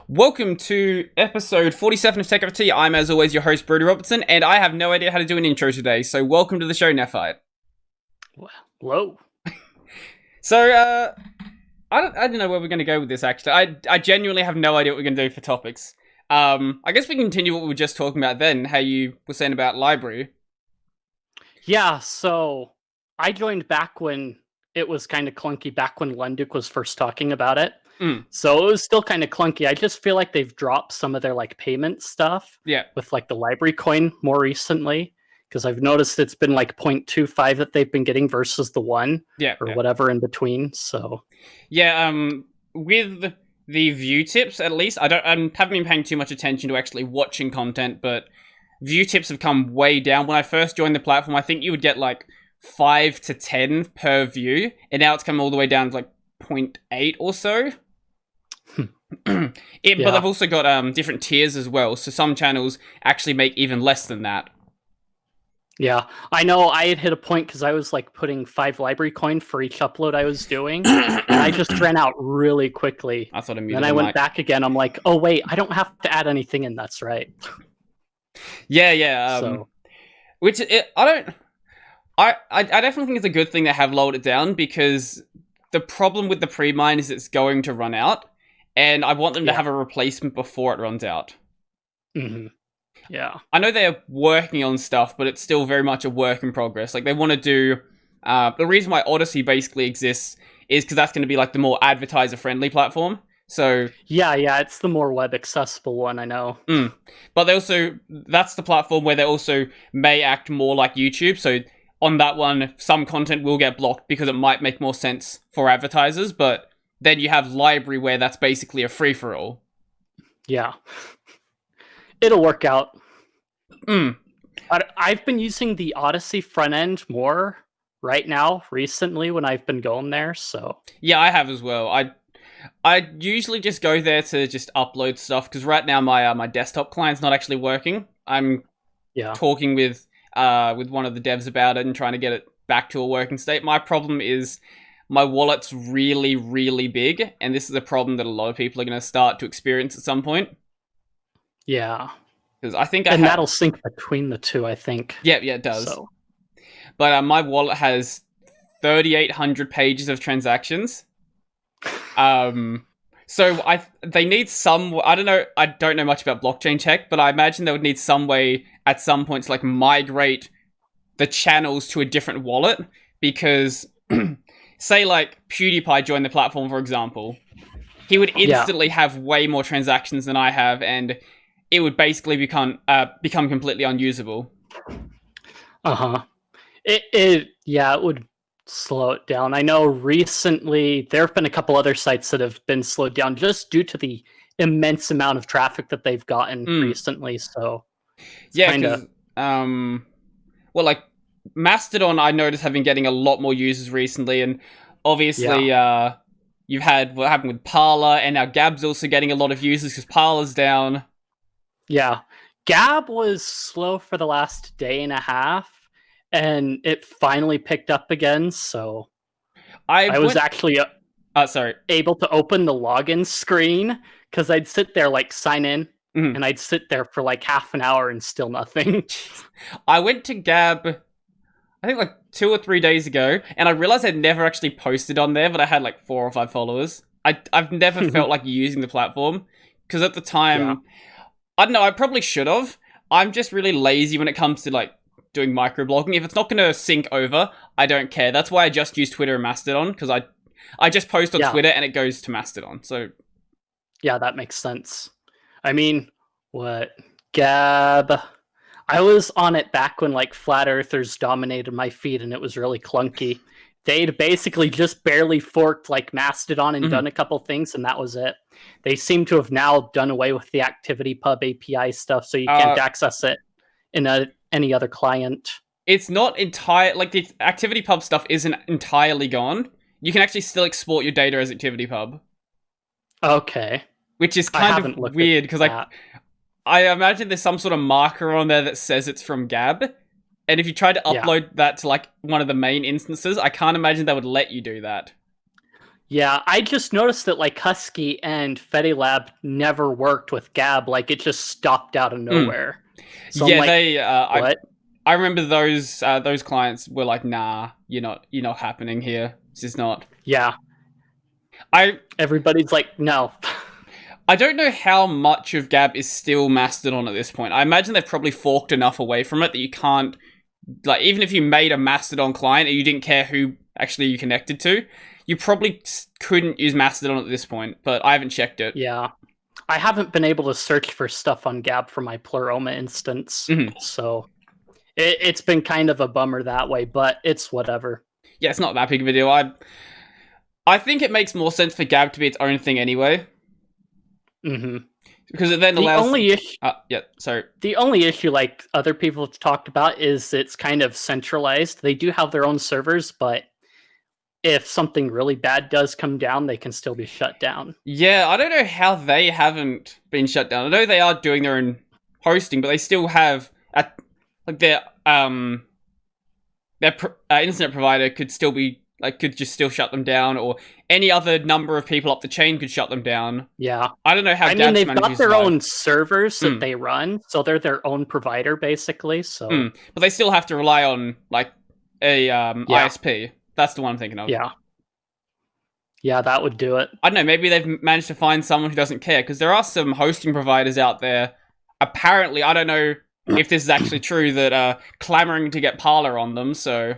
Welcome to episode 47 of Tech Over Tea. I'm, as always, your host, Brody Robertson, and I have no idea how to do an intro today, so welcome to the show, Nephite. Hello. So, I don't know where we're going to go with this, actually. I genuinely have no idea what we're going to do for topics. I guess we can continue what we were just talking about then, how you were saying about library. Yeah, so I joined back when it was kind of clunky, back when Lunduk was first talking about it. So it was still kind of clunky. I just feel like they've dropped some of their payment stuff with the library coin more recently, because I've noticed it's been 0.25 that they've been getting versus the 1 or whatever in between. So with the view tips, at least I haven't been paying too much attention to actually watching content, but view tips have come way down. When I first joined the platform, I think you would get 5 to 10 per view, and now it's come all the way down to 0.8 or so. But they've also got different tiers as well, so some channels actually make even less than that. Yeah, I know I had hit a point because I was putting 5 library coin for each upload I was doing, and I just ran out really quickly. I thought I muted Then I went back again. I'm like, oh wait, I don't have to add anything in. That's right. Which I definitely think it's a good thing they have lowered it down, because the problem with the pre-mine is it's going to run out, and I want them to have a replacement before it runs out. Mm-hmm. Yeah. I know they're working on stuff, but it's still very much a work in progress. They want to do... the reason why Odyssey basically exists is because that's going to be the more advertiser-friendly platform. So yeah, it's the more web accessible one, I know. But that's the platform where they also may act more like YouTube. So on that one, some content will get blocked because it might make more sense for advertisers, but then you have library where that's basically a free-for-all. Yeah. It'll work out. I've been using the Odyssey front end more right now, recently, when I've been going there, so... Yeah, I have as well. I usually just go there to just upload stuff, because right now my desktop client's not actually working. I'm talking with one of the devs about it and trying to get it back to a working state. My problem is my wallet's really, really big, and this is a problem that a lot of people are going to start to experience at some point. Yeah. Because I think that'll sync between the two, I think. Yeah, it does. So. But my wallet has 3,800 pages of transactions. So they need some... I don't know much about blockchain tech, but I imagine they would need some way at some point to migrate the channels to a different wallet, because say PewDiePie joined the platform, for example, he would instantly have way more transactions than I have, and it would basically become completely unusable. It would slow it down. I know recently there have been a couple other sites that have been slowed down just due to the immense amount of traffic that they've gotten recently. So Mastodon, I noticed, have been getting a lot more users recently, and obviously you've had what happened with Parler, and now Gab's also getting a lot of users because Parler's down. Yeah, Gab was slow for the last day and a half, and it finally picked up again, so I was actually able to open the login screen, because I'd sit there sign in, and I'd sit there for half an hour and still nothing. I went to Gab, I think 2 or 3 days ago, and I realized I'd never actually posted on there, but I had 4 or 5 followers. I've never felt like using the platform, because at the time, I don't know, I probably should have. I'm just really lazy when it comes to doing microblogging. If it's not going to sync over, I don't care. That's why I just use Twitter and Mastodon, because I just post on Twitter and it goes to Mastodon. So yeah, that makes sense. I mean, Gab? I was on it back when flat earthers dominated my feed, and it was really clunky. They'd basically just barely forked Mastodon and done a couple things, and that was it. They seem to have now done away with the ActivityPub API stuff, so you can't access it in any other client. It's not entire... the ActivityPub stuff isn't entirely gone. You can actually still export your data as ActivityPub. Okay. Which is kind of weird, because I imagine there's some sort of marker on there that says it's from Gab, and if you try to upload that to one of the main instances, I can't imagine they would let you do that. Yeah, I just noticed that like Husky and Fedilab never worked with Gab. Like it just stopped out of Mm. nowhere. So I'm Yeah, like, they. what? I remember those clients were like, nah, you're not happening here. This is not. Yeah, I everybody's like, no. I don't know how much of Gab is still Mastodon at this point. I imagine they've probably forked enough away from it that you can't, like, even if you made a Mastodon client and you didn't care who actually you connected to, you probably couldn't use Mastodon at this point, but I haven't checked it. Yeah. I haven't been able to search for stuff on Gab for my Pleroma instance. Mhm. So it's been kind of a bummer that way, but it's whatever. Yeah, it's not that big of a deal. I think it makes more sense for Gab to be its own thing anyway, Hmm. because it then The allows. only issue, Yeah, sorry. the only issue, like other people have talked about, is it's kind of centralized. They do have their own servers, but if something really bad does come down, they can still be shut down. Yeah, I don't know how they haven't been shut down. I know they are doing their own hosting, but they still have like their internet provider could still be like could just still shut them down, or any other number of people up the chain could shut them down. Yeah. I don't know how. I mean, Gab's they've managed to got their survive. own servers that they run, so they're their own provider, basically. So, But they still have to rely on like a ISP. That's the one I'm thinking of. yeah. Yeah, that would do it. I don't know, maybe they've managed to find someone who doesn't care, because there are some hosting providers out there, apparently, I don't know if this is actually true, that are clamoring to get Parler on them, so.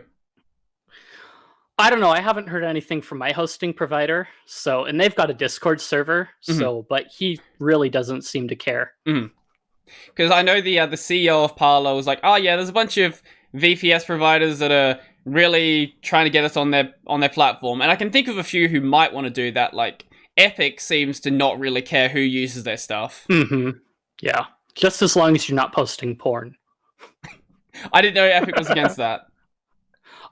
I don't know. I haven't heard anything from my hosting provider. So, and they've got a Discord server. So, but he really doesn't seem to care. Because I know the CEO of Parler was like, oh yeah, there's a bunch of VPS providers that are really trying to get us on their platform, and I can think of a few who might want to do that. Like Epic seems to not really care who uses their stuff. Yeah, just as long as you're not posting porn. I didn't know Epic was against that.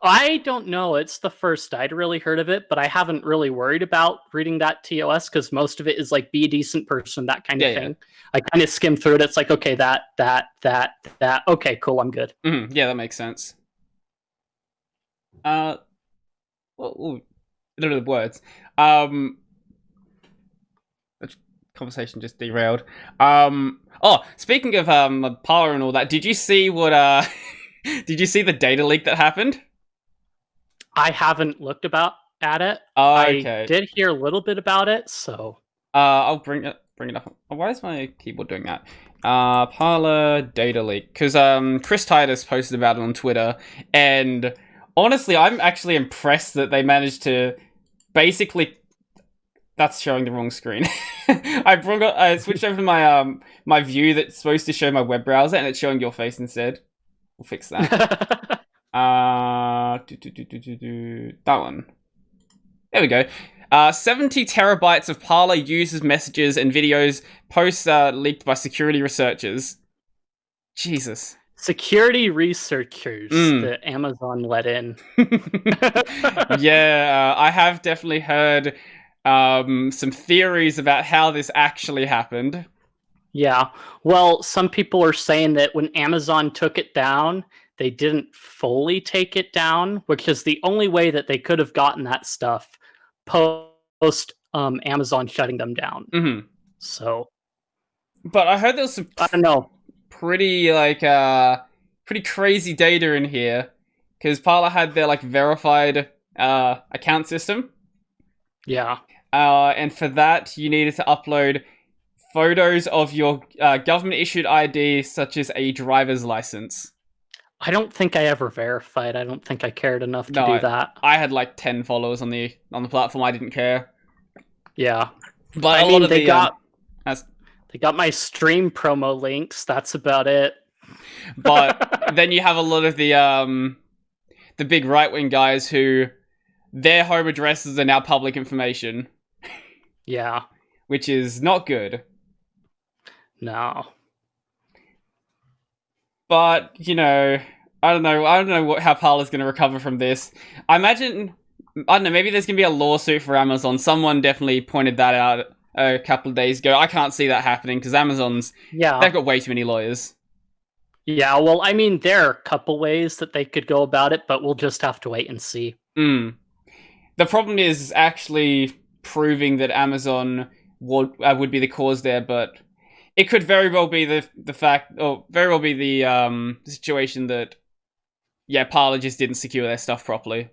I don't know. It's the first I'd really heard of it, but I haven't really worried about reading that TOS because most of it is like be a decent person, that kind of thing. I kind of skim through it. It's like, okay, that. Okay, cool, I'm good. Yeah, that makes sense. Well, I don't know the words. The conversation just derailed. Oh, speaking of Parler and all that, did you see what did you see the data leak that happened? I haven't looked at it. Oh, okay. I did hear a little bit about it, so I'll bring it up. Oh, why is my keyboard doing that? Parler data leak, because Chris Titus posted about it on Twitter, and honestly, I'm actually impressed that they managed to basically. That's showing the wrong screen. I switched over to my my view that's supposed to show my web browser, and it's showing your face instead. We'll fix that. That one. There we go. 70 terabytes of Parler users' messages and videos posts leaked by security researchers. Jesus. Security researchers that Amazon let in. Yeah, I have definitely heard some theories about how this actually happened. Yeah. Well, some people are saying that when Amazon took it down, they didn't fully take it down, which is the only way that they could have gotten that stuff post Amazon shutting them down. So, but I heard there was some I don't know, pretty pretty crazy data in here, because Parler had their like verified account system. Yeah. And for that, you needed to upload photos of your government issued ID, such as a driver's license. I don't think I ever verified. I don't think I cared enough to do that. I had like 10 followers on the platform. I didn't care. Yeah, but I mean, they got my stream promo links. That's about it. But then you have a lot of the big right wing guys who their home addresses are now public information. Yeah, which is not good. No. But, you know, I don't know how Parler's going to recover from this. I don't know, maybe there's going to be a lawsuit for Amazon. Someone definitely pointed that out a couple of days ago. I can't see that happening because they've got way too many lawyers. Yeah, well, I mean, there are a couple ways that they could go about it, but we'll just have to wait and see. The problem is actually proving that Amazon would be the cause there, but it could very well be the fact, or very well be the situation that Parler just didn't secure their stuff properly.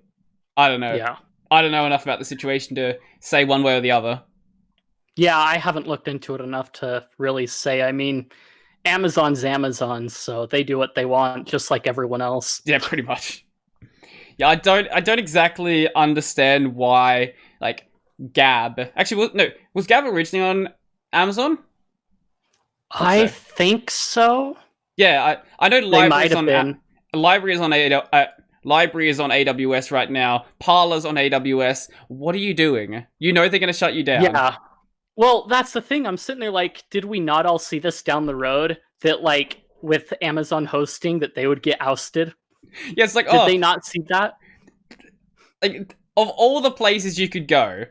I don't know. Yeah. I don't know enough about the situation to say one way or the other. Yeah, I haven't looked into it enough to really say. I mean, Amazon's Amazon, so they do what they want, just like everyone else. Yeah, pretty much. Yeah, I don't exactly understand why, like, Gab. Actually, was Gab originally on Amazon? I think so. Yeah, I know They might have been. Library is on Library is on AWS right now. Parler's on AWS. What are you doing? You know they're going to shut you down. Yeah. Well, that's the thing. I'm sitting there like, did we not all see this down the road? That, like, with Amazon hosting, that they would get ousted? Yeah, it's like, did they not see that? Like, of all the places you could go,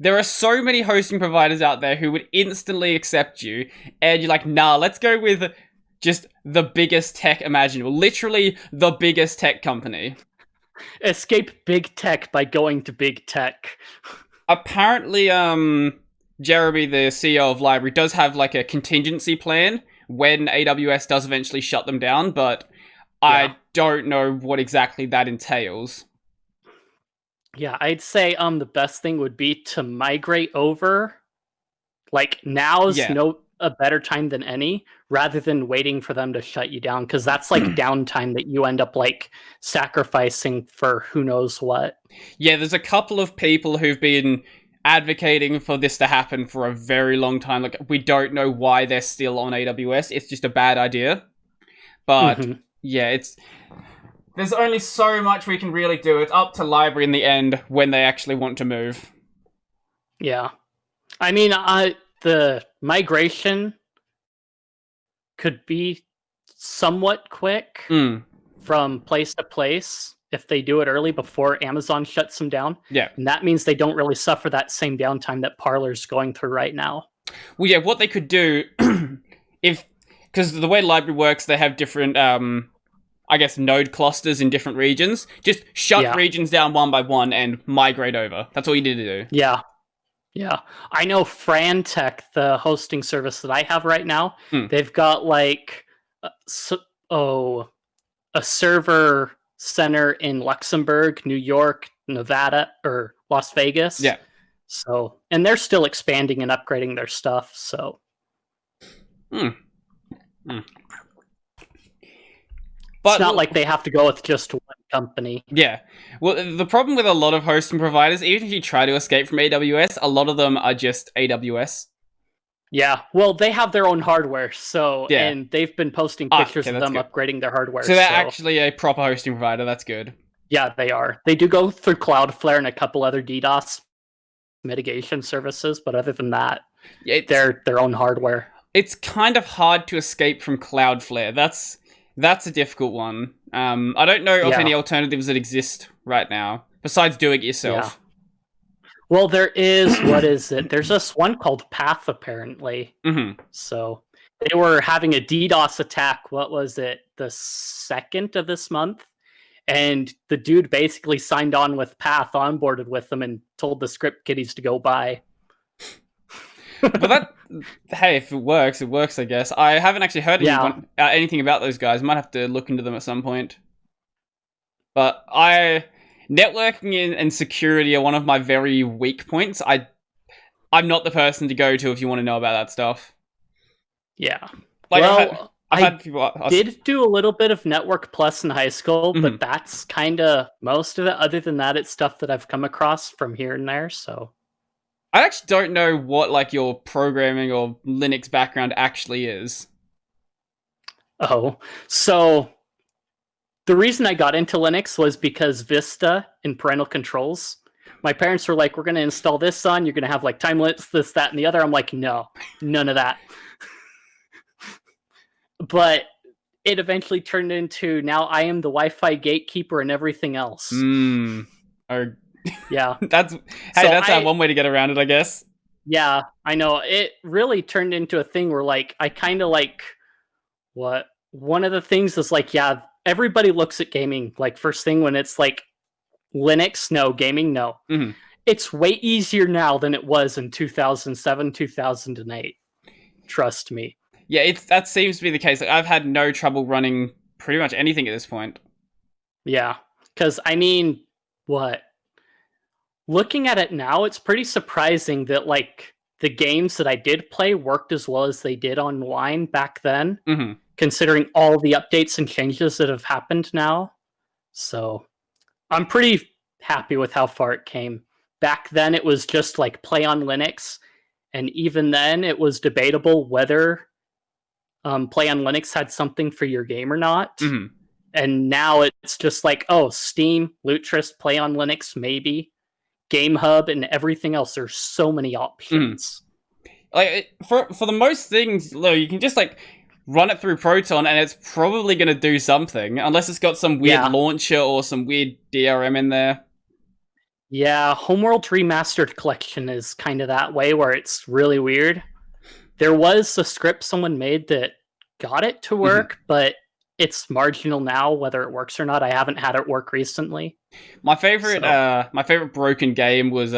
there are so many hosting providers out there who would instantly accept you, and you're like, nah, let's go with just the biggest tech imaginable. Literally the biggest tech company. Escape big tech by going to big tech. Apparently, Jeremy, the CEO of Library, does have like a contingency plan when AWS does eventually shut them down, but I don't know what exactly that entails. Yeah, I'd say the best thing would be to migrate over. Like, now's a better time than any, rather than waiting for them to shut you down, because that's like downtime that you end up like sacrificing for who knows what. Yeah, there's a couple of people who've been advocating for this to happen for a very long time. Like, we don't know why they're still on AWS. It's just a bad idea. But yeah, there's only so much we can really do. It's up to Library in the end when they actually want to move. Yeah. I mean, the migration could be somewhat quick from place to place if they do it early before Amazon shuts them down. Yeah. And that means they don't really suffer that same downtime that Parler's going through right now. Well, yeah, what they could do, because the way Library works, they have different, I guess, node clusters in different regions. Just shut regions down one by one and migrate over. That's all you need to do. Yeah. Yeah. I know Frantech, the hosting service that I have right now, they've got like a server center in Luxembourg, New York, Nevada, or Las Vegas. Yeah. So, and they're still expanding and upgrading their stuff, so. But it's not like they have to go with just one company. Yeah. Well, the problem with a lot of hosting providers, even if you try to escape from AWS, a lot of them are just AWS. Yeah. Well, they have their own hardware, so and they've been posting pictures of them upgrading their hardware. So they're actually a proper hosting provider. That's good. Yeah, they are. They do go through Cloudflare and a couple other DDoS mitigation services, but other than that, they're their own hardware. It's kind of hard to escape from Cloudflare. That's a difficult one. I don't know of any alternatives that exist right now, besides doing it yourself. Yeah. Well, there is, what is it? There's this one called Path, apparently. So, they were having a DDoS attack, what was it, the 2nd of this month? And the dude basically signed on with Path, onboarded with them, and told the script kiddies to go by. But hey, if it works, I guess. I haven't actually heard anything about those guys. Might have to look into them at some point. But networking and security are one of my very weak points. I'm not the person to go to if you want to know about that stuff. Yeah. Like, well, I did do a little bit of Network Plus in high school, but that's kind of most of it. Other than that, it's stuff that I've come across from here and there, so... I actually don't know what, like, your programming or Linux background actually is. Oh, so the reason I got into Linux was because Vista and parental controls. My parents were like, we're going to install this on, you're going to have, like, time limits, this, that, and the other. I'm like, no, none of that. But it eventually turned into, now I am the Wi-Fi gatekeeper and everything else. Yeah. That's one way to get around it, I guess. Yeah, I know. It really turned into a thing where, like, I kind of like one of the things is like, yeah, everybody looks at gaming like first thing when it's like Linux, no. Gaming, no. Mm-hmm. It's way easier now than it was in 2007, 2008. Trust me. Yeah, that seems to be the case. Like, I've had no trouble running pretty much anything at this point. Yeah. Because, I mean, what? Looking at it now, it's pretty surprising that, like, the games that I did play worked as well as they did online back then, considering all the updates and changes that have happened now. So, I'm pretty happy with how far it came. Back then, it was just, like, play on Linux, and even then, it was debatable whether play on Linux had something for your game or not. And now it's just like, oh, Steam, Lutris, play on Linux, maybe. Game Hub and everything else. There's so many options. Like for the most things, though, you can just like run it through Proton, and it's probably going to do something, unless it's got some weird launcher or some weird DRM in there. Yeah, Homeworld Remastered Collection is kind of that way, where it's really weird. There was a script someone made that got it to work, but it's marginal now whether it works or not. I haven't had it work recently. My favorite broken game was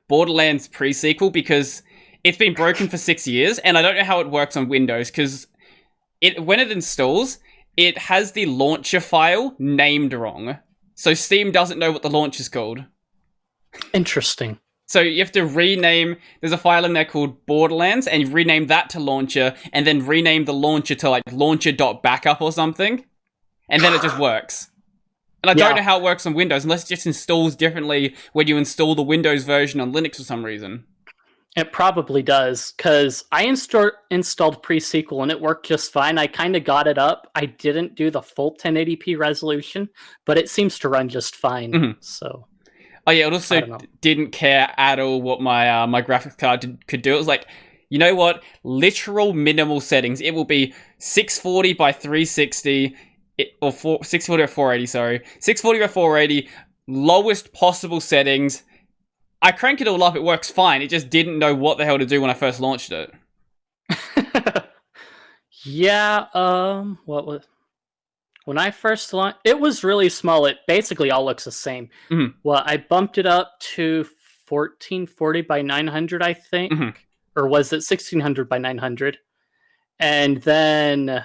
Borderlands pre-sequel, because it's been broken for 6 years, and I don't know how it works on Windows, because when it installs, it has the launcher file named wrong. So Steam doesn't know what the launcher's called. Interesting. So you have to rename, there's a file in there called Borderlands, and you rename that to launcher, and then rename the launcher to like launcher.backup or something, and then it just works. And I don't know how it works on Windows, unless it just installs differently when you install the Windows version on Linux for some reason. It probably does, because I installed pre-sequel and it worked just fine. I kind of got it up. I didn't do the full 1080p resolution, but it seems to run just fine. So... Oh yeah, it also didn't care at all what my my graphics card could do. It was like, you know what? Literal minimal settings. It will be 640 by 360, or 640 by 480, sorry. 640 by 480, lowest possible settings. I crank it all up, it works fine. It just didn't know what the hell to do when I first launched it. Yeah, what was... When I first launched, it was really small. It basically all looks the same. Well, I bumped it up to 1440 by 900, I think. Or was it 1600 by 900? And then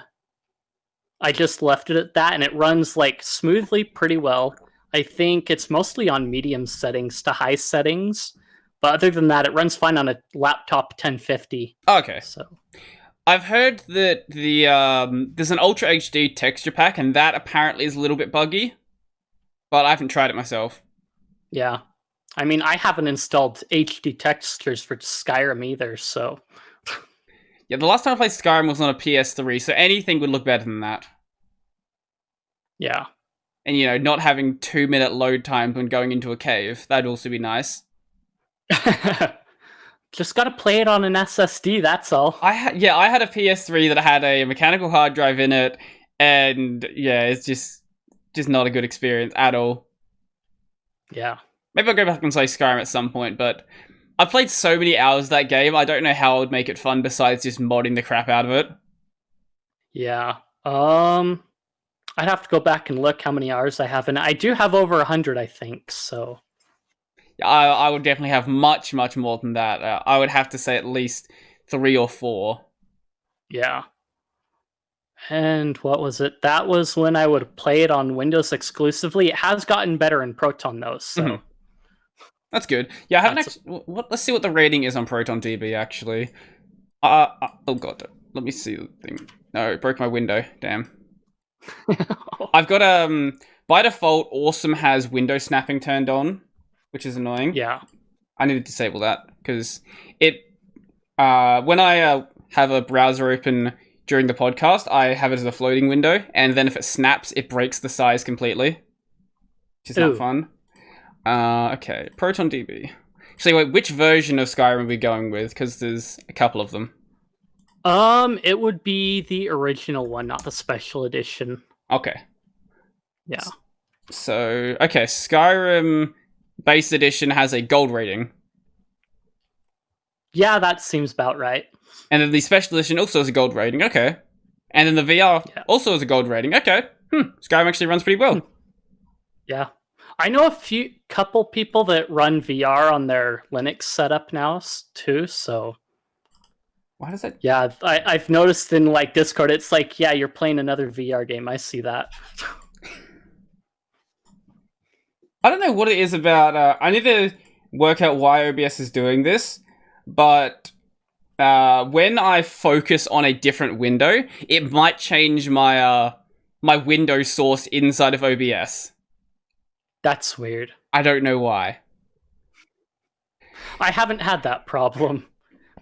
I just left it at that, and it runs like smoothly pretty well. I think it's mostly on medium settings to high settings. But other than that, it runs fine on a laptop 1050. Okay. So... I've heard that there's an Ultra HD texture pack, and that apparently is a little bit buggy, but I haven't tried it myself. Yeah. I mean, I haven't installed HD textures for Skyrim either, so... Yeah, the last time I played Skyrim was on a PS3, so anything would look better than that. Yeah. And, you know, not having 2-minute load times when going into a cave, that'd also be nice. Just gotta play it on an SSD, that's all. I had a PS3 that had a mechanical hard drive in it, and yeah, it's just not a good experience at all. Yeah. Maybe I'll go back and play Skyrim at some point, but I played so many hours of that game, I don't know how I would make it fun besides just modding the crap out of it. Yeah. I'd have to go back and look how many hours I have, and I do have over 100, I think, so... I would definitely have much, much more than that. I would have to say at least 3 or 4. Yeah. And what was it? That was when I would play it on Windows exclusively. It has gotten better in Proton, though, so... That's good. Yeah, I haven't let's see what the rating is on ProtonDB, actually. Oh god, let me see the thing. No, it broke my window. Damn. I've got, by default, Awesome has window snapping turned on, which is annoying. Yeah. I need to disable that, because when I have a browser open during the podcast, I have it as a floating window, and then if it snaps, it breaks the size completely, which is not fun. Okay, ProtonDB. Actually, wait, which version of Skyrim are we going with? Because there's a couple of them. It would be the original one, not the special edition. Okay. Yeah. So, okay, Skyrim base edition has a gold rating. Yeah, that seems about right. And then the special edition also has a gold rating. Okay. And then the VR also has a gold rating. Okay. Skyrim actually runs pretty well. Yeah. I know a couple people that run VR on their Linux setup now too. So Why does it? yeah, I've noticed in like Discord, it's like, yeah, you're playing another VR game. I see that. I don't know what it is about. I need to work out why OBS is doing this, but when I focus on a different window, it might change my my window source inside of OBS. That's weird. I don't know why. I haven't had that problem.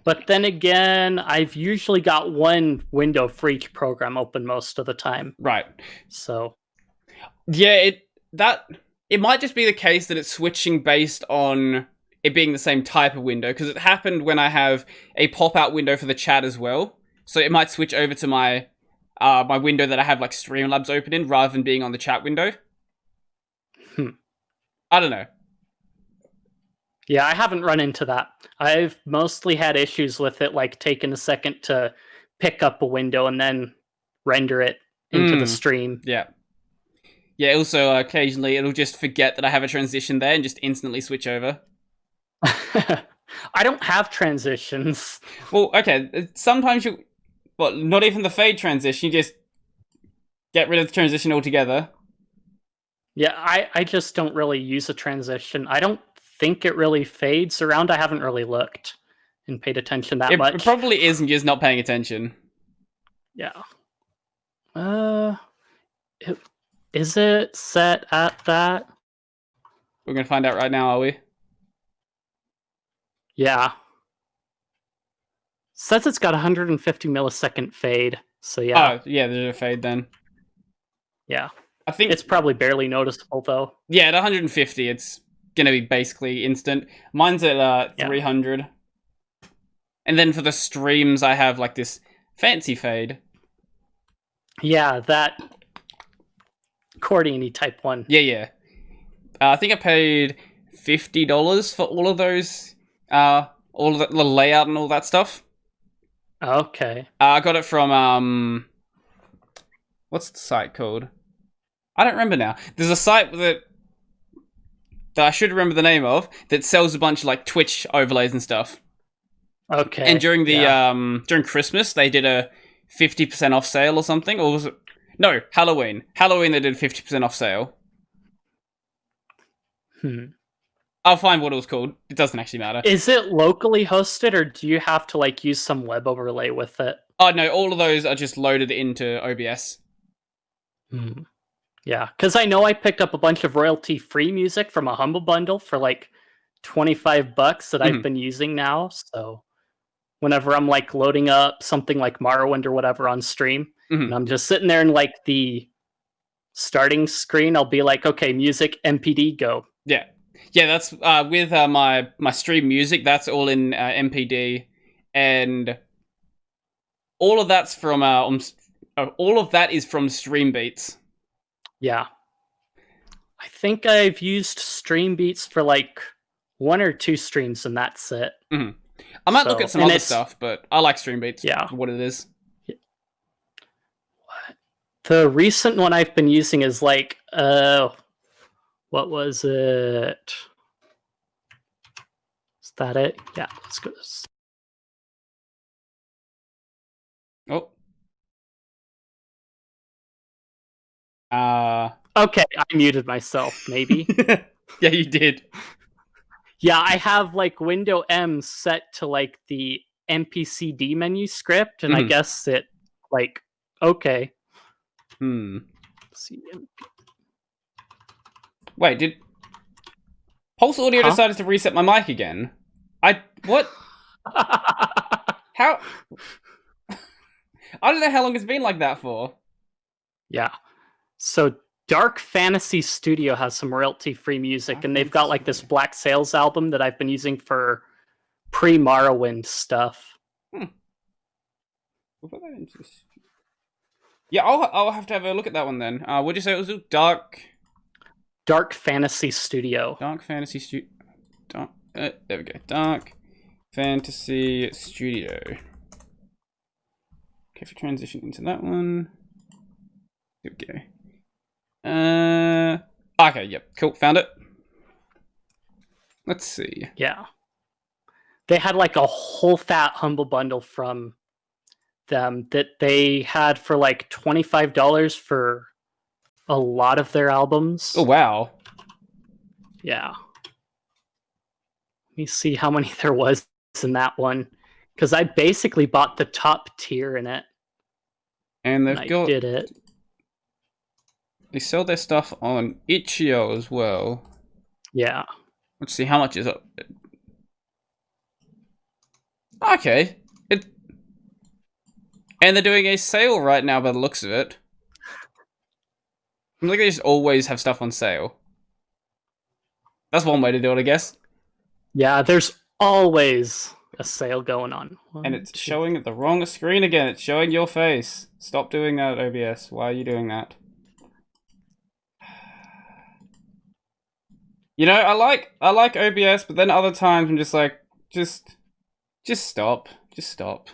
But then again, I've usually got one window for each program open most of the time. Right. So yeah, it might just be the case that it's switching based on it being the same type of window, because it happened when I have a pop-out window for the chat as well. So it might switch over to my my window that I have like Streamlabs open in rather than being on the chat window. I don't know. Yeah, I haven't run into that. I've mostly had issues with it, like taking a second to pick up a window and then render it into the stream. Yeah. Yeah, also occasionally it'll just forget that I have a transition there and just instantly switch over. I don't have transitions. Well, okay, sometimes not even the fade transition, you just get rid of the transition altogether. Yeah, I just don't really use a transition. I don't think it really fades around. I haven't really looked and paid attention that much. It probably isn't, just not paying attention. Yeah. Is it set at that? We're gonna find out right now, are we? Yeah. Says it's got 150 millisecond fade. So yeah. Oh, yeah, there's a fade then. Yeah. I think it's probably barely noticeable though. Yeah, at 150, it's gonna be basically instant. Mine's at 300. And then for the streams, I have like this fancy fade. Yeah, that accordion-y type one. Yeah. I think I paid $50 for all of those, all of the layout and all that stuff. Okay. I got it from what's the site called? I don't remember now. There's a site that I should remember the name of that sells a bunch of like Twitch overlays and stuff. Okay. And during the during Christmas, they did a 50% off sale or something, or was it? No, Halloween. Halloween, they did a 50% off sale. I'll find what it was called. It doesn't actually matter. Is it locally hosted, or do you have to like use some web overlay with it? Oh no, all of those are just loaded into OBS. Yeah, because I know I picked up a bunch of royalty-free music from a Humble Bundle for like $25 that I've been using now. So whenever I'm like loading up something like Morrowind or whatever on stream, and I'm just sitting there in like the starting screen, I'll be like, okay, music, MPD, go. Yeah, that's with my stream music. That's all in MPD, and all of that's from all of that is from Stream Beats. Yeah, I think I've used Stream Beats for like 1 or 2 streams, and that's it. I might look at some other stuff, but I like Stream Beats. Yeah, for what it is. The recent one I've been using is like, what was it? Is that it? Yeah, let's go. Okay, I muted myself, maybe. Yeah, you did. Yeah, I have like window M set to like the MPCD menu script, and I guess it like, okay. Wait, did Pulse Audio decided to reset my mic again? What? How? I don't know how long it's been like that for. Yeah. So Dark Fantasy Studio has some royalty-free music, and they've got like this Black Sails album that I've been using for pre-Morrowind stuff. Yeah, I'll have to have a look at that one then. What'd you say it was? Dark Fantasy Studio. Dark Fantasy Studio. There we go. Dark Fantasy Studio. Okay, for transition into that one. Here we go. Okay, yep. Cool, found it. Let's see. Yeah. They had like a whole fat Humble Bundle from them that they had for like $25 for a lot of their albums. Oh, wow. Yeah. Let me see how many there was in that one. Because I basically bought the top tier in it. And I did it. They sell their stuff on Itch.io as well. Yeah. Let's see, how much is it? Okay. And they're doing a sale right now by the looks of it. I think they just always have stuff on sale. That's one way to do it, I guess. Yeah, there's always a sale going on. And it's showing at the wrong screen again. It's showing your face. Stop doing that, OBS. Why are you doing that? You know, I like OBS, but then other times I'm just like, just stop. Just stop.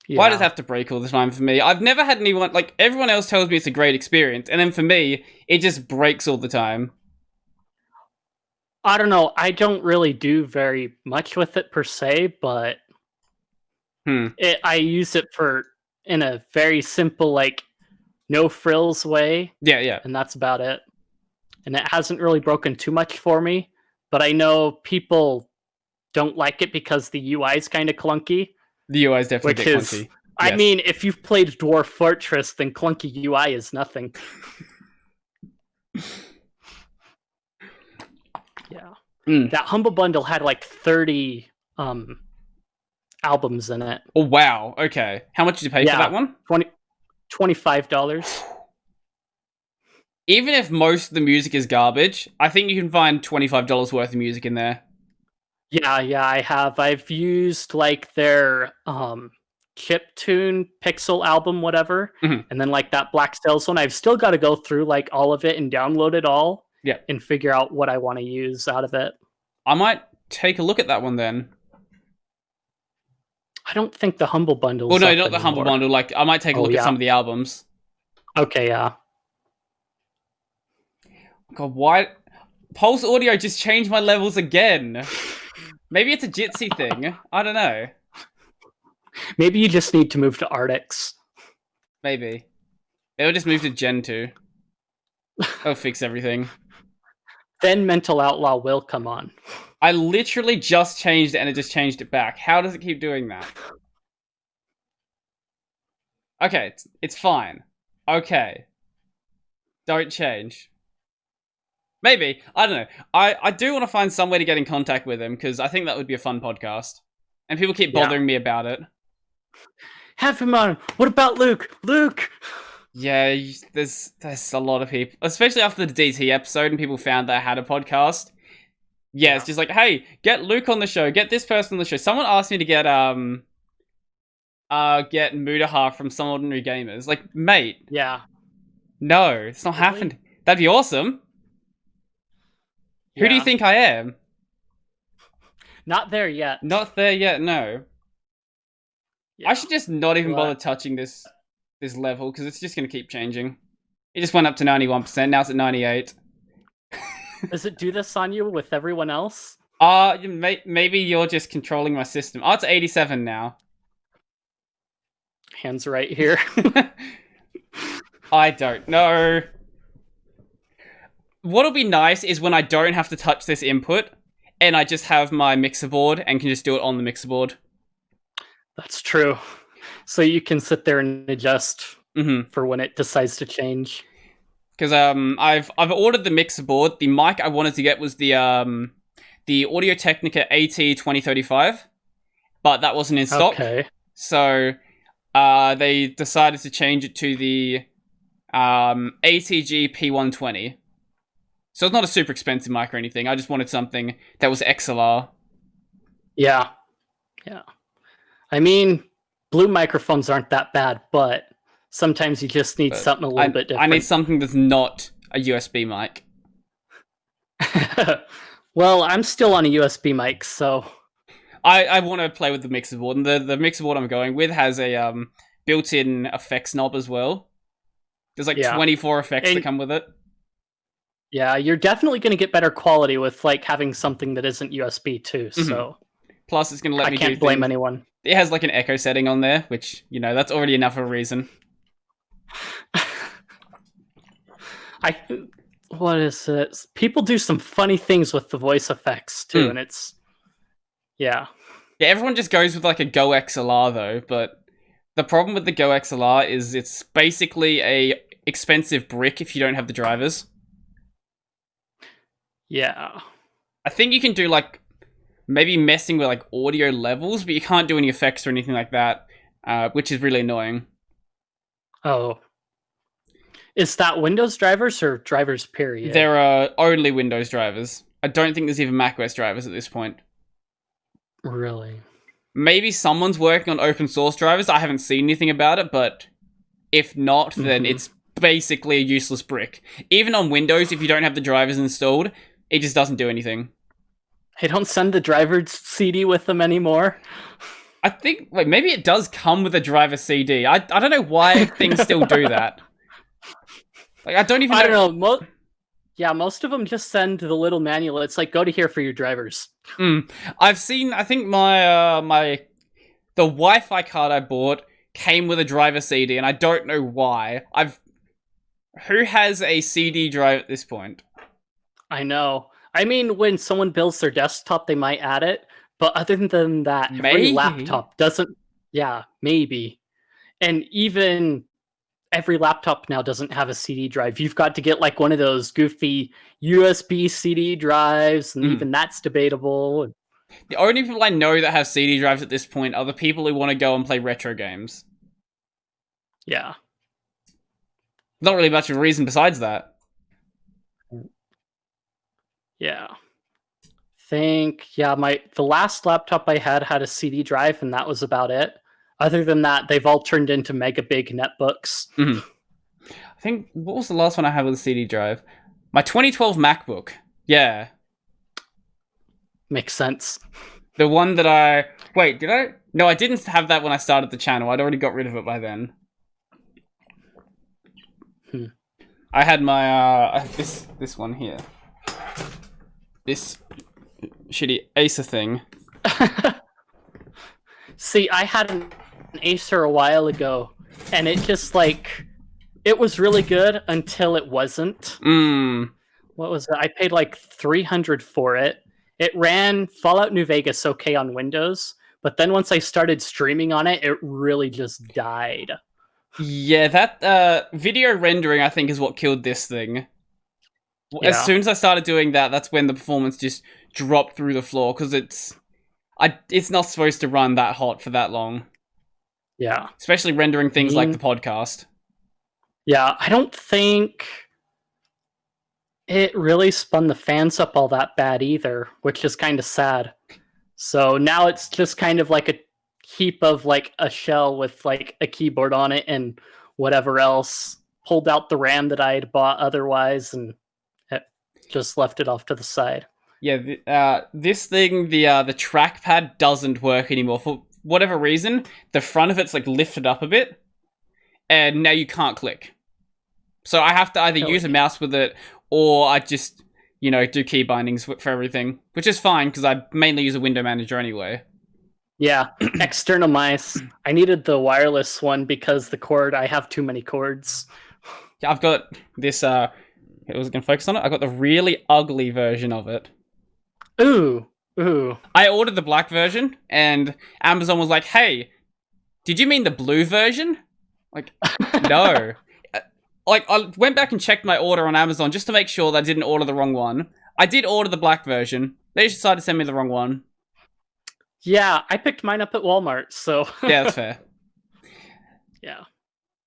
Yeah. Why does it have to break all the time for me? I've never had anyone, like, everyone else tells me it's a great experience, and then for me, it just breaks all the time. I don't know, I don't really do very much with it per se, but I use it in a very simple, like, no frills way. Yeah. And that's about it. And it hasn't really broken too much for me, but I know people don't like it because the UI is kind of clunky. The UI is definitely clunky. Yes. I mean, if you've played Dwarf Fortress, then clunky UI is nothing. Yeah. That Humble Bundle had like 30 albums in it. Oh, wow. Okay. How much did you pay for that one? $25. Even if most of the music is garbage, I think you can find $25 worth of music in there. Yeah, I have. I've used like their chiptune Pixel album, whatever, and then like that Black Sails one. I've still got to go through like all of it and download it all, and figure out what I want to use out of it. I might take a look at that one then. I don't think the Humble Bundle. Well, no, not the Humble Bundle. Like, I might take a look at some of the albums. Okay, yeah. God, why? Pulse Audio just changed my levels again. Maybe it's a Jitsi thing. I don't know. Maybe you just need to move to Artix. Maybe. It'll just move to Gen 2. It'll fix everything. Then Mental Outlaw will come on. I literally just changed it and it just changed it back. How does it keep doing that? Okay, it's fine. Okay. Don't change. Maybe. I don't know. I do want to find some way to get in contact with him, because I think that would be a fun podcast. And people keep bothering me about it. Have him on. What about Luke? Luke! Yeah, there's a lot of people. Especially after the DT episode and people found that I had a podcast. Yeah, it's just like, hey, get Luke on the show. Get this person on the show. Someone asked me to get Mudahar from Some Ordinary Gamers. Like, mate. Yeah. No, it's not happening. That'd be awesome. Who do you think I am? Not there yet. Not there yet, no. Yeah. I should just not even bother touching this level, because it's just going to keep changing. It just went up to 91%, now it's at 98. Does it do this on you with everyone else? Maybe you're just controlling my system. Oh, it's 87 now. Hands right here. I don't know. What'll be nice is when I don't have to touch this input, and I just have my mixer board and can just do it on the mixer board. That's true. So you can sit there and adjust for when it decides to change. Because I've ordered the mixer board. The mic I wanted to get was the Audio-Technica AT2035, but that wasn't in stock. Okay. So they decided to change it to the ATG P120. So it's not a super expensive mic or anything. I just wanted something that was XLR. Yeah. I mean, blue microphones aren't that bad, but sometimes you just need something a little bit different. I need something that's not a USB mic. Well, I'm still on a USB mic, so... I want to play with the mixer board, and the mixer board I'm going with has a built-in effects knob as well. There's like 24 effects that come with it. Yeah, you're definitely going to get better quality with like having something that isn't USB too. So Plus, it's going to let I me do can't blame things. anyone. It has like an echo setting on there, which, you know, that's already enough of a reason. I what is it? People do some funny things with the voice effects too, and it's yeah. Yeah, everyone just goes with like a Go XLR though, but the problem with the Go XLR is it's basically a expensive brick if you don't have the drivers. Yeah. I think you can do like maybe messing with like audio levels, but you can't do any effects or anything like that, which is really annoying. Oh. Is that Windows drivers or drivers period? There are only Windows drivers. I don't think there's even macOS drivers at this point. Really? Maybe someone's working on open source drivers. I haven't seen anything about it, but if not, then it's basically a useless brick. Even on Windows, if you don't have the drivers installed, it just doesn't do anything. They don't send the driver CD with them anymore. I think like maybe it does come with a driver CD. I don't know why things still do that. Like I don't even. I don't know. Most of them just send the little manual. It's like, go to here for your drivers. I've seen. I think my the Wi-Fi card I bought came with a driver CD, and I don't know why. Who has a CD drive at this point? I know. I mean, when someone builds their desktop, they might add it. But other than that, every laptop doesn't. Yeah, maybe. And even every laptop now doesn't have a CD drive. You've got to get like one of those goofy USB CD drives, and even that's debatable. The only people I know that have CD drives at this point are the people who want to go and play retro games. Yeah. Not really much of a reason besides that. Yeah. The last laptop I had a CD drive, and that was about it. Other than that, they've all turned into mega big netbooks. I think, what was the last one I had with a CD drive? My 2012 MacBook. Yeah. Makes sense. The one that wait, did I? No, I didn't have that when I started the channel. I'd already got rid of it by then. I had my, this one here. This shitty Acer thing. See, I had an Acer a while ago, and it just like it was really good until it wasn't. What was it? I paid like $300 for it. It ran Fallout New Vegas okay on Windows, but then once I started streaming on it, it really just died. Yeah, that video rendering I think is what killed this thing. Yeah. As soon as I started doing that, that's when the performance just dropped through the floor because it's not supposed to run that hot for that long. Yeah. Especially rendering things like the podcast. Yeah, I don't think it really spun the fans up all that bad either, which is kind of sad. So now it's just kind of like a heap of like a shell with like a keyboard on it and whatever else. Pulled out the RAM that I had bought otherwise and just left it off to the side. Yeah, this thing, the trackpad doesn't work anymore. For whatever reason, the front of it's like lifted up a bit, and now you can't click. So I have to either use a mouse with it, or I just, do key bindings for everything, which is fine, because I mainly use a window manager anyway. Yeah, external mice. I needed the wireless one because the cord, I have too many cords. Yeah, I've got this, was it going to focus on it? I got the really ugly version of it. Ooh. I ordered the black version, and Amazon was like, hey, did you mean the blue version? Like, no. Like, I went back and checked my order on Amazon just to make sure that I didn't order the wrong one. I did order the black version. They just decided to send me the wrong one. Yeah, I picked mine up at Walmart, so... Yeah, that's fair. Yeah.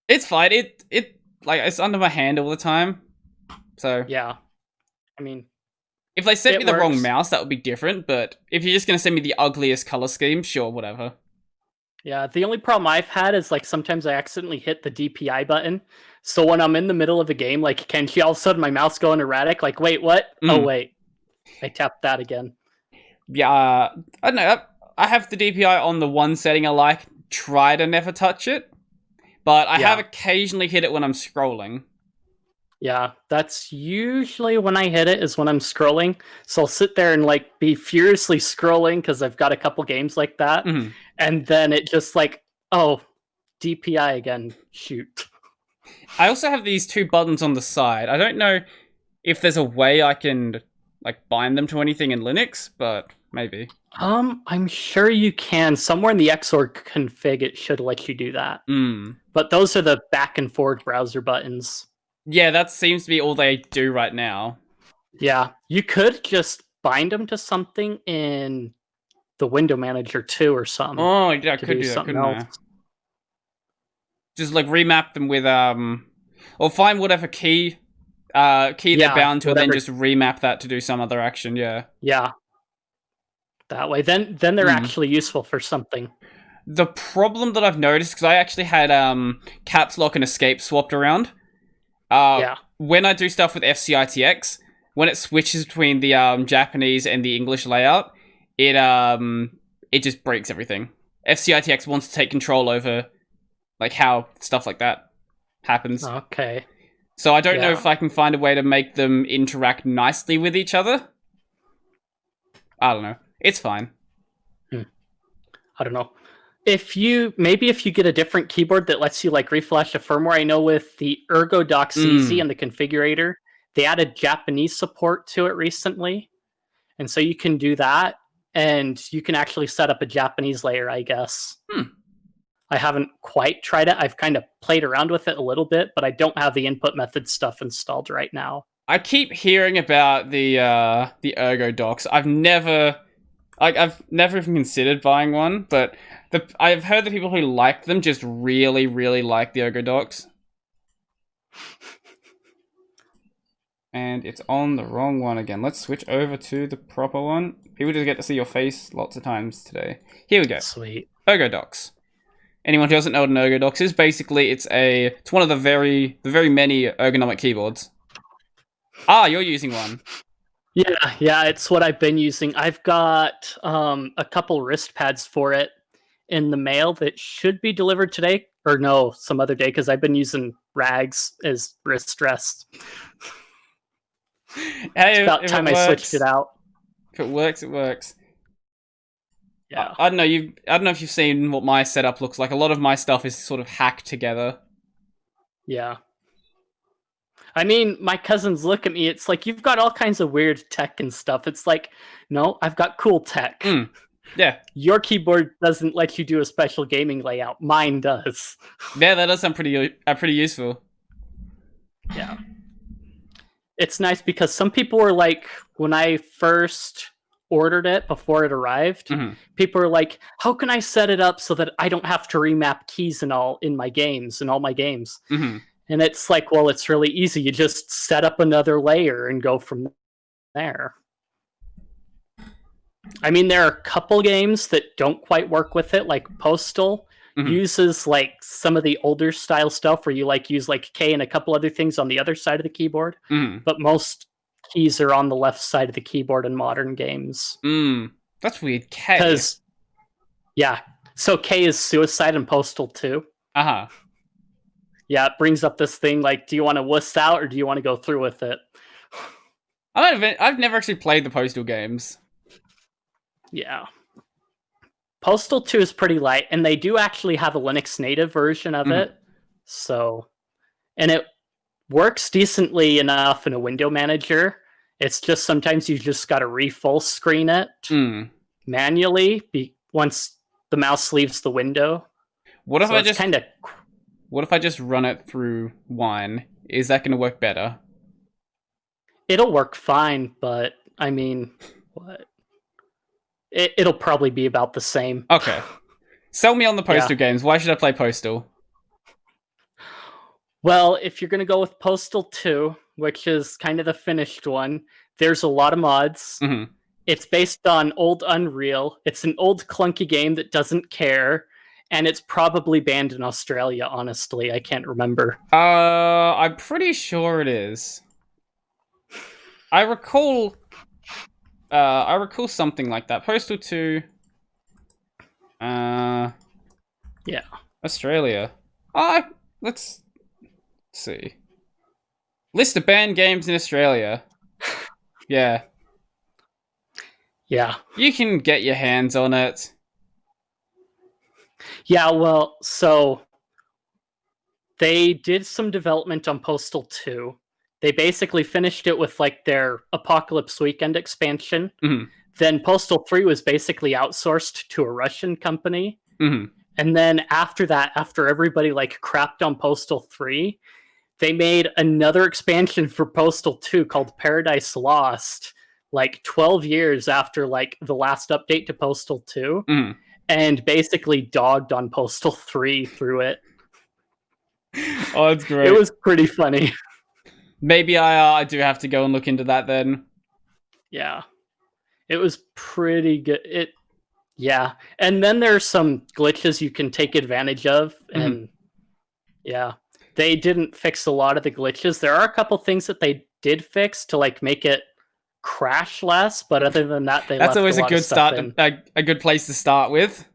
It's fine. It's under my hand all the time. So... Yeah. I mean... If they sent me the wrong mouse, that would be different, but if you're just going to send me the ugliest color scheme, sure, whatever. Yeah, the only problem I've had is, like, sometimes I accidentally hit the DPI button, so when I'm in the middle of a game, like, Kenshi, all of a sudden my mouse going erratic, like, wait, what? Oh, wait. I tapped that again. Yeah, I don't know, I have the DPI on the one setting I like, try to never touch it, but I have occasionally hit it when I'm scrolling. Yeah, that's usually when I hit it is when I'm scrolling. So I'll sit there and like be furiously scrolling because I've got a couple games like that, Hmm. and then it just like, oh, DPI again. Shoot. I also have these two buttons on the side. I don't know if there's a way I can like bind them to anything in Linux, but maybe. I'm sure you can. Somewhere in the Xorg config, it should let you do that. Hmm. But those are the back and forward browser buttons. Yeah, that seems to be all they do right now. Yeah, you could just bind them to something in the window manager too, or something Oh, yeah, I to could do do that, something couldn't else. I? Just like remap them with or find whatever key they're Yeah, bound to, and then whatever. just remap that to do some other action. Yeah. Yeah, that way. Then they're Hmm. actually useful for something. The problem that I've noticed, because I actually had caps lock and escape swapped around. Yeah. When I do stuff with FCITX, when it switches between the Japanese and the English layout, it just breaks everything. FCITX wants to take control over like how stuff like that happens. Okay. So I don't know Yeah. if I can find a way to make them interact nicely with each other. I don't know. It's fine. I don't know. If you get a different keyboard that lets you like reflash the firmware, I know with the Ergo Dock CZ and the configurator, they added Japanese support to it recently. And so you can do that and you can actually set up a Japanese layer, I guess. Hmm. I haven't quite tried it. I've kind of played around with it a little bit, but I don't have the input method stuff installed right now. I keep hearing about the Ergo docs. I've never even considered buying one, but I've heard that people who like them just really, really like the Ergo docs. And it's on the wrong one again. Let's switch over to the proper one. People just get to see your face lots of times today. Here we go. Sweet. Ergo docs. Anyone who doesn't know what an Ergodox is, basically it's one of the very many ergonomic keyboards. Ah, you're using one. Yeah, it's what I've been using. I've got a couple wrist pads for it in the mail that should be delivered today, or no, some other day, because I've been using rags as wrist rest. It's Hey, about if it time I switched works, it out. if it works, it works. Yeah. I don't know. I don't know if you've seen what my setup looks like. A lot of my stuff is sort of hacked together. Yeah. I mean, my cousins look at me. It's like, you've got all kinds of weird tech and stuff. It's like, no, I've got cool tech. Yeah. Your keyboard doesn't let you do a special gaming layout. Mine does. Yeah, that does sound pretty useful. Yeah. It's nice because some people were like, when I first ordered it before it arrived, people were like, how can I set it up so that I don't have to remap keys and all in my games, in all my games? And it's like, well, it's really easy. You just set up another layer and go from there. I mean, there are a couple games that don't quite work with it, like Postal uses like some of the older style stuff where you like use like K and a couple other things on the other side of the keyboard, but most keys are on the left side of the keyboard in modern games. That's weird. K. Because, yeah, so K is suicide and Postal too. Yeah, it brings up this thing like, do you want to wuss out or do you want to go through with it? I've never actually played the Postal games. Yeah. Postal 2 is pretty light, and they do actually have a Linux native version of it. So, and it works decently enough in a window manager. It's just sometimes you just got to re-full screen it manually once the mouse leaves the window. What if What if I just run it through Wine? Is that going to work better? It'll work fine, but I mean, what? It'll probably be about the same. Okay. Sell me on the Postal games. Why should I play Postal? Well, if you're going to go with Postal 2, which is kind of the finished one, there's a lot of mods. It's based on old Unreal. It's an old clunky game that doesn't care, and it's probably banned in Australia, honestly. I can't remember. I'm pretty sure it is. I recall something like that. Postal 2. Yeah. Australia. Let's see. List of banned games in Australia. Yeah. Yeah. You can get your hands on it. Yeah, well, so they did some development on Postal 2. They basically finished it with like their Apocalypse Weekend expansion. Mm-hmm. Then Postal 3 was basically outsourced to a Russian company. Mm-hmm. And then after that, after everybody like crapped on Postal 3, they made another expansion for Postal 2 called Paradise Lost, like 12 years after like the last update to Postal 2, Mm-hmm. and basically dogged on Postal 3 through it. Oh, that's It great. was pretty funny. Maybe I do have to go and look into that then. Yeah. It was pretty good. Yeah. And then there's some glitches you can take advantage of, and yeah. They didn't fix a lot of the glitches. There are a couple things that they did fix to like make it crash less, but other than that, they That's left a always a lot of good stuff start. in. A good place to start with.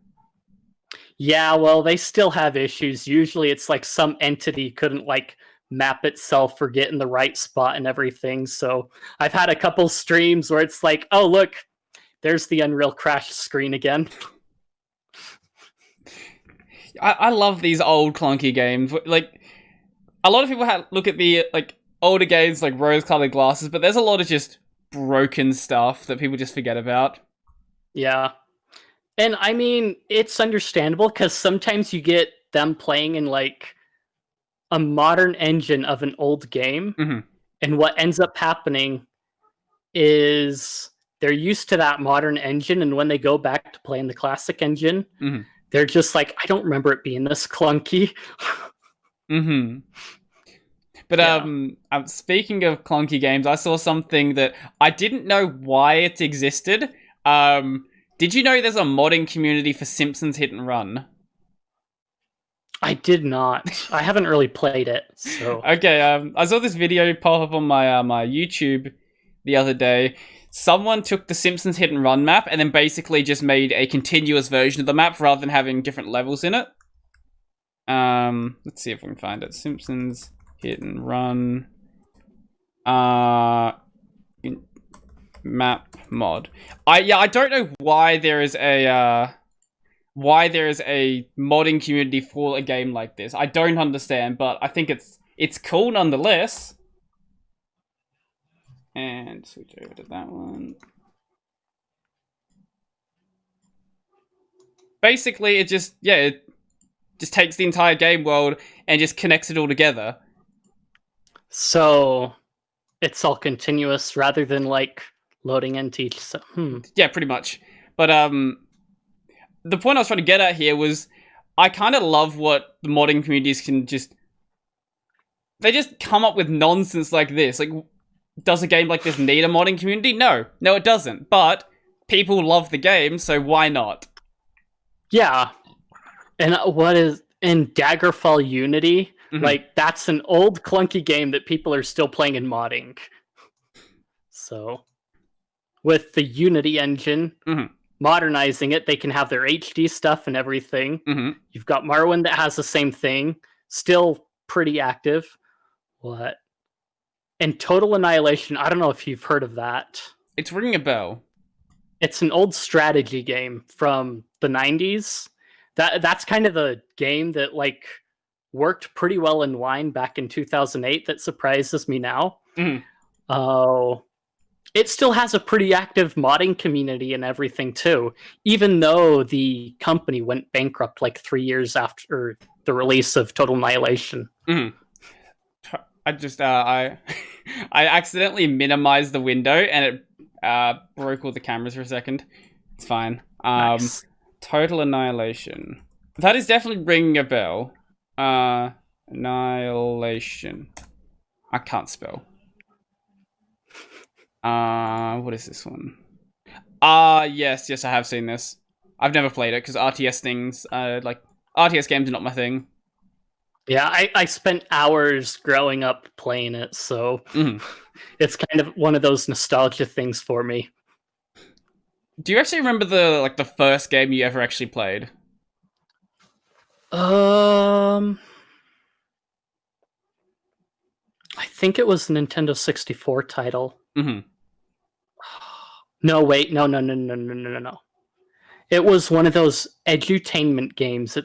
Yeah, well, they still have issues. Usually it's like some entity couldn't like map itself or get in the right spot and everything. So I've had a couple streams where it's like, oh, look, there's the Unreal Crash screen again. I love these old clunky games. Like, a lot of people look at the like older games like rose-colored glasses, but there's a lot of just broken stuff that people just forget about. Yeah. And I mean, it's understandable because sometimes you get them playing in like a modern engine of an old game. Mm-hmm. And what ends up happening is they're used to that modern engine. And when they go back to playing the classic engine, Mm-hmm. they're just like, I don't remember it being this clunky. Mm-hmm. But Yeah. Speaking of clunky games, I saw something that I didn't know why it existed. Did you know there's a modding community for Simpsons Hit and Run? I did not. I haven't really played it, so Okay, I saw this video pop up on my YouTube the other day. Someone took the Simpsons Hit and Run map and then basically just made a continuous version of the map rather than having different levels in it. Let's see if we can find it. Simpsons Hit and Run. Map mod. I don't know why there is a modding community for a game like this. I don't understand, but I think it's cool nonetheless. And switch over to that one. Basically, it just takes the entire game world and just connects it all together. so it's all continuous rather than like loading into each. Yeah, pretty much. But the point I was trying to get at here was I kind of love what the modding communities can they just come up with nonsense like this. Like, does a game like this need a modding community? No, it doesn't. But people love the game, so why not? Yeah. And what is in Daggerfall Unity? Mm-hmm. Like that's an old clunky game that people are still playing and modding. So with the Unity engine, modernizing it, they can have their HD stuff and everything. You've got Marwin that has the same thing, still pretty active. What? And Total Annihilation, I don't know if you've heard of that. It's ringing a bell. It's an old strategy game from the 90s. That's kind of the game that like worked pretty well in Wine back in 2008 that surprises me now. Oh, it still has a pretty active modding community and everything too, even though the company went bankrupt like 3 years after the release of Total Annihilation. I just I accidentally minimized the window and it broke all the cameras for a second. It's fine. Nice. Total Annihilation. That is definitely ringing a bell. Annihilation. I can't spell. What is this one? Yes, I have seen this. I've never played it because RTS things, like RTS games are not my thing. Yeah, I spent hours growing up playing it, so it's kind of one of those nostalgia things for me. Do you actually remember the first game you ever actually played? I think it was a Nintendo 64 title. Hmm. No, wait, no. It was one of those edutainment games.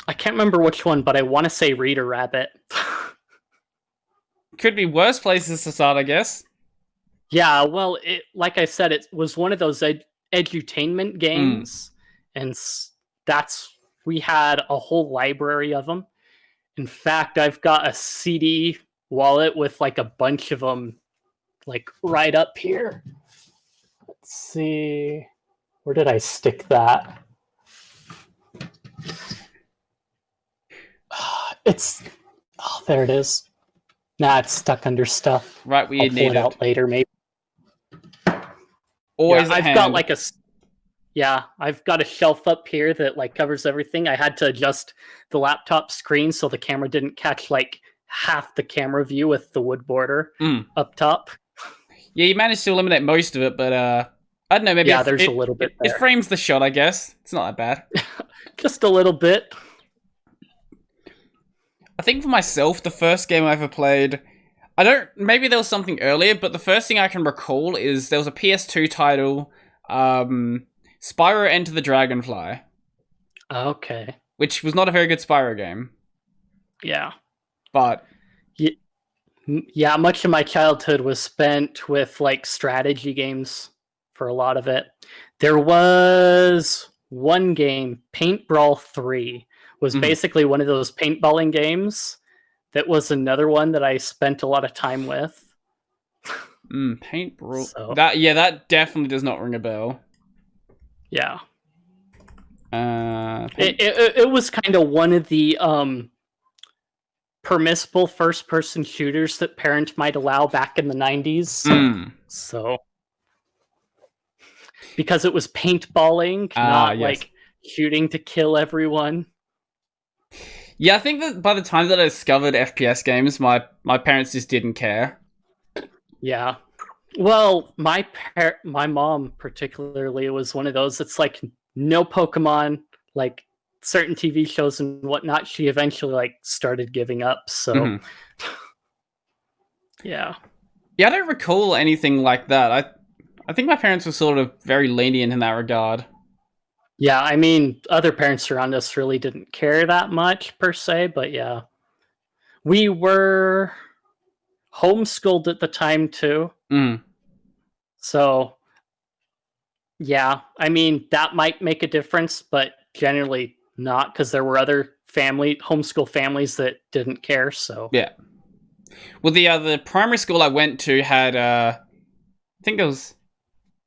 I can't remember which one, but I want to say Reader Rabbit. Could be worse places to start, I guess. Yeah, well, like I said, it was one of those edutainment games, and we had a whole library of them. In fact, I've got a CD wallet with like a bunch of them, like right up here. Let's see, where did I stick that? There it is. Nah, it's stuck under stuff. Right where you I'll pull need it out later, maybe. Always yeah, at I've hand. got like I've got a shelf up here that like covers everything. I had to adjust the laptop screen so the camera didn't catch like half the camera view with the wood border up top. Yeah, you managed to eliminate most of it, but I don't know, maybe there's a little bit there. It frames the shot, I guess. It's not that bad. Just a little bit. I think for myself, the first game I ever played, maybe there was something earlier, but the first thing I can recall is there was a PS2 title, Spyro Enter the Dragonfly. Okay. Which was not a very good Spyro game. Yeah. But yeah, much of my childhood was spent with like strategy games for a lot of it. There was one game, Paint Brawl 3, was basically one of those paintballing games. That was another one that I spent a lot of time with. Paint Brawl. So. That definitely does not ring a bell. Yeah. It was kind of one of the permissible first-person shooters that parents might allow back in the 90s. So, because it was paintballing, not like shooting to kill everyone. Yeah, I think that by the time that I discovered FPS games, my parents just didn't care. Yeah. Well, my mom particularly was one of those that's like no Pokemon, like certain TV shows and whatnot. She eventually like started giving up. So, yeah. Yeah, I don't recall anything like that. I think my parents were sort of very lenient in that regard. Yeah, I mean, other parents around us really didn't care that much per se, but yeah. We were homeschooled at the time too. So, yeah, I mean, that might make a difference, but generally not, because there were other homeschool families that didn't care, so. Yeah. Well, the primary school I went to had, I think it was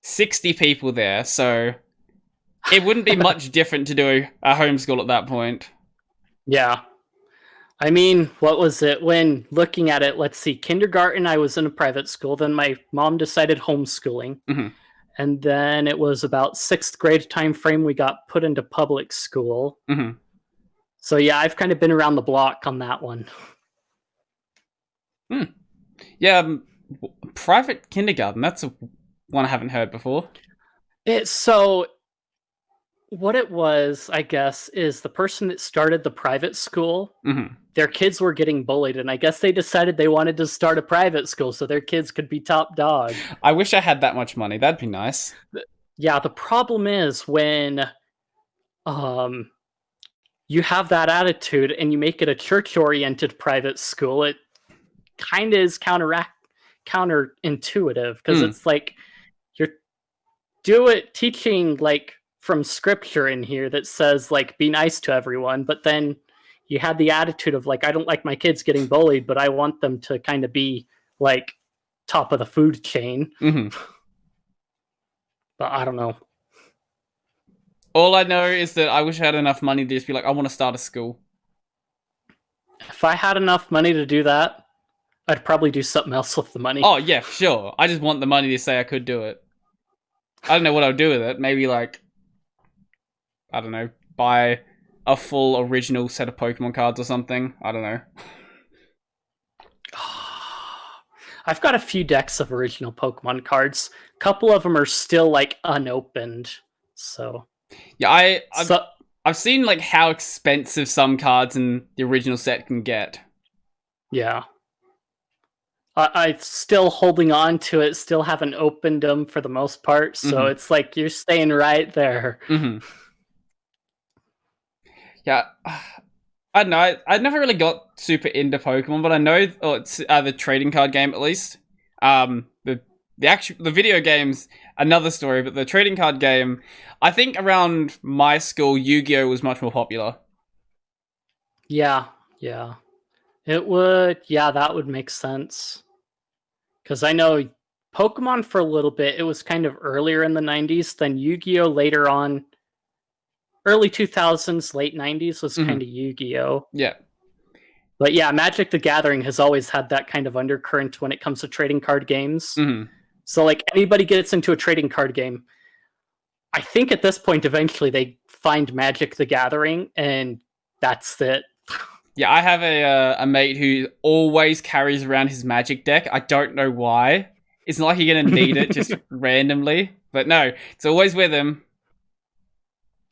60 people there, so it wouldn't be much different to do a homeschool at that point. Yeah. I mean, what was it? When looking at it, let's see, kindergarten, I was in a private school. Then my mom decided homeschooling. And then it was about 6th grade time frame we got put into public school. So yeah, I've kind of been around the block on that one. Yeah, private kindergarten, that's one I haven't heard before. What it was, I guess, is the person that started the private school, their kids were getting bullied, and I guess they decided they wanted to start a private school so their kids could be top dog. I wish I had that much money. That'd be nice. Yeah, the problem is when you have that attitude and you make it a church-oriented private school, it kind of is counterintuitive, because it's like you're teaching like from scripture in here that says like be nice to everyone, but then you had the attitude of like, I don't like my kids getting bullied, but I want them to kind of be like top of the food chain. But I don't know. All I know is that I wish I had enough money to just be like, I want to start a school. If I had enough money to do that, I'd probably do something else with the money. Oh yeah, sure. I just want the money to say I could do it. I don't know what I'll do with it. Maybe like, I don't know, buy a full original set of Pokemon cards or something. I don't know. I've got a few decks of original Pokemon cards. A couple of them are still like unopened. So yeah, I've seen like how expensive some cards in the original set can get. Yeah. I'm still holding on to it, still haven't opened them for the most part, so it's like you're staying right there. Yeah, I don't know. I never really got super into Pokemon, but I know it's the trading card game at least. The video game's another story, but the trading card game, I think around my school, Yu-Gi-Oh was much more popular. Yeah. It would, that would make sense. Because I know Pokemon for a little bit, it was kind of earlier in the 90s, then Yu-Gi-Oh later on, early 2000s, late 90s was kind of Yu-Gi-Oh. Yeah. But yeah, Magic the Gathering has always had that kind of undercurrent when it comes to trading card games. So like anybody gets into a trading card game, I think at this point eventually they find Magic the Gathering and that's it. Yeah, I have a mate who always carries around his Magic deck. I don't know why. It's not like you're gonna need it just randomly, but no, it's always with him.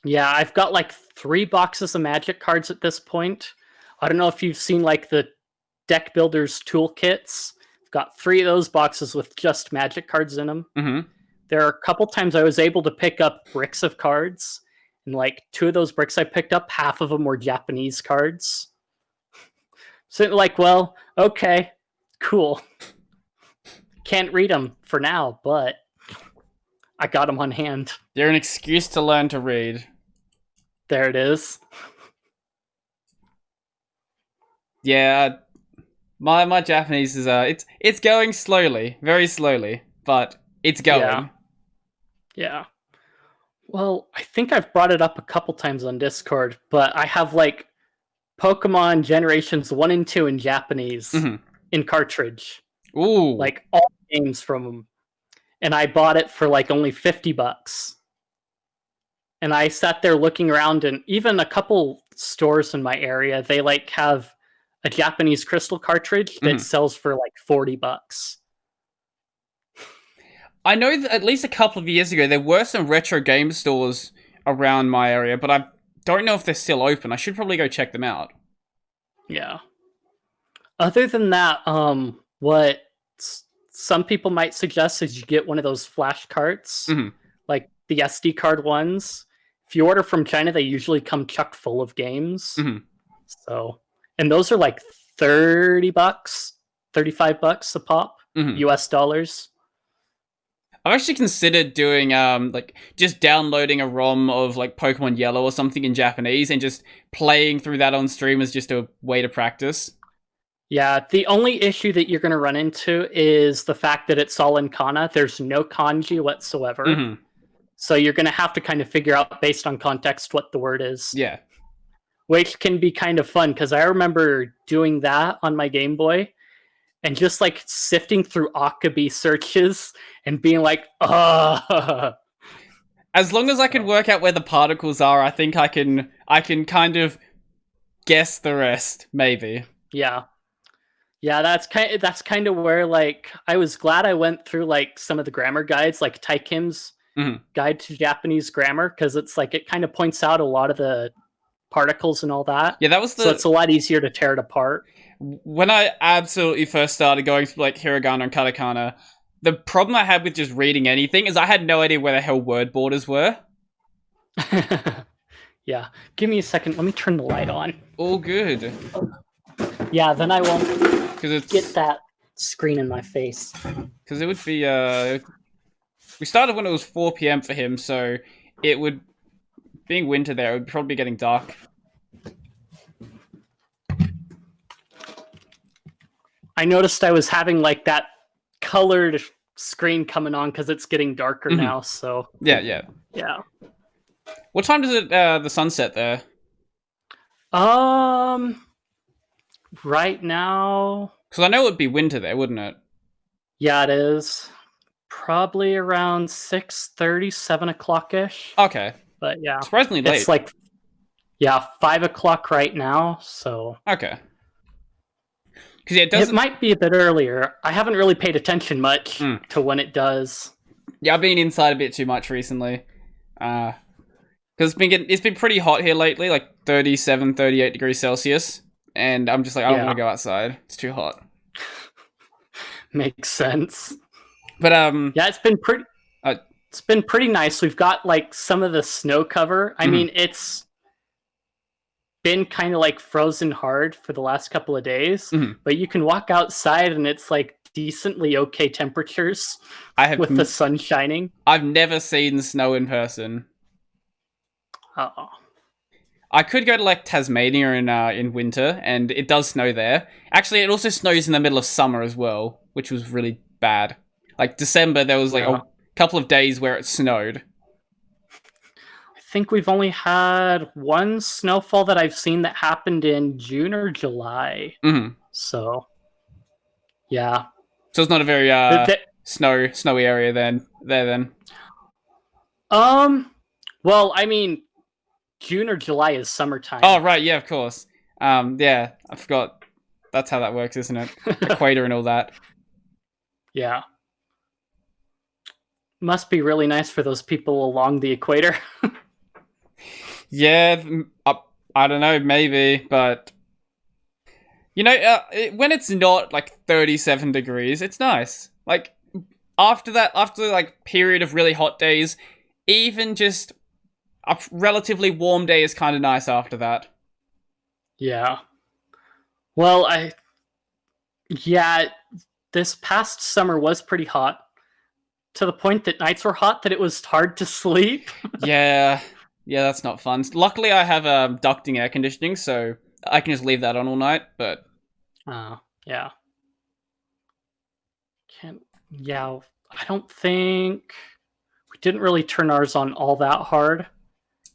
Yeah, I've got like 3 boxes of Magic cards at this point. I don't know if you've seen like the deck builders toolkits. I've got 3 of those boxes with just Magic cards in them. There are a couple times I was able to pick up bricks of cards, and like 2 of those bricks I picked up, half of them were Japanese cards. So like, well, okay, cool. Can't read them for now, but I got them on hand. They're an excuse to learn to read. There it is. Yeah, my Japanese is it's going slowly, very slowly, but it's going. Yeah. Well, I think I've brought it up a couple times on Discord, but I have like Pokemon Generations 1 and 2 in Japanese in cartridge. Ooh. Like all games from them. And I bought it for like only $50. And I sat there looking around, and even a couple stores in my area, they like have a Japanese crystal cartridge that sells for like $40. I know that at least a couple of years ago, there were some retro game stores around my area, but I don't know if they're still open. I should probably go check them out. Yeah. Other than that, what some people might suggest is you get one of those flash carts, like the SD card ones. If you order from China, they usually come chock full of games. So, and those are like $30, $35 a pop, US dollars. I've actually considered doing like just downloading a ROM of like Pokemon Yellow or something in Japanese and just playing through that on stream as just a way to practice. Yeah, the only issue that you're going to run into is the fact that it's all in kana. There's no kanji whatsoever. So you're going to have to kind of figure out based on context what the word is. Yeah. Which can be kind of fun because I remember doing that on my Game Boy and just like sifting through Akabi searches and being like, ugh. As long as I can work out where the particles are, I think I can kind of guess the rest, maybe. Yeah. Yeah, that's kind of where like I was glad I went through like some of the grammar guides, like Taikim's Guide to Japanese Grammar, because it's like it kind of points out a lot of the particles and all that. Yeah, that was so it's a lot easier to tear it apart. When I absolutely first started going through like hiragana and katakana, the problem I had with just reading anything is I had no idea where the hell word borders were. Yeah, give me a second. Let me turn the light on. All good. Yeah, then I won't get that screen in my face. Because it would be we started when it was 4 p.m. for him, so it would, being winter there, it would probably be getting dark. I noticed I was having like that colored screen coming on because it's getting darker now, so... Yeah. What time does it the sunset there? Right now... Because I know it would be winter there, wouldn't it? Yeah, it is. Probably around 6:30, 7 o'clock-ish. Okay. But yeah. Surprisingly late. It's like, 5 o'clock right now, so... Okay. Because it might be a bit earlier. I haven't really paid attention much to when it does. Yeah, I've been inside a bit too much recently. Because it's been pretty hot here lately, like 37, 38 degrees Celsius. And I'm just like, I don't Yeah. want to go outside. It's too hot. Makes sense. But Yeah, it's been pretty. Uh, It's been pretty nice. We've got like some of the snow cover. I Mhm. mean, it's been kind of like frozen hard for the last couple of days, Mhm. but you can walk outside and it's like decently okay temperatures I have with the sun shining. I've never seen snow in person. Oh, I could go to like Tasmania in winter, and it does snow there. Actually, it also snows in the middle of summer as well, which was really bad. Like December, there was like yeah. a couple of days where it snowed. I think we've only had one snowfall that I've seen that happened in June or July. Hmm. So, yeah. So it's not a very The- snowy area then. well, I mean, June or July is summertime. Oh right, yeah, of course. Yeah, I forgot. That's how that works, isn't it? Equator and all that. Yeah. Must be really nice for those people along the equator. Yeah, I don't know, maybe, but when it's not like 37 degrees, it's nice. Like after like period of really hot days, even just a relatively warm day is kind of nice after that. Yeah. Well, yeah, this past summer was pretty hot to the point that nights were hot that it was hard to sleep. Yeah, that's not fun. Luckily, I have ducting air conditioning, so I can just leave that on all night. But Yeah. Yeah, I don't think we didn't really turn ours on all that hard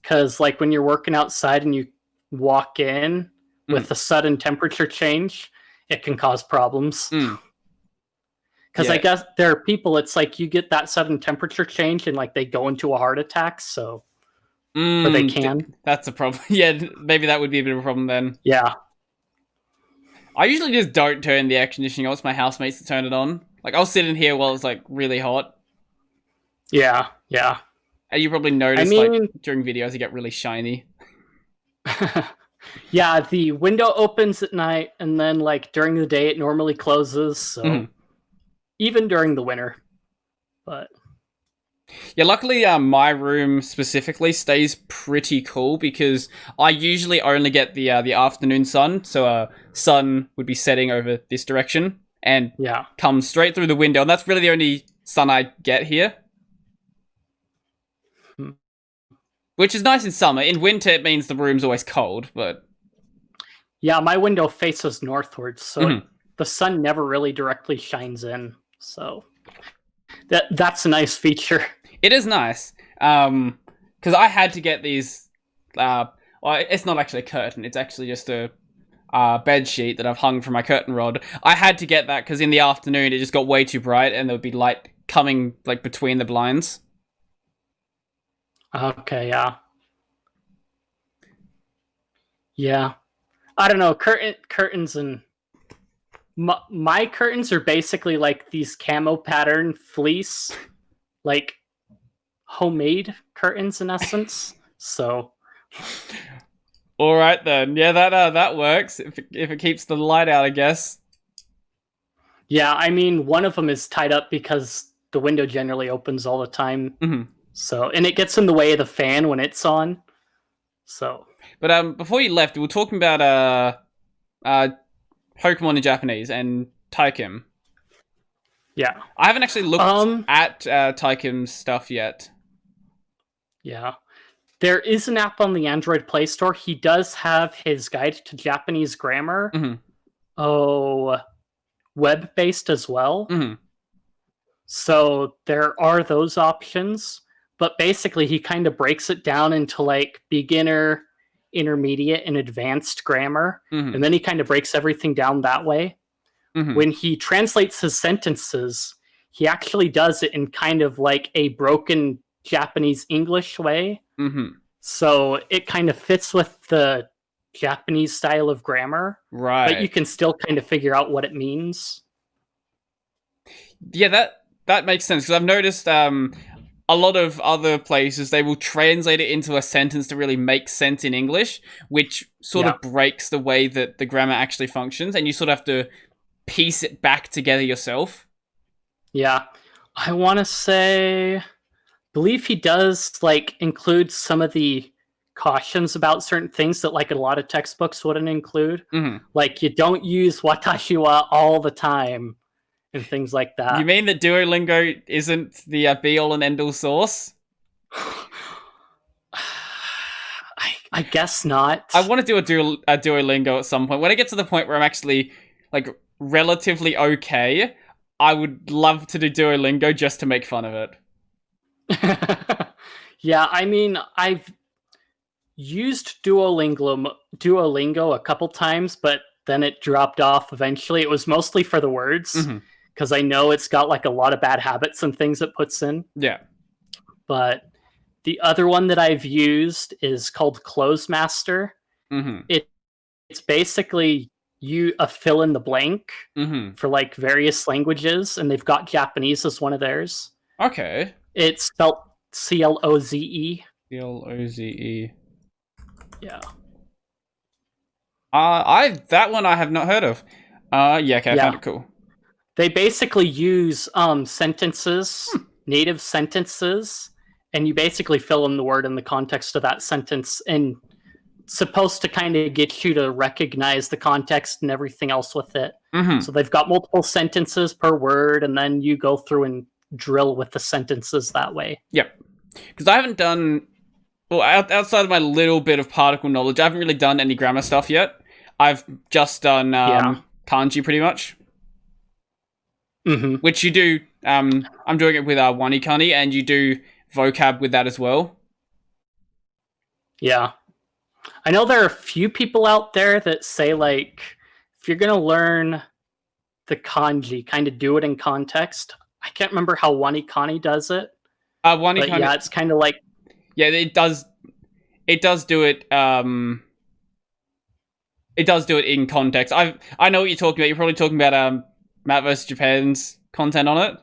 because, like, when you're working outside and you walk in with a sudden temperature change, it can cause problems. Because Yeah. I guess there are people, it's like you get that sudden temperature change and like they go into a heart attack, so or they can. That's a problem. Yeah, maybe that would be a bit of a problem then. Yeah. I usually just don't turn the air conditioning on. It's my housemates to turn it on. Like, I'll sit in here while it's like really hot. Yeah. And you probably notice, like, during videos, you get really shiny. Yeah, the window opens at night, and then, like, during the day, it normally closes, so even during the winter. But yeah, luckily, my room specifically stays pretty cool because I usually only get the afternoon sun, so sun would be setting over this direction and comes straight through the window, and that's really the only sun I get here. Which is nice in summer. In winter, it means the room's always cold, but... Yeah, my window faces northwards, so the sun never really directly shines in, so... That's a nice feature. It is nice, because I had to get these... well, it's not actually a curtain, it's actually just a bed sheet that I've hung from my curtain rod. I had to get that because in the afternoon, it just got way too bright, and there would be light coming, like, between the blinds. Okay, yeah. Yeah. I don't know, curtains and... My curtains are basically like these camo pattern fleece, like homemade curtains in essence. So... All right, then. Yeah, that works, if it keeps the light out, I guess. Yeah, I mean, one of them is tied up because the window generally opens all the time. So, and it gets in the way of the fan when it's on. So, but before you left, we were talking about Pokemon in Japanese and Taikim. Yeah, I haven't actually looked at Taikim's stuff yet. Yeah, there is an app on the Android Play Store. He does have his guide to Japanese grammar. Web-based as well. So there are those options. But basically, he kind of breaks it down into like beginner, intermediate, and advanced grammar. And then he kind of breaks everything down that way. When he translates his sentences, he actually does it in kind of like a broken Japanese English way. So it kind of fits with the Japanese style of grammar. Right. But you can still kind of figure out what it means. Yeah, that makes sense. Because I've noticed... a lot of other places, they will translate it into a sentence to really make sense in English, which sort of breaks the way that the grammar actually functions, and you sort of have to piece it back together yourself. Yeah. I want to say, believe he does like include some of the cautions about certain things that like a lot of textbooks wouldn't include. Mm-hmm. Like you don't use watashi wa all the time and things like that. You mean that Duolingo isn't the be-all and end-all source? I guess not. I want to do a Duolingo at some point. When I get to the point where I'm actually like relatively okay, I would love to do Duolingo just to make fun of it. Yeah, I mean, I've used Duolingo a couple times, but then it dropped off eventually. It was mostly for the words, because I know it's got like a lot of bad habits and things it puts in. Yeah. But the other one that I've used is called Closemaster. It's basically a fill in the blank for like various languages, and they've got Japanese as one of theirs. Okay. It's spelled Cloze. Cloze. Yeah. That one I have not heard of. Yeah, okay, I found it cool. They basically use sentences, native sentences, and you basically fill in the word in the context of that sentence, and it's supposed to kind of get you to recognize the context and everything else with it. So they've got multiple sentences per word, and then you go through and drill with the sentences that way. Yep. Because I haven't done... Well, outside of my little bit of particle knowledge, I haven't really done any grammar stuff yet. I've just done kanji, pretty much. Which you do... I'm doing it with wanikani, and you do vocab with that as well. Yeah. I know there are a few people out there that say, like, if you're going to learn the kanji, kind of do it in context. I can't remember how wanikani does it. Wanikani... But yeah, it's kind of like... Yeah, it does do it, it does do it in context. I know what you're talking about. You're probably talking about, Matt vs. Japan's content on it.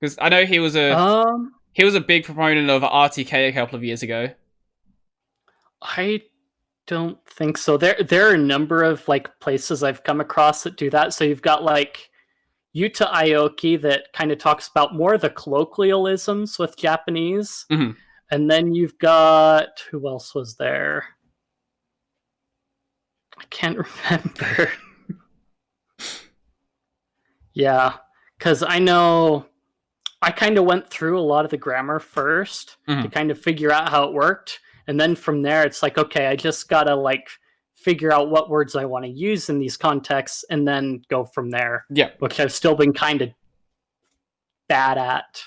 Because I know he was a big proponent of RTK a couple of years ago. I don't think so. There are a number of like places I've come across that do that. So you've got like Yuta Aoki that kind of talks about more of the colloquialisms with Japanese. And then you've got... Who else was there? I can't remember. Yeah, because I know I kind of went through a lot of the grammar first to kind of figure out how it worked. And then from there, it's like, okay, I just got to like figure out what words I want to use in these contexts and then go from there. Yeah. Which I've still been kind of bad at.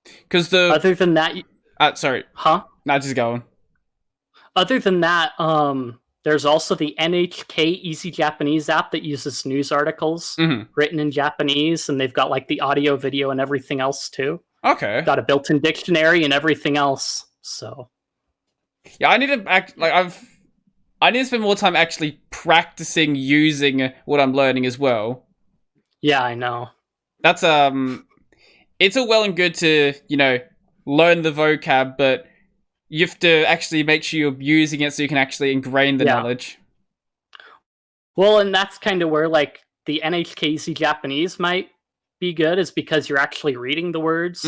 Because Other than that... sorry. Huh? No, just go on. Other than that, there's also the NHK Easy Japanese app that uses news articles written in Japanese, and they've got like the audio, video, and everything else too. Okay. Got a built-in dictionary and everything else. So yeah, I need to spend more time actually practicing using what I'm learning as well. Yeah, I know. That's it's all well and good to, learn the vocab, but you have to actually make sure you're using it so you can actually ingrain the knowledge. Well, and that's kind of where like the NHKC Japanese might be good, is because you're actually reading the words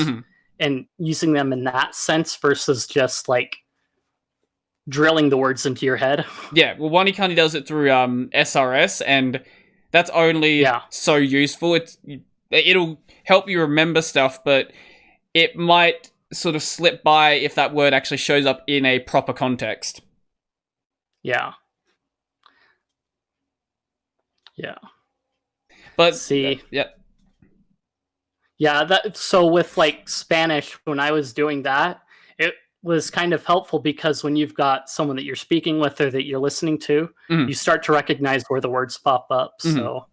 and using them in that sense versus just like drilling the words into your head. Yeah, well, Wanikani does it through SRS, and that's only so useful. It'll help you remember stuff, but it might sort of slip by if that word actually shows up in a proper context. Yeah. But see, yeah. So with like Spanish, when I was doing that, it was kind of helpful because when you've got someone that you're speaking with or that you're listening to, you start to recognize where the words pop up. So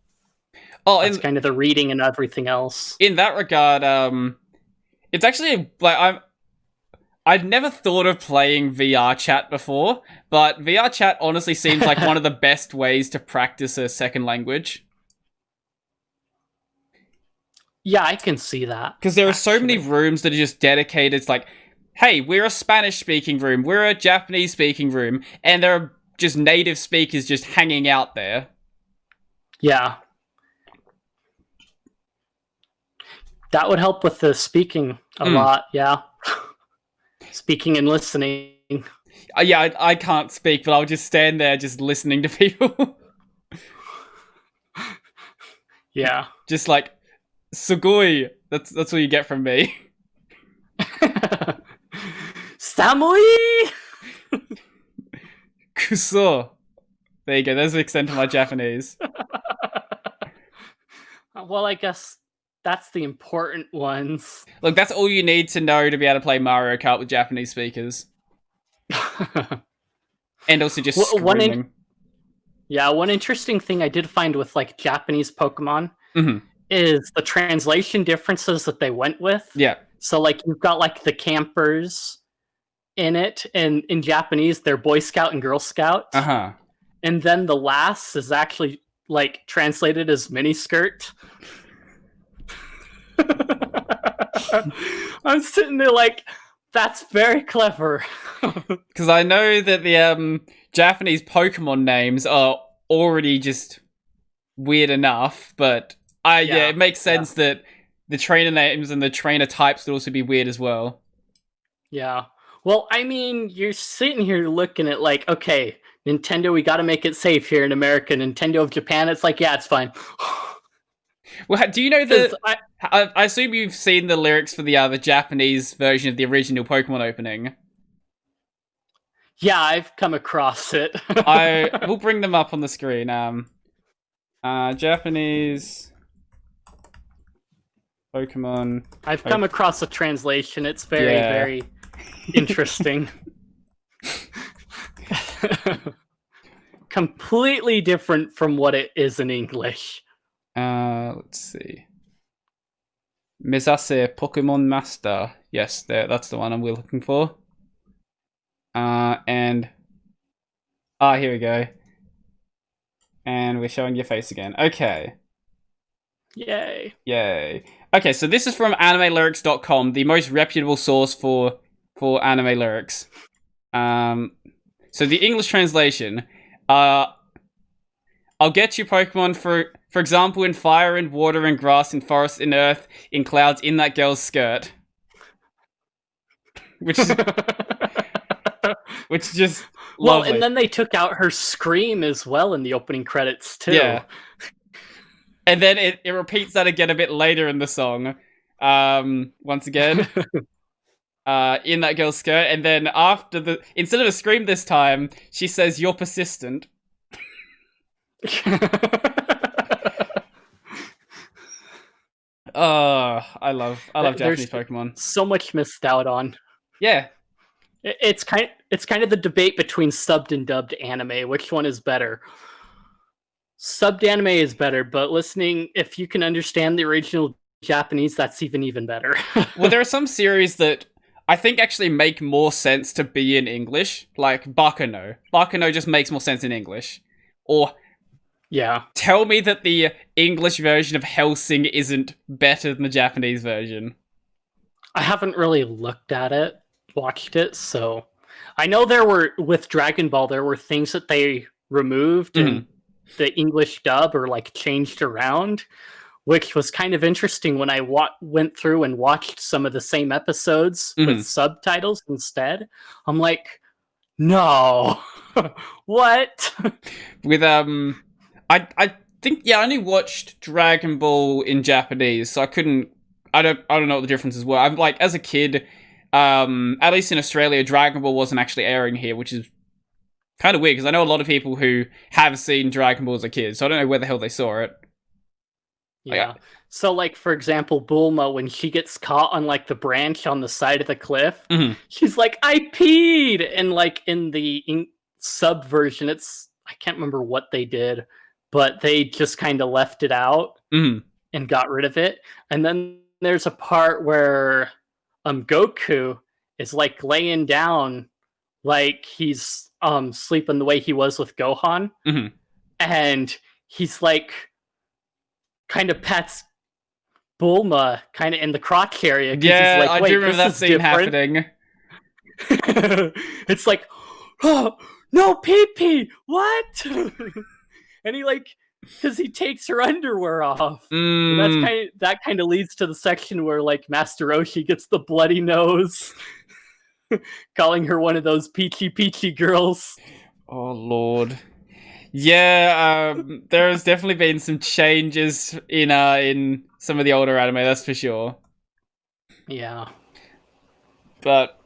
that's kind of the reading and everything else. In that regard, it's actually like I'd never thought of playing VR chat before, but VR chat honestly seems like one of the best ways to practice a second language. Yeah, I can see that. Because there are so many actually. rooms that are just dedicated to like, hey, we're a Spanish speaking room, we're a Japanese speaking room, and there are just native speakers just hanging out there. Yeah. That would help with the speaking a lot, yeah. Speaking and listening. Yeah, I can't speak, but I'll just stand there just listening to people. Yeah. Just like, Sugoi. That's what you get from me. Samui! Kuso. There you go, there's the extent of my Japanese. Well, I guess that's the important ones. Look, that's all you need to know to be able to play Mario Kart with Japanese speakers. And also just screaming. One interesting thing I did find with like Japanese Pokemon is the translation differences that they went with. Yeah. So like you've got like the campers in it, and in Japanese they're Boy Scout and Girl Scout. Uh-huh. And then the last is actually like translated as mini skirt. I'm sitting there like, that's very clever. Because I know that the Japanese Pokemon names are already just weird enough, but it makes sense that the trainer names and the trainer types would also be weird as well. Yeah. Well, I mean, you're sitting here looking at like, okay, Nintendo, we got to make it safe here in America. Nintendo of Japan, it's like, yeah, it's fine. Well, do you know that? I assume you've seen the lyrics for the Japanese version of the original Pokemon opening. Yeah, I've come across it. We'll bring them up on the screen. Japanese Pokemon. I've come across a translation. It's very interesting. Completely different from what it is in English. Let's see. Mezase Pokemon Master. Yes, that's the one we're looking for. And here we go. And we're showing your face again. Okay. Yay. Okay, so this is from animelyrics.com, the most reputable source for anime lyrics. So the English translation, I'll get you Pokemon for example in fire and water and grass and forest and earth, in clouds, in that girl's skirt. Which is just lovely. Well, and then they took out her scream as well in the opening credits too. Yeah. And then it repeats that again a bit later in the song. Once again. In that girl's skirt, and then instead of a scream this time, she says, "You're persistent." I love Japanese Pokemon. So much missed out on. Yeah. It's kind of the debate between subbed and dubbed anime. Which one is better? Subbed anime is better, but listening, if you can understand the original Japanese, that's even better. Well, there are some series that I think actually make more sense to be in English, like Baccano. Baccano just makes more sense in English. Or tell me that the English version of Hellsing isn't better than the Japanese version. I haven't really looked at it, watched it, so I know with Dragon Ball, there were things that they removed in the English dub or like changed around, which was kind of interesting when I went through and watched some of the same episodes with subtitles instead. I'm like, no, what? With I think I only watched Dragon Ball in Japanese, so I don't know what the differences were. I'm like, as a kid, at least in Australia, Dragon Ball wasn't actually airing here, which is kind of weird because I know a lot of people who have seen Dragon Ball as a kid, so I don't know where the hell they saw it. Yeah. So, like, for example, Bulma, when she gets caught on, like, the branch on the side of the cliff, she's like, I peed! And, like, in the sub version, I can't remember what they did, but they just kind of left it out and got rid of it. And then there's a part where Goku is, like, laying down like he's sleeping the way he was with Gohan. And he's, like, kind of pats Bulma kind of in the crotch area. Yeah, he's like, I wait, do remember that scene different. happening. It's like, oh, no, pee-pee, what? And he like, because he takes her underwear off. And that kind of leads to the section where like Master Roshi gets the bloody nose, calling her one of those peachy girls. Oh lord. Yeah, there's definitely been some changes in some of the older anime, that's for sure. Yeah. But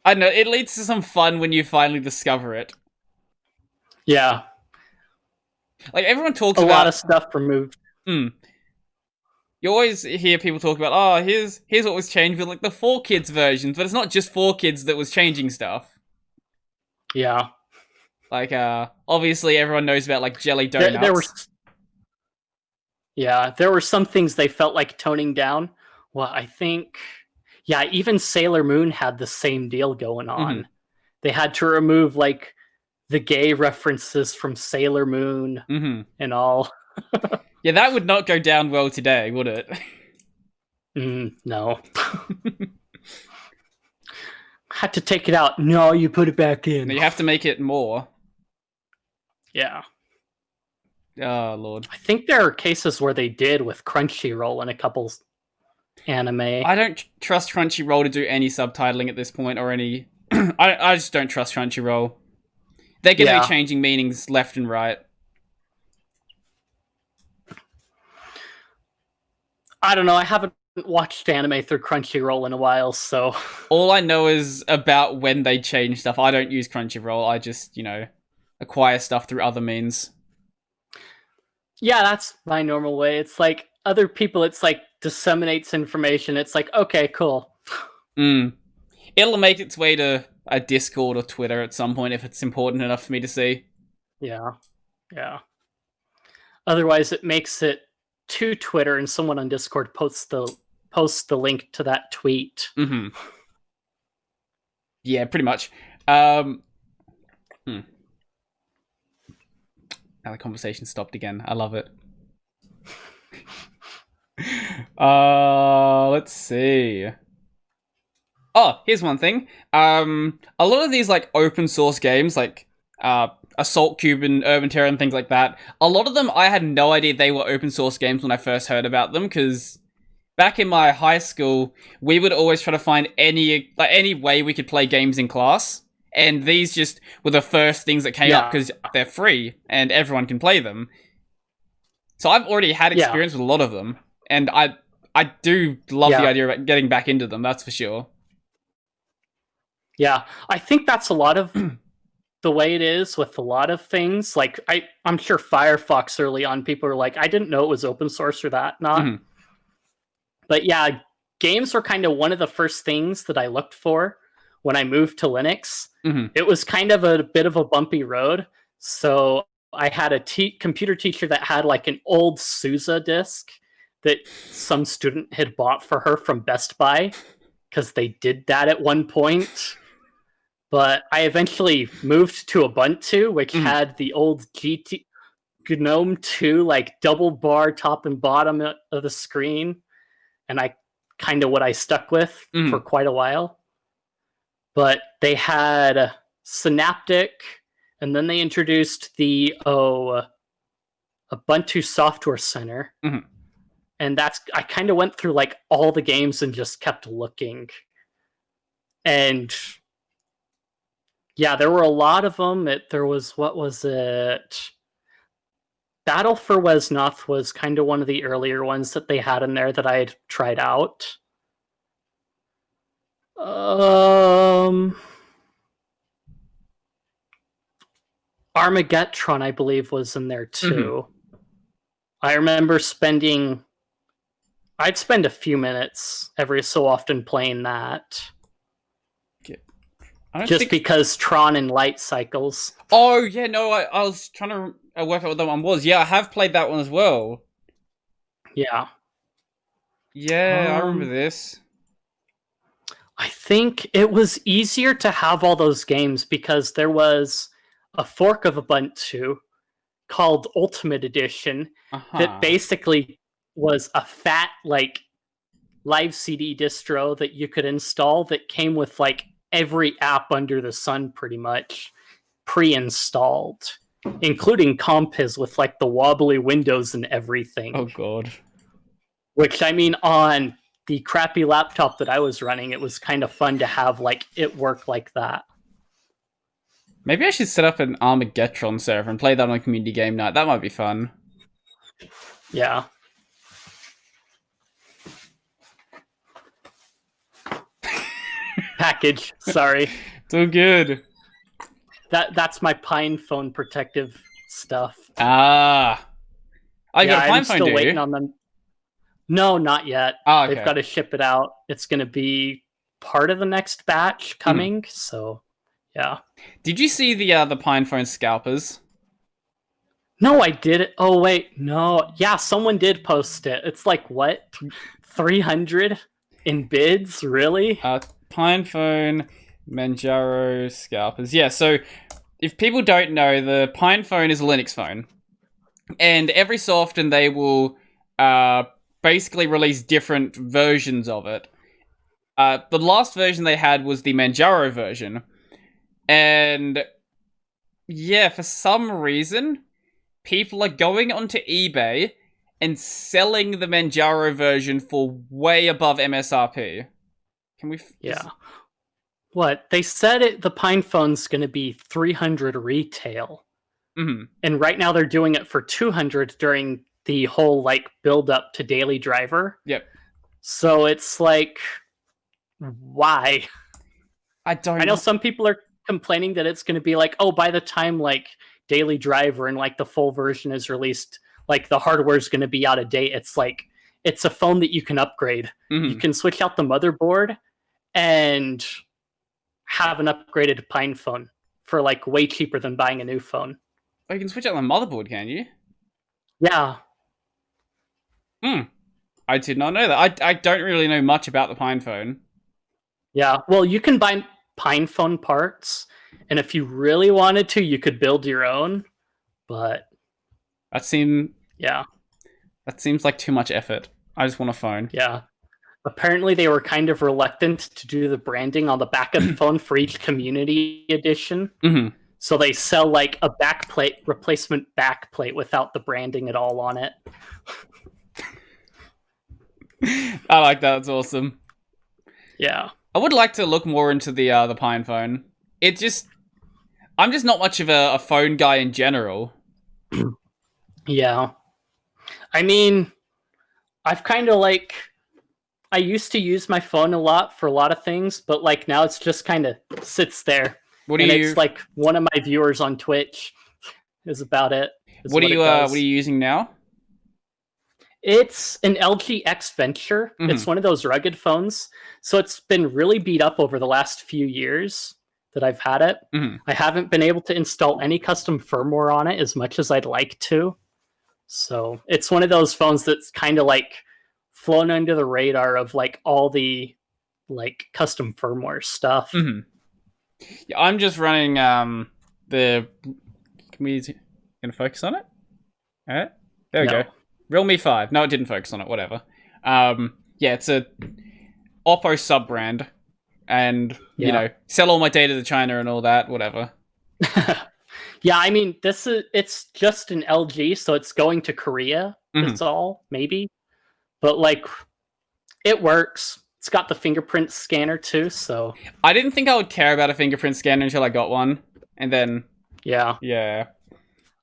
I don't know, it leads to some fun when you finally discover it. Yeah. Like everyone talks about a lot lot of stuff removed. You always hear people talk about, oh, here's what was changed with like the 4Kids versions, but it's not just 4Kids that was changing stuff. Yeah. Like, obviously everyone knows about like jelly donuts. There were some things they felt like toning down. Well, I think, yeah, even Sailor Moon had the same deal going on. Mm-hmm. They had to remove like the gay references from Sailor Moon and all. Yeah, that would not go down well today, would it? No. Had to take it out. No, you put it back in. You have to make it more. Yeah. Oh, Lord. I think there are cases where they did with Crunchyroll in a couple anime. I don't trust Crunchyroll to do any subtitling at this point or any... I just don't trust Crunchyroll. They're going to be changing meanings left and right. I don't know. I haven't watched anime through Crunchyroll in a while, so... All I know is about when they change stuff. I don't use Crunchyroll. I just, acquire stuff through other means. Yeah, that's my normal way. It's like other people, it's like disseminates information. It's like, okay, cool. It'll make its way to a Discord or Twitter at some point if it's important enough for me to see. Yeah. Otherwise, it makes it to Twitter and someone on Discord posts the link to that tweet. Yeah, pretty much. Now the conversation stopped again. I love it. Let's see. Oh, here's one thing. A lot of these like open source games, like Assault Cube and Urban Terror and things like that, a lot of them I had no idea they were open source games when I first heard about them, because back in my high school, we would always try to find any way we could play games in class. And these just were the first things that came up because they're free and everyone can play them. So I've already had experience with a lot of them. And I do love the idea of getting back into them, that's for sure. Yeah, I think that's a lot of the way it is with a lot of things. Like, I'm sure Firefox early on, people were like, I didn't know it was open source or that, not. But yeah, games were kind of one of the first things that I looked for when I moved to Linux. It was kind of a bit of a bumpy road. So I had a computer teacher that had like an old SUSE disk that some student had bought for her from Best Buy, because they did that at one point. But I eventually moved to Ubuntu, which had the old GNOME 2, like double bar top and bottom of the screen. And I kind of what I stuck with for quite a while. But they had Synaptic, and then they introduced the Ubuntu Software Center. And I kind of went through like all the games and just kept looking. And yeah, there were a lot of them. There was, what was it? Battle for Wesnoth was kind of one of the earlier ones that they had in there that I had tried out. Armageddon, I believe, was in there too. I remember I'd spend a few minutes every so often playing that. Just because Tron and Light Cycles. Oh, yeah, no, I was trying to work out what that one was. Yeah, I have played that one as well. Yeah. Yeah, I remember this. I think it was easier to have all those games because there was a fork of Ubuntu called Ultimate Edition that basically was a fat like live CD distro that you could install that came with like every app under the sun pretty much pre-installed, including Compiz with like the wobbly windows and everything. Oh god. Which I mean, on the crappy laptop that I was running, it was kind of fun to have like it work like that. Maybe I should set up an Armageddon server and play that on a community game night. That might be fun. Yeah. Package. Sorry. It's all good. That's my Pine phone protective stuff. Ah. Oh, you got a Pine I'm phone, still do waiting you? on them. No, not yet. Oh, okay. They've got to ship it out. It's going to be part of the next batch coming. So, yeah. Did you see the Pine phone scalpers? No, I did it. Oh, wait. No. Yeah, someone did post it. It's like, what? 300 in bids? Really? Pine phone Manjaro scalpers. Yeah, so if people don't know, the Pine phone is a Linux phone. And every so often they will basically release different versions of it. The last version they had was the Manjaro version. And yeah, for some reason, people are going onto eBay and selling the Manjaro version for way above MSRP. Can we... Yeah. What? They said it. The Pine phone's going to be 300 retail. Mm-hmm. And right now they're doing it for 200 during the whole like build up to daily driver. Yep. So it's like, why? I know some people are complaining that it's going to be like, oh, by the time like daily driver and like the full version is released, like the hardware is going to be out of date. It's like, it's a phone that you can upgrade. Mm-hmm. You can switch out the motherboard and have an upgraded Pine phone for like way cheaper than buying a new phone. Oh, you can switch out the motherboard, can you? Yeah. I did not know that. I don't really know much about the Pine phone. Yeah. Well, you can buy Pine phone parts, and if you really wanted to, you could build your own. But that seems like too much effort. I just want a phone. Yeah. Apparently, they were kind of reluctant to do the branding on the back of the phone for each community edition. Mm-hmm. So they sell like a backplate, replacement backplate without the branding at all on it. I like that. It's awesome. Yeah. I would like to look more into the Pine phone. I'm just not much of a phone guy in general. Yeah. I mean, I've kind of like... I used to use my phone a lot for a lot of things, but like now it's just kind of sits there. It's like one of my viewers on Twitch is about it. What are you using now? It's an LG X Venture. Mm-hmm. It's one of those rugged phones. So it's been really beat up over the last few years that I've had it. Mm-hmm. I haven't been able to install any custom firmware on it as much as I'd like to. So it's one of those phones that's kind of like flown under the radar of like all the like custom firmware stuff. Mm-hmm. Yeah, I'm just running the... Can we... Gonna focus on it? Alright. There we go. Realme 5. No, it didn't focus on it. Whatever. Yeah, it's a Oppo sub-brand. And, you know, sell all my data to China and all that. Whatever. Yeah, I mean, it's just an LG, so it's going to Korea. Mm-hmm. That's all, maybe. But, like, it works. It's got the fingerprint scanner, too, so... I didn't think I would care about a fingerprint scanner until I got one. And then... Yeah. Yeah.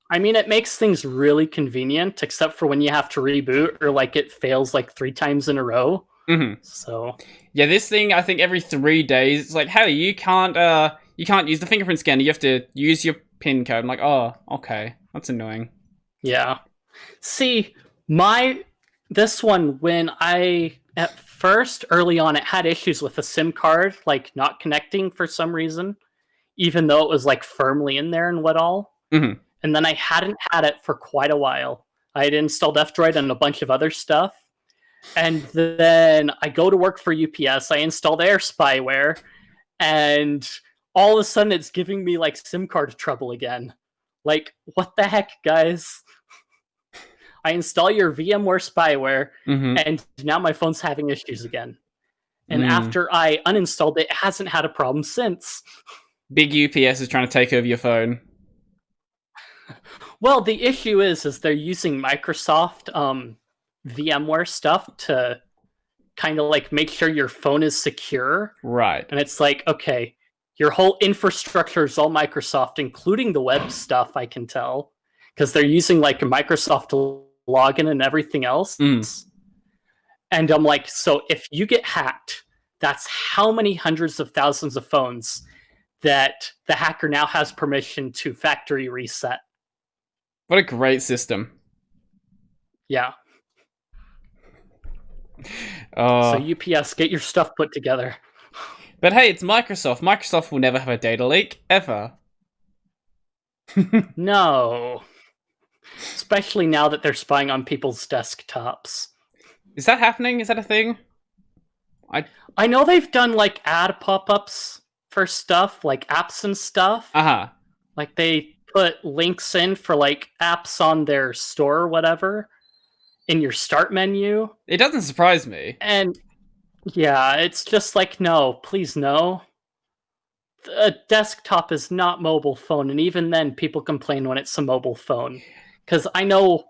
I mean, it makes things really convenient, except for when you have to reboot, or, like, it fails, like, 3 times in a row. Mm-hmm. So... Yeah, this thing, I think every 3 days, it's like, hey, you can't use the fingerprint scanner, you have to use your PIN code. I'm like, oh, okay. That's annoying. Yeah. See, this one, when at first, early on, it had issues with the SIM card, like, not connecting for some reason, even though it was, like, firmly in there and what all. Mm-hmm. And then I hadn't had it for quite a while. I had installed F-Droid and a bunch of other stuff. And then I go to work for UPS, I installed Air Spyware, and all of a sudden it's giving me, like, SIM card trouble again. Like, what the heck, guys? I install your VMware spyware, Mm-hmm. and now my phone's having issues again. And Mm. after I uninstalled it, it hasn't had a problem since. Big UPS is trying to take over your phone. Well, the issue is they're using Microsoft VMware stuff to kind of like make sure your phone is secure. Right. And it's like, okay, your whole infrastructure is all Microsoft, including the web stuff, I can tell, because they're using like a Microsoft login and everything else. Mm. And I'm like, so if you get hacked, that's how many hundreds of thousands of phones that the hacker now has permission to factory reset. What a great system. Yeah. Oh. So UPS, get your stuff put together. But hey, it's Microsoft. Microsoft will never have a data leak, ever. No. Especially now that they're spying on people's desktops. Is that happening? Is that a thing? I know they've done like ad pop-ups for stuff, like apps and stuff. Uh-huh. Like they put links in for like apps on their store or whatever in your start menu. It doesn't surprise me. And yeah, it's just like, no, please no. A desktop is not mobile phone, and even then people complain when it's a mobile phone. Because I know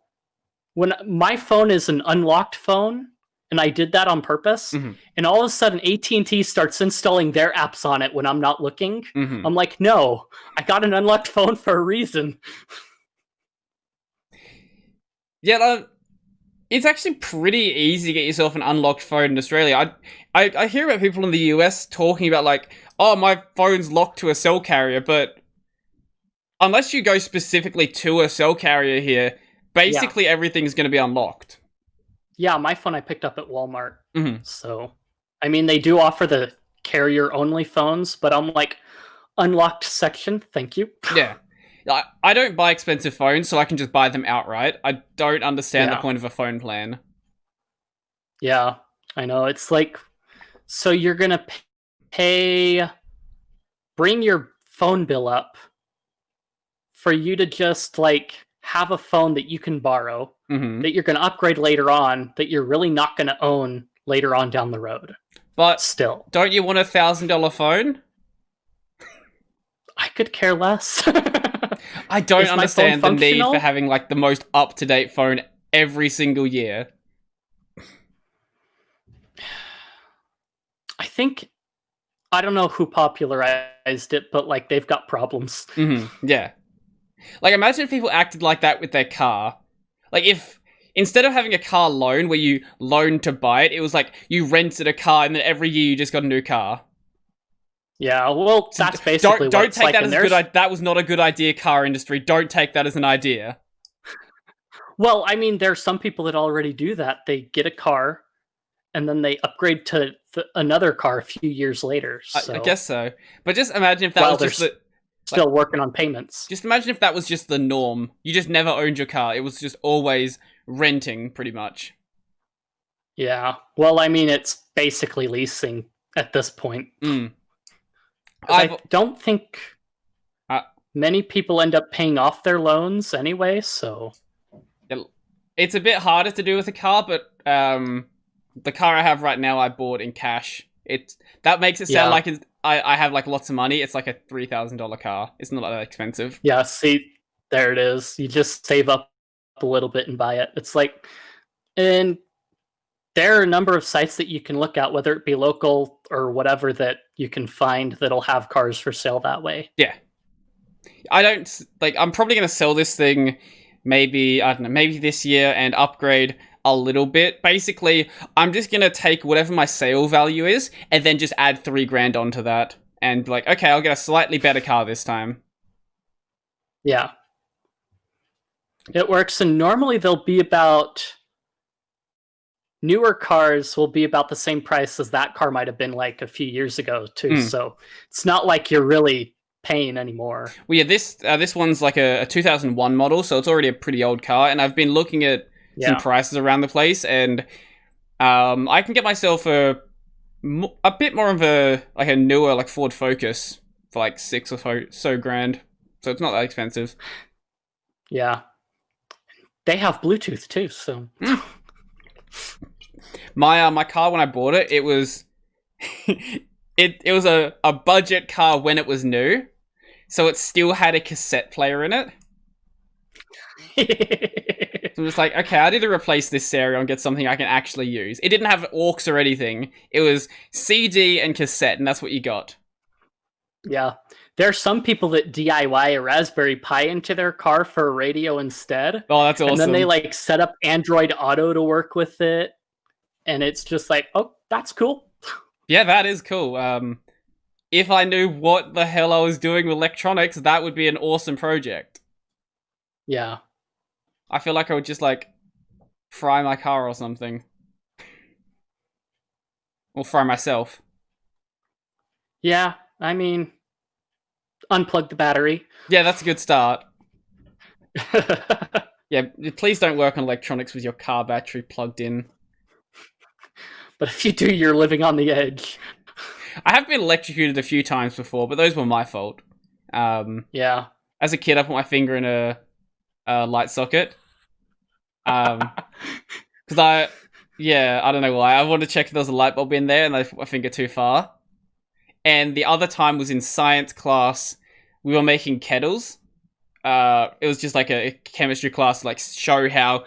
when my phone is an unlocked phone, and I did that on purpose, and all of a sudden AT&T starts installing their apps on it when I'm not looking. I'm like, no, I got an unlocked phone for a reason. Yeah, it's actually pretty easy to get yourself an unlocked phone in Australia. I hear about people in the US talking about like, oh, my phone's locked to a cell carrier, but unless you go specifically to a cell carrier here, basically everything's going to be unlocked. Yeah, my phone I picked up at Walmart. So, I mean, they do offer the carrier-only phones, but I'm like, unlocked section, thank you. Yeah. I don't buy expensive phones, so I can just buy them outright. I don't understand the point of a phone plan. Yeah, I know. It's like, so you're going to bring your phone bill up for you to just like have a phone that you can borrow, that you're going to upgrade later on, that you're really not going to own later on down the road. But still, don't you want a $1,000 phone? I could care less. I don't understand the need for having like the most up-to-date phone every single year. I don't know who popularized it, but like they've got problems. Yeah. Like imagine if people acted like that with their car. Like if instead of having a car loan where you loan to buy it, it was like you rented a car and then every year you just got a new car. Yeah, well, that's basically don't what it's take like. that as a good. That was not a good idea, car industry. Don't take that as an idea. Well, I mean, there's some people that already do that. They get a car, and then they upgrade to another car a few years later. So. I guess so. But just imagine if that was just still working on payments. Just imagine if that was just the norm. You just never owned your car. It was just always renting, pretty much. Yeah. Well, I mean, it's basically leasing at this point. I don't think many people end up paying off their loans anyway, so... It's a bit harder to do with a car, but the car I have right now I bought in cash. That makes it sound like I have like lots of money. It's like a $3,000 car. It's not that expensive. Yeah, see, there it is. You just save up a little bit and buy it. It's like... And there are a number of sites that you can look at, whether it be local or whatever, that you can find that'll have cars for sale that way. Yeah. I'm probably going to sell this thing maybe this year and upgrade a little bit. Basically, I'm just going to take whatever my sale value is and then just add $3,000 onto that. And like, okay, I'll get a slightly better car this time. Yeah. It works, and normally they'll be about... Newer cars will be about the same price as that car might have been like a few years ago too. So it's not like you're really paying anymore. Well, yeah, this one's like a 2001 model, so it's already a pretty old car. And I've been looking at some prices around the place, and I can get myself a bit more of a newer like Ford Focus for like $6,000 or so. So it's not that expensive. Yeah. They have Bluetooth too, so My car when I bought it, it was it was a budget car when it was new, so it still had a cassette player in it. So I'm just like, okay, I need to replace this stereo and get something I can actually use. It didn't have aux or anything. It was CD and cassette, and that's what you got. yeah. There are some people that DIY a Raspberry Pi into their car for a radio instead. Oh, that's awesome. And then they like set up Android Auto to work with it. And it's just like, oh, that's cool. Yeah, that is cool. If I knew what the hell I was doing with electronics, that would be an awesome project. Yeah. I feel like I would just like fry my car or something. Or fry myself. Yeah, I mean, unplug the battery. Yeah, that's a good start. Yeah, please don't work on electronics with your car battery plugged in. But if you do, you're living on the edge. I have been electrocuted a few times before, but those were my fault. Yeah. As a kid, I put my finger in a light socket. Because I don't know why. I wanted to check if there was a light bulb in there, and I put my finger too far. And the other time was in science class. We were making kettles. It was just like a chemistry class to like show how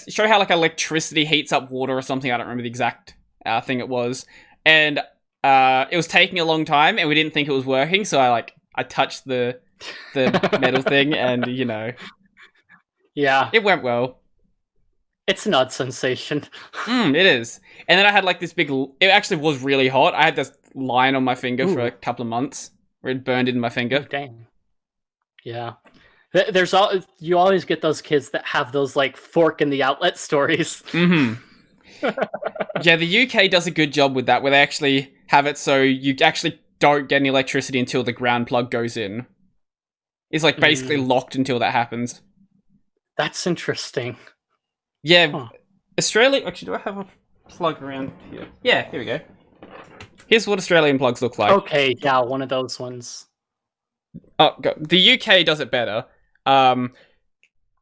show how like electricity heats up water or something. I don't remember the exact thing it was. And it was taking a long time, and we didn't think it was working. So I touched the metal thing, and yeah, it went well. It's an odd sensation. It is. And then I had like this big. It actually was really hot. I had this line on my finger for a couple of months where it burned into my finger. Oh, dang. Yeah. You always get those kids that have those like fork in the outlet stories. Mm-hmm. Yeah, the UK does a good job with that, where they actually have it so you actually don't get any electricity until the ground plug goes in. It's like basically locked until that happens. That's interesting. Yeah, Australia. Actually, do I have a plug around here? Yeah, here we go. Here's what Australian plugs look like. Okay, yeah, one of those ones. Oh, the UK does it better.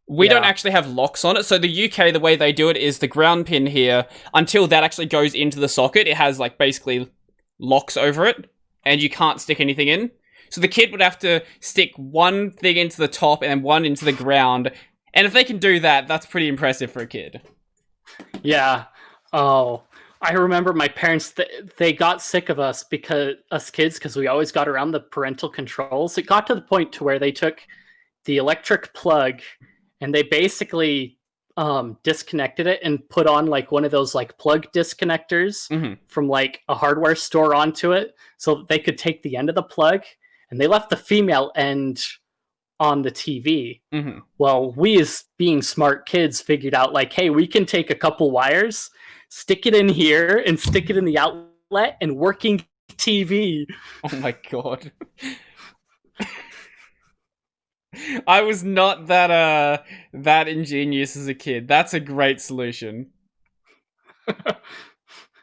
We don't actually have locks on it. So the UK, the way they do it is the ground pin here, until that actually goes into the socket, it has like basically locks over it, and you can't stick anything in. So the kid would have to stick one thing into the top and then one into the ground. And if they can do that, that's pretty impressive for a kid. Yeah. Oh, I remember my parents, they got sick of us kids, because we always got around the parental controls. It got to the point to where they took the electric plug and they basically disconnected it and put on like one of those like plug disconnectors from like a hardware store onto it, so that they could take the end of the plug, and they left the female end on the TV. Well, we as being smart kids figured out like, hey, we can take a couple wires, stick it in here, and stick it in the outlet, and working TV. Oh my god. I was not that ingenious as a kid. That's a great solution.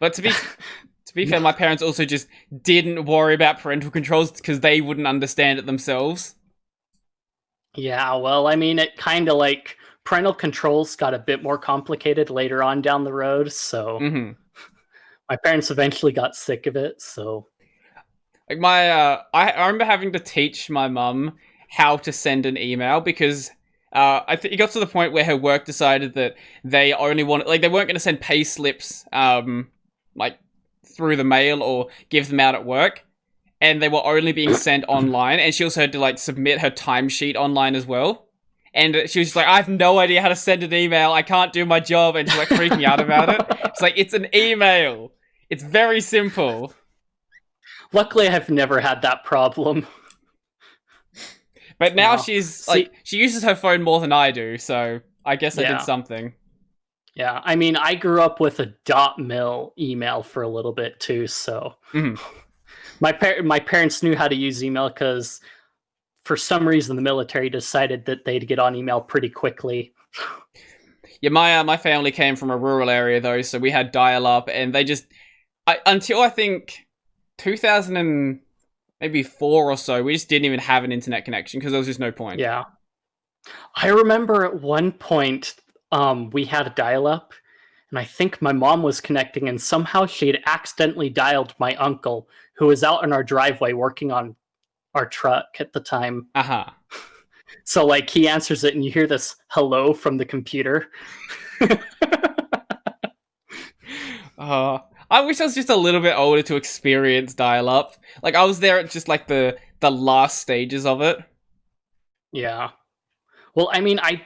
But to be fair, my parents also just didn't worry about parental controls because they wouldn't understand it themselves. Yeah, well, I mean, it kind of like parental controls got a bit more complicated later on down the road, so my parents eventually got sick of it. So, like I remember having to teach my mum how to send an email because I think it got to the point where her work decided that they only wanted, like, they weren't going to send pay slips like through the mail or give them out at work. And they were only being sent online, and she also had to like submit her timesheet online as well. And she was just like, I have no idea how to send an email. I can't do my job, and she's like freaking out about it. It's like, it's an email. It's very simple. Luckily, I've never had that problem. But now she's like, she uses her phone more than I do, so I guess I did something. Yeah, I mean, I grew up with a .mil email for a little bit too, so my parents knew how to use email because for some reason the military decided that they'd get on email pretty quickly. Yeah, my family came from a rural area though, so we had dial-up, and they just until I think 2004 or so, we just didn't even have an internet connection because there was just no point. Yeah. I remember at one point, we had a dial-up, and I think my mom was connecting, and somehow she had accidentally dialed my uncle, who was out in our driveway working on our truck at the time. Uh-huh. So, like, he answers it, and you hear this hello from the computer. I wish I was just a little bit older to experience dial-up. Like, I was there at just, like, the last stages of it. Yeah. Well, I mean, I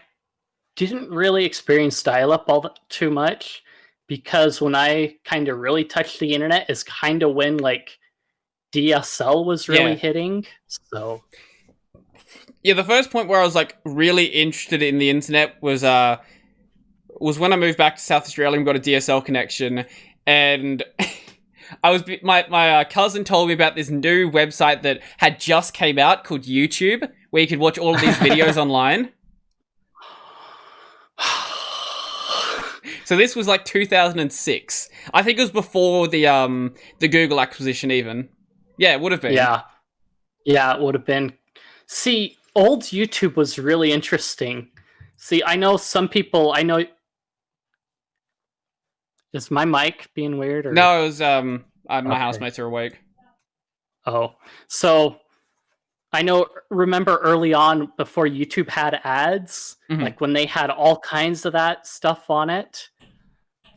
didn't really experience dial-up too much, because when I kind of really touched the internet is kind of when, like, DSL was really hitting. So yeah, the first point where I was like really interested in the internet was when I moved back to South Australia and got a DSL connection, and my cousin told me about this new website that had just came out called YouTube, where you could watch all of these videos online. So this was like 2006. I think it was before the Google acquisition even. Yeah, it would have been. Yeah, it would have been. See, old YouTube was really interesting. See, I know some people. I know. Is my mic being weird? Or? No, it was my housemates are awake. Oh, so I know. Remember early on, before YouTube had ads, like when they had all kinds of that stuff on it,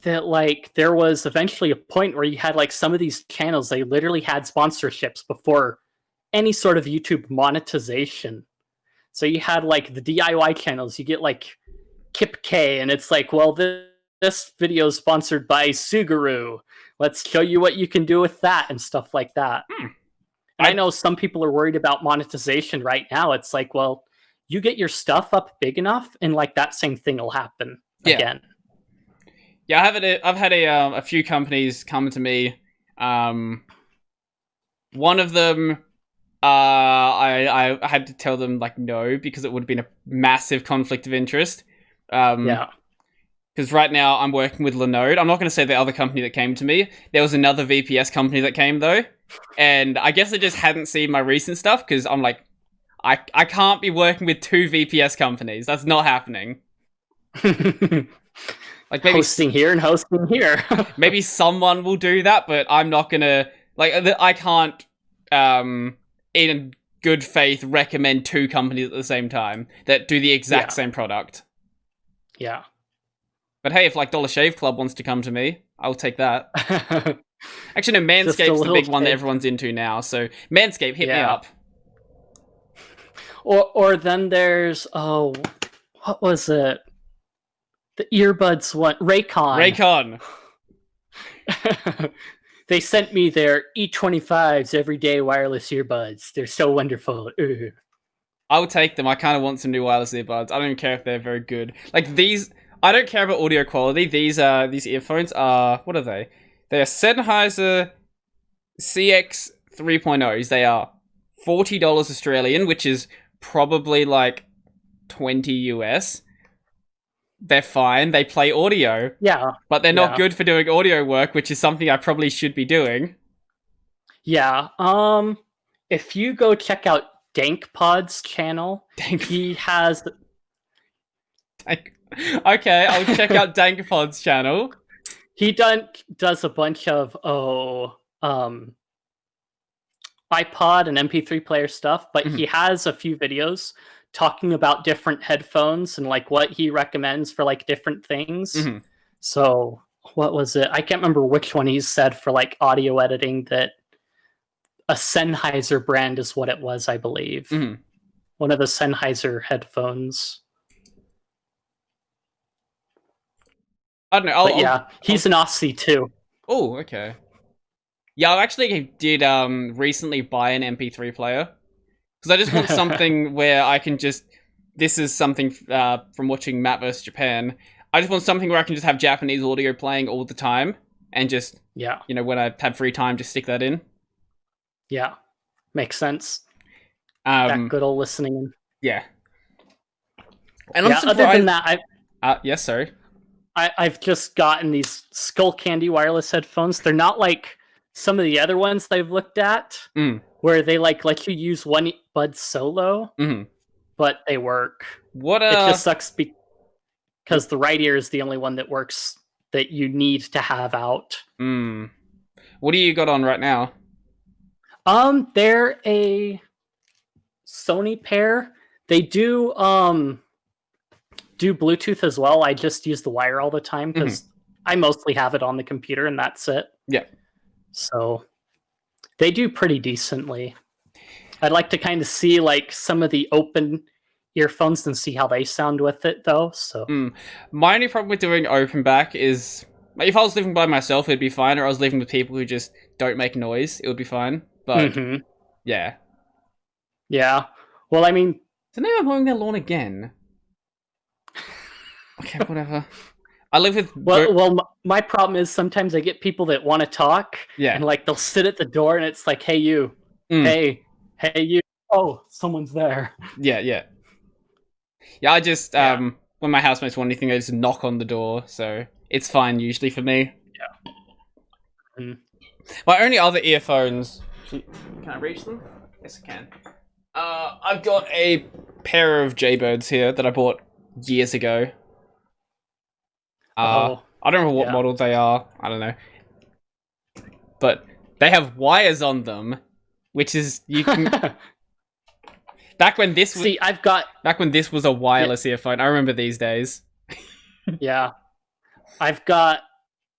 that like there was eventually a point where you had like some of these channels, they literally had sponsorships before any sort of YouTube monetization. So you had like the DIY channels, you get like Kip K, and it's like, well, this video is sponsored by Subaru. Let's show you what you can do with that and stuff like that. I know some people are worried about monetization right now. It's like, well, you get your stuff up big enough, and like that same thing will happen again. Yeah, I've had a few companies come to me. One of them, I had to tell them like no, because it would have been a massive conflict of interest. Because right now I'm working with Linode. I'm not going to say the other company that came to me. There was another VPS company that came though, and I guess they just hadn't seen my recent stuff, because I'm like, I can't be working with two VPS companies. That's not happening. Like maybe hosting here and hosting here. Maybe someone will do that, but I'm not gonna I can't in good faith recommend two companies at the same time that do the exact same product. Yeah. But hey, if like Dollar Shave Club wants to come to me, I'll take that. Actually, no, Manscaped's the big one that everyone's into now. So Manscaped, hit me up. Or then there's what was it? The earbuds one, Raycon. They sent me their E25s everyday wireless earbuds. They're so wonderful. Ugh. I would take them. I kind of want some new wireless earbuds. I don't even care if they're very good. Like these, I don't care about audio quality. These earphones are, what are they? They are Sennheiser CX 3.0s. They are $40 Australian, which is probably like 20 US. They're fine. They play audio. Yeah. But they're not good for doing audio work, which is something I probably should be doing. Yeah. If you go check out DankPod's channel, he has... Okay, I'll check out DankPod's channel. He does a bunch of iPod and MP3 player stuff, but he has a few videos talking about different headphones and like what he recommends for like different things. So what was it? I can't remember which one he said for like audio editing, that a Sennheiser brand is what it was, I believe. One of the Sennheiser headphones. I don't know. But he's an Aussie too. Oh, okay. Yeah, I actually did recently buy an MP3 player. Because I just want something where I can just... This is something from watching Matt vs. Japan. I just want something where I can just have Japanese audio playing all the time. And just, you know, when I have free time, just stick that in. Yeah. Makes sense. That good old listening. Yeah. And I'm surprised... Other than that, yes, sorry. I've just gotten these Skull Candy wireless headphones. They're not like some of the other ones I've looked at, where they like let you use one bud solo. but they work. What It just sucks because the right ear is the only one that works that you need to have out. What do you got on right now? They're a Sony pair. They do Bluetooth as well. I just use the wire all the time because I mostly have it on the computer and that's it. Yeah. So they do pretty decently. I'd like to kind of see like some of the open earphones and see how they sound with it though. So my only problem with doing open back is like, if I was living by myself, it'd be fine, or I was living with people who just don't make noise, it would be fine. But yeah. Well, I mean, so now I'm mowing their lawn again. Okay, whatever. I live with... my problem is sometimes I get people that want to talk, and like they'll sit at the door and it's like, hey, you. Hey, you. Oh, someone's there. Yeah, I just, when my housemates want anything, I just knock on the door, so it's fine usually for me. Yeah. My only other earphones... Can I reach them? Yes, I can. I've got a pair of Jaybirds here that I bought years ago. I don't remember what model they are. I don't know. But they have wires on them, which is you can. Back when this was back when this was a wireless earphone. I remember these days. Yeah, I've got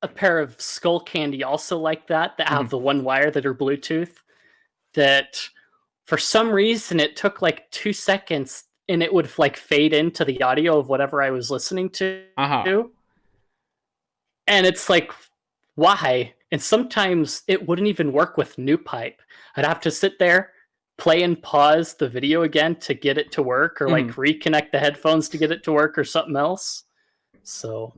a pair of Skull Candy also like that have the one wire that are Bluetooth. That for some reason it took like 2 seconds and it would like fade into the audio of whatever I was listening to. And it's like, why? And sometimes it wouldn't even work with New Pipe. I'd have to sit there, play and pause the video again to get it to work, or like reconnect the headphones to get it to work, or something else. So,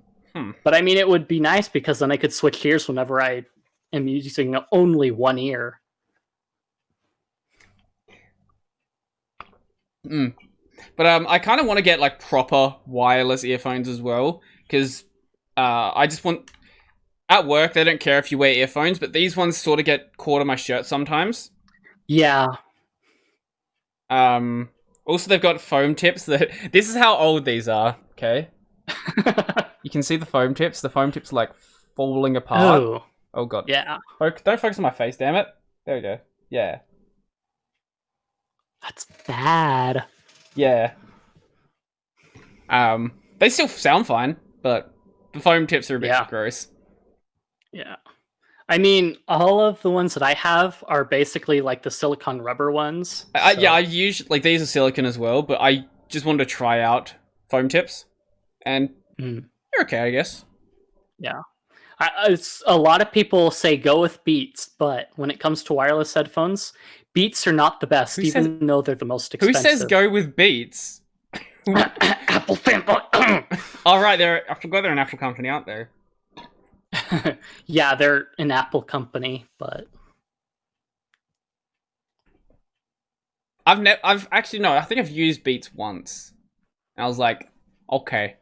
but I mean, it would be nice because then I could switch ears whenever I am using only one ear. But I kind of want to get like proper wireless earphones as well, because I just want... At work, they don't care if you wear earphones, but these ones sort of get caught on my shirt sometimes. Yeah. Also, they've got foam tips. This is how old these are, okay? You can see the foam tips. The foam tips are like falling apart. Oh god. Yeah. Don't focus on my face, damn it. There we go. Yeah. That's bad. Yeah. They still sound fine, but the foam tips are a bit gross. Yeah. I mean, all of the ones that I have are basically like the silicone rubber ones. Yeah, I usually... Like, these are silicone as well, but I just wanted to try out foam tips. And you're okay, I guess. Yeah. A lot of people say go with Beats, but when it comes to wireless headphones, Beats are not the best, even though they're the most expensive. Who says go with Beats? Apple fanboy. All right, I forgot they're an Apple company, aren't they? Yeah, they're an Apple company, but I've actually no. I think I've used Beats once. And I was like, okay,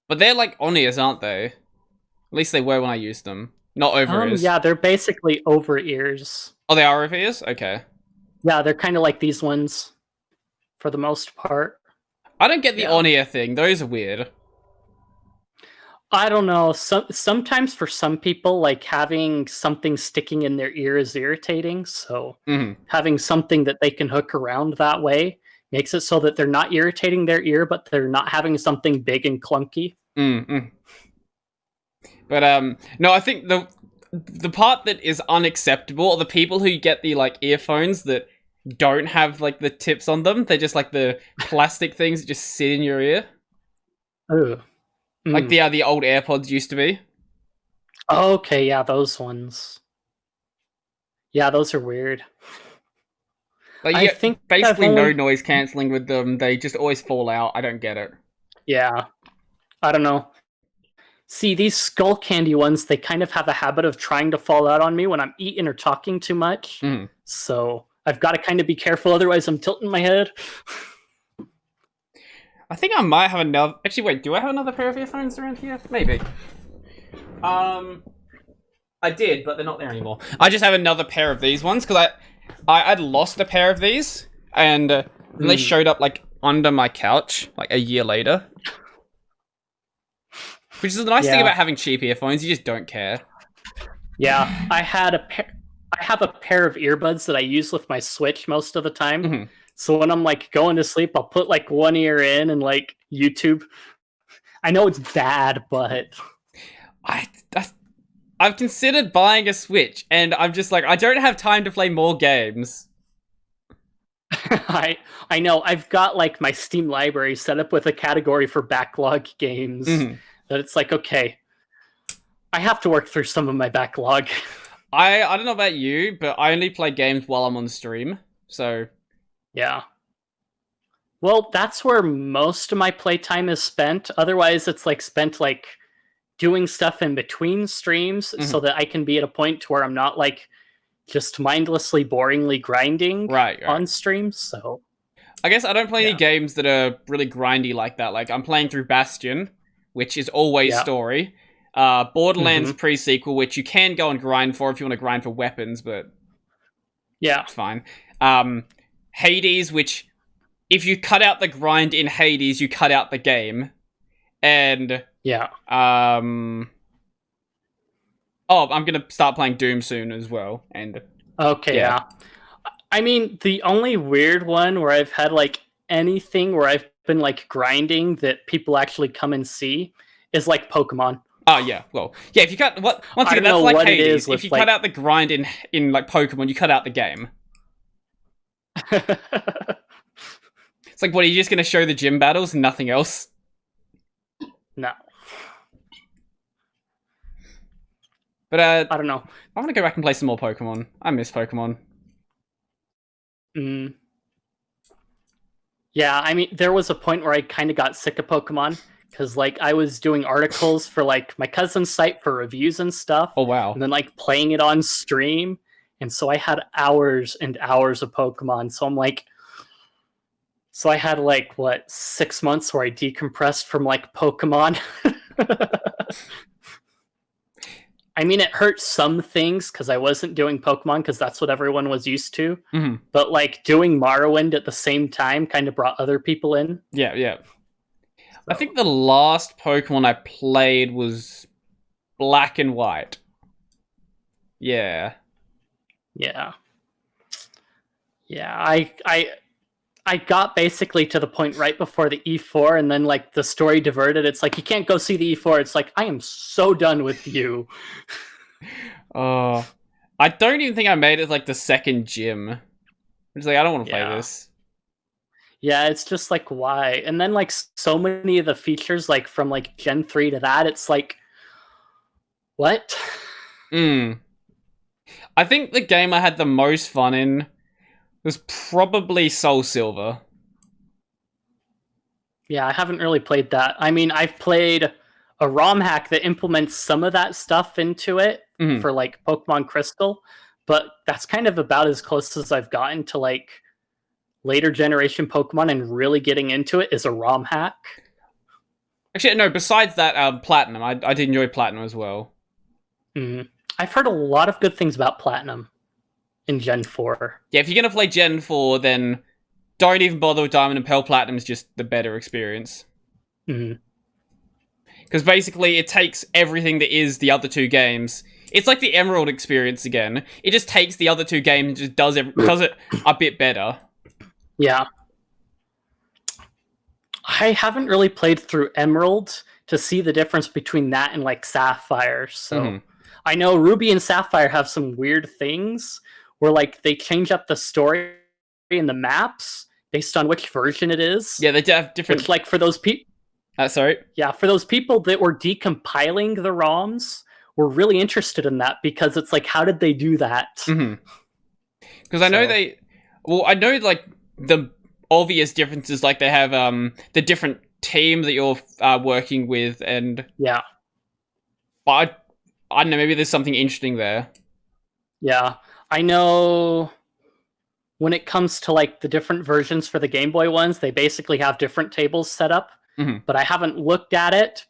but they're like on-ears, aren't they? At least they were when I used them, not over-ears. Yeah, they're basically over-ears. Oh, they are over-ears? Okay. Yeah, they're kind of like these ones, for the most part. I don't get the on-ear thing. Those are weird. I don't know. Sometimes for some people, like having something sticking in their ear is irritating. So having something that they can hook around that way makes it so that they're not irritating their ear, but they're not having something big and clunky. But no, I think the part that is unacceptable are the people who get the like earphones that don't have like the tips on them. They're just like the plastic things that just sit in your ear. Oh. Like the old AirPods used to be. Okay, yeah, those ones. Yeah, those are weird. Like, I think basically no noise cancelling with them. They just always fall out. I don't get it. Yeah. I don't know. See, these Skull Candy ones, they kind of have a habit of trying to fall out on me when I'm eating or talking too much. So I've got to kind of be careful, otherwise I'm tilting my head. I think I might have another... Actually, wait, do I have another pair of earphones around here? Maybe. I did, but they're not there anymore. I just have another pair of these ones, because I'd lost a pair of these, and they showed up, like, under my couch like a year later. Which is the nice thing about having cheap earphones, you just don't care. Yeah, I have a pair of earbuds that I use with my Switch most of the time. Mm-hmm. So when I'm like going to sleep, I'll put like one ear in and like YouTube. I know it's bad, but I've considered buying a Switch, and I'm just like, I don't have time to play more games. I know I've got like my Steam library set up with a category for backlog games. Mm-hmm. That it's like, okay, I have to work through some of my backlog. I don't know about you, but I only play games while I'm on stream, so... Yeah. Well, that's where most of my playtime is spent. Otherwise, it's like spent like doing stuff in between streams so that I can be at a point where I'm not like just mindlessly, boringly grinding on streams. So I guess I don't play any games that are really grindy like that. Like, I'm playing through Bastion, which is always story. Borderlands pre-sequel, which you can go and grind for if you want to grind for weapons, but it's fine. Hades, which if you cut out the grind in Hades, you cut out the game. And I'm gonna start playing Doom soon as well. And I mean, the only weird one where I've had like anything where I've been like grinding that people actually come and see is like Pokemon. Oh yeah, well, yeah. If you cut once again, that's like Hades. If you cut out the grind in like Pokemon, you cut out the game. It's like, what, are you just gonna show the gym battles and nothing else? No. But I don't know. I want to go back and play some more Pokemon. I miss Pokemon. Yeah, I mean, there was a point where I kind of got sick of Pokemon because, like, I was doing articles for like my cousin's site for reviews and stuff. Oh wow! And then like playing it on stream, and so I had hours and hours of Pokemon. So I'm like, so I had like 6 months where I decompressed from like Pokemon. I mean, it hurt some things because I wasn't doing Pokemon because that's what everyone was used to. But like doing Morrowind at the same time kind of brought other people in. Yeah. So. I think the last Pokemon I played was Black and White. Yeah. I got basically to the point right before the E4, and then like the story diverted. It's like, you can't go see the E4. It's like, I am so done with you. Oh, I don't even think I made it like the second gym. It's like, I don't want to play this. Yeah, it's just like, why? And then like so many of the features, like from like Gen 3 to that, it's like, what? I think the game I had the most fun in was probably Soul Silver. Yeah, I haven't really played that. I mean, I've played a ROM hack that implements some of that stuff into it for like Pokemon Crystal, but that's kind of about as close as I've gotten to like later generation Pokemon and really getting into it is a ROM hack. Actually, no, besides that, Platinum. I did enjoy Platinum as well. I've heard a lot of good things about Platinum in Gen 4. Yeah, if you're going to play Gen 4, then don't even bother with Diamond and Pearl. Platinum is just the better experience. Because basically, it takes everything that is the other two games. It's like the Emerald experience again. It just takes the other two games and just does it a bit better. Yeah. I haven't really played through Emerald to see the difference between that and like Sapphire. So I know Ruby and Sapphire have some weird things where like they change up the story and the maps based on which version it is. Yeah, they have different. Which, like, for those people. Sorry. Yeah, for those people that were decompiling the ROMs, were really interested in that because it's like, how did they do that? Because I know I know like the obvious differences, like they have the different team that you're working with, and but I don't know, maybe there's something interesting there. Yeah, I know when it comes to like the different versions for the Game Boy ones, they basically have different tables set up, but I haven't looked at it,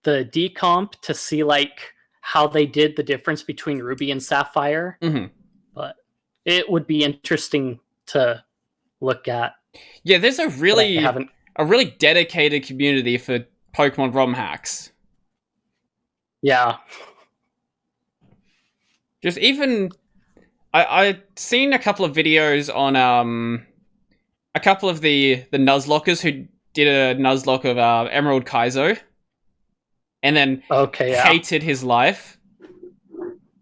the decomp, to see like how they did the difference between Ruby and Sapphire. But it would be interesting to look at. Yeah, there's but I haven't. a really dedicated community for Pokemon ROM hacks. Yeah. Just even I seen a couple of videos on a couple of the Nuzlockers who did a Nuzlocke of Emerald Kaizo and then Okay. Yeah. hated his life.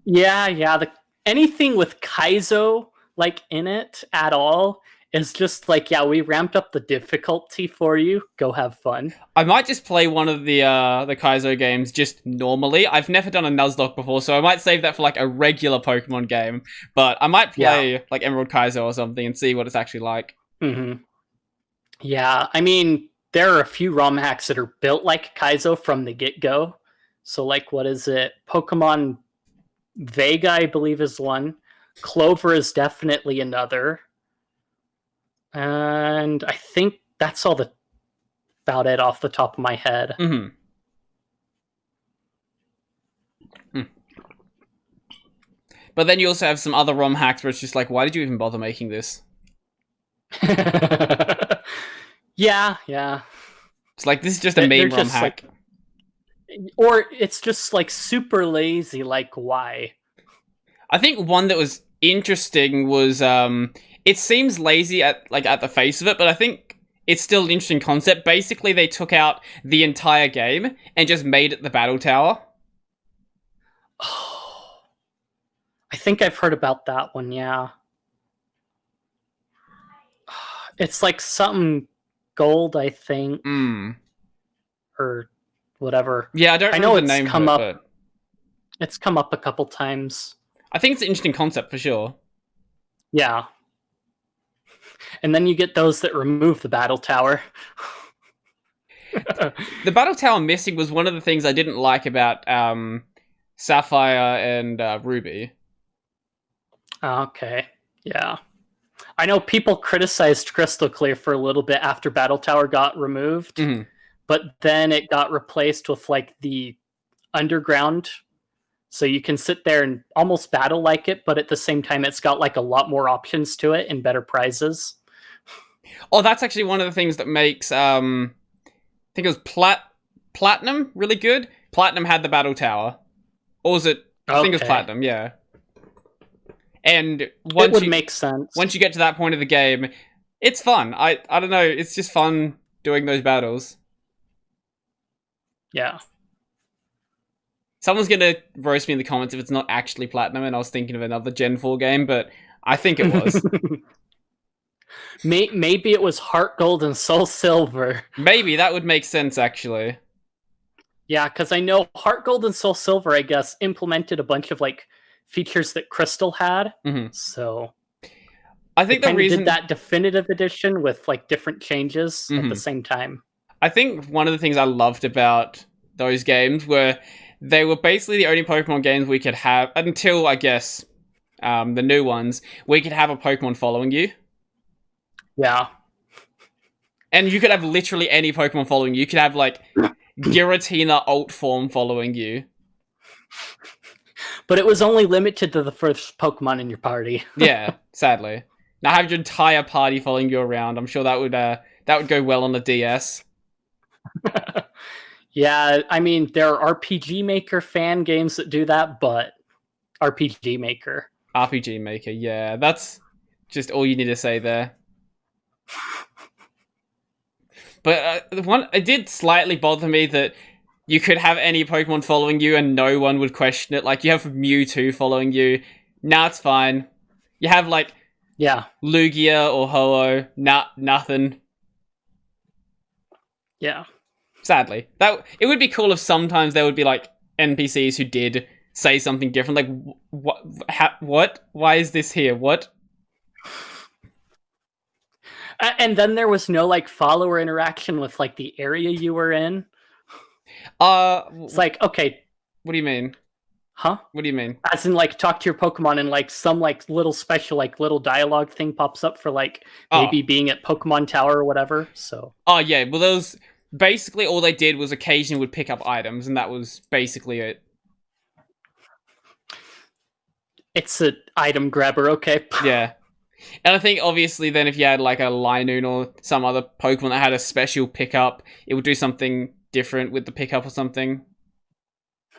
Yeah. Anything with Kaizo like in it at all is just like, yeah, we ramped up the difficulty for you. Go have fun. I might just play one of the Kaizo games just normally. I've never done a Nuzlocke before, so I might save that for like a regular Pokemon game. But I might play like Emerald Kaizo or something and see what it's actually like. Mm-hmm. Yeah, I mean, there are a few ROM hacks that are built like Kaizo from the get-go. So, like, what is it? Pokemon Vega, I believe, is one. Clover is definitely another. And I think that's about it off the top of my head. Mm-hmm. But then you also have some other ROM hacks where it's just like, why did you even bother making this? Yeah. It's like, this is just a meme ROM hack. Or it's just like super lazy, like, why? I think one that was interesting was it seems lazy at the face of it, but I think it's still an interesting concept. Basically, they took out the entire game and just made it the battle tower. Oh, I think I've heard about that one, yeah. It's like something gold, I think. Or whatever. Yeah, I don't know the name of it, but it's come up a couple times. I think it's an interesting concept for sure. Yeah. And then you get those that remove the battle tower. The battle tower missing was one of the things I didn't like about Sapphire and Ruby. Okay. Yeah. I know people criticized Crystal Clear for a little bit after Battle Tower got removed, but then it got replaced with like the underground. So you can sit there and almost battle like it, but at the same time, it's got like a lot more options to it and better prizes. Oh, that's actually one of the things that makes I think it was Platinum really good. Platinum had the battle tower, or was it? I think it was Platinum. Yeah. And it would make sense. Once you get to that point of the game, it's fun. I don't know. It's just fun doing those battles. Yeah. Someone's gonna roast me in the comments if it's not actually Platinum, and I was thinking of another Gen 4 game, but I think it was. Maybe it was Heart Gold and Soul Silver. Maybe that would make sense, actually. Yeah, because I know Heart Gold and Soul Silver, I guess, implemented a bunch of like features that Crystal had. So I think the reason did that definitive edition with like different changes at the same time. I think one of the things I loved about those games were they were basically the only Pokemon games we could have until, I guess, the new ones. We could have a Pokemon following you. Yeah. And you could have literally any Pokemon following you. You could have like Giratina alt form following you. But it was only limited to the first Pokemon in your party. Yeah, sadly. Now have your entire party following you around. I'm sure that would go well on the DS. Yeah, I mean, there are RPG Maker fan games that do that, but RPG Maker, yeah, that's just all you need to say there. But it did slightly bother me that you could have any Pokemon following you and no one would question it. Like, you have Mewtwo following you. Nah, it's fine. You have, like, Lugia or Ho-Oh. Nah, nothing. Yeah. Sadly. It would be cool if sometimes there would be, like, NPCs who did say something different. Like, what? Why is this here? What? And then there was no, like, follower interaction with, like, the area you were in. It's like, okay. What do you mean? Huh? What do you mean? As in, like, talk to your Pokemon and, like, some, like, little special, like, little dialogue thing pops up for, like, maybe being at Pokemon Tower or whatever, so. Oh, yeah. Well, those... Basically, all they did was occasionally would pick up items, and that was basically it. It's an item grabber, okay. Yeah. And I think obviously then if you had like a Linoon or some other Pokemon that had a special pickup, it would do something different with the pickup or something.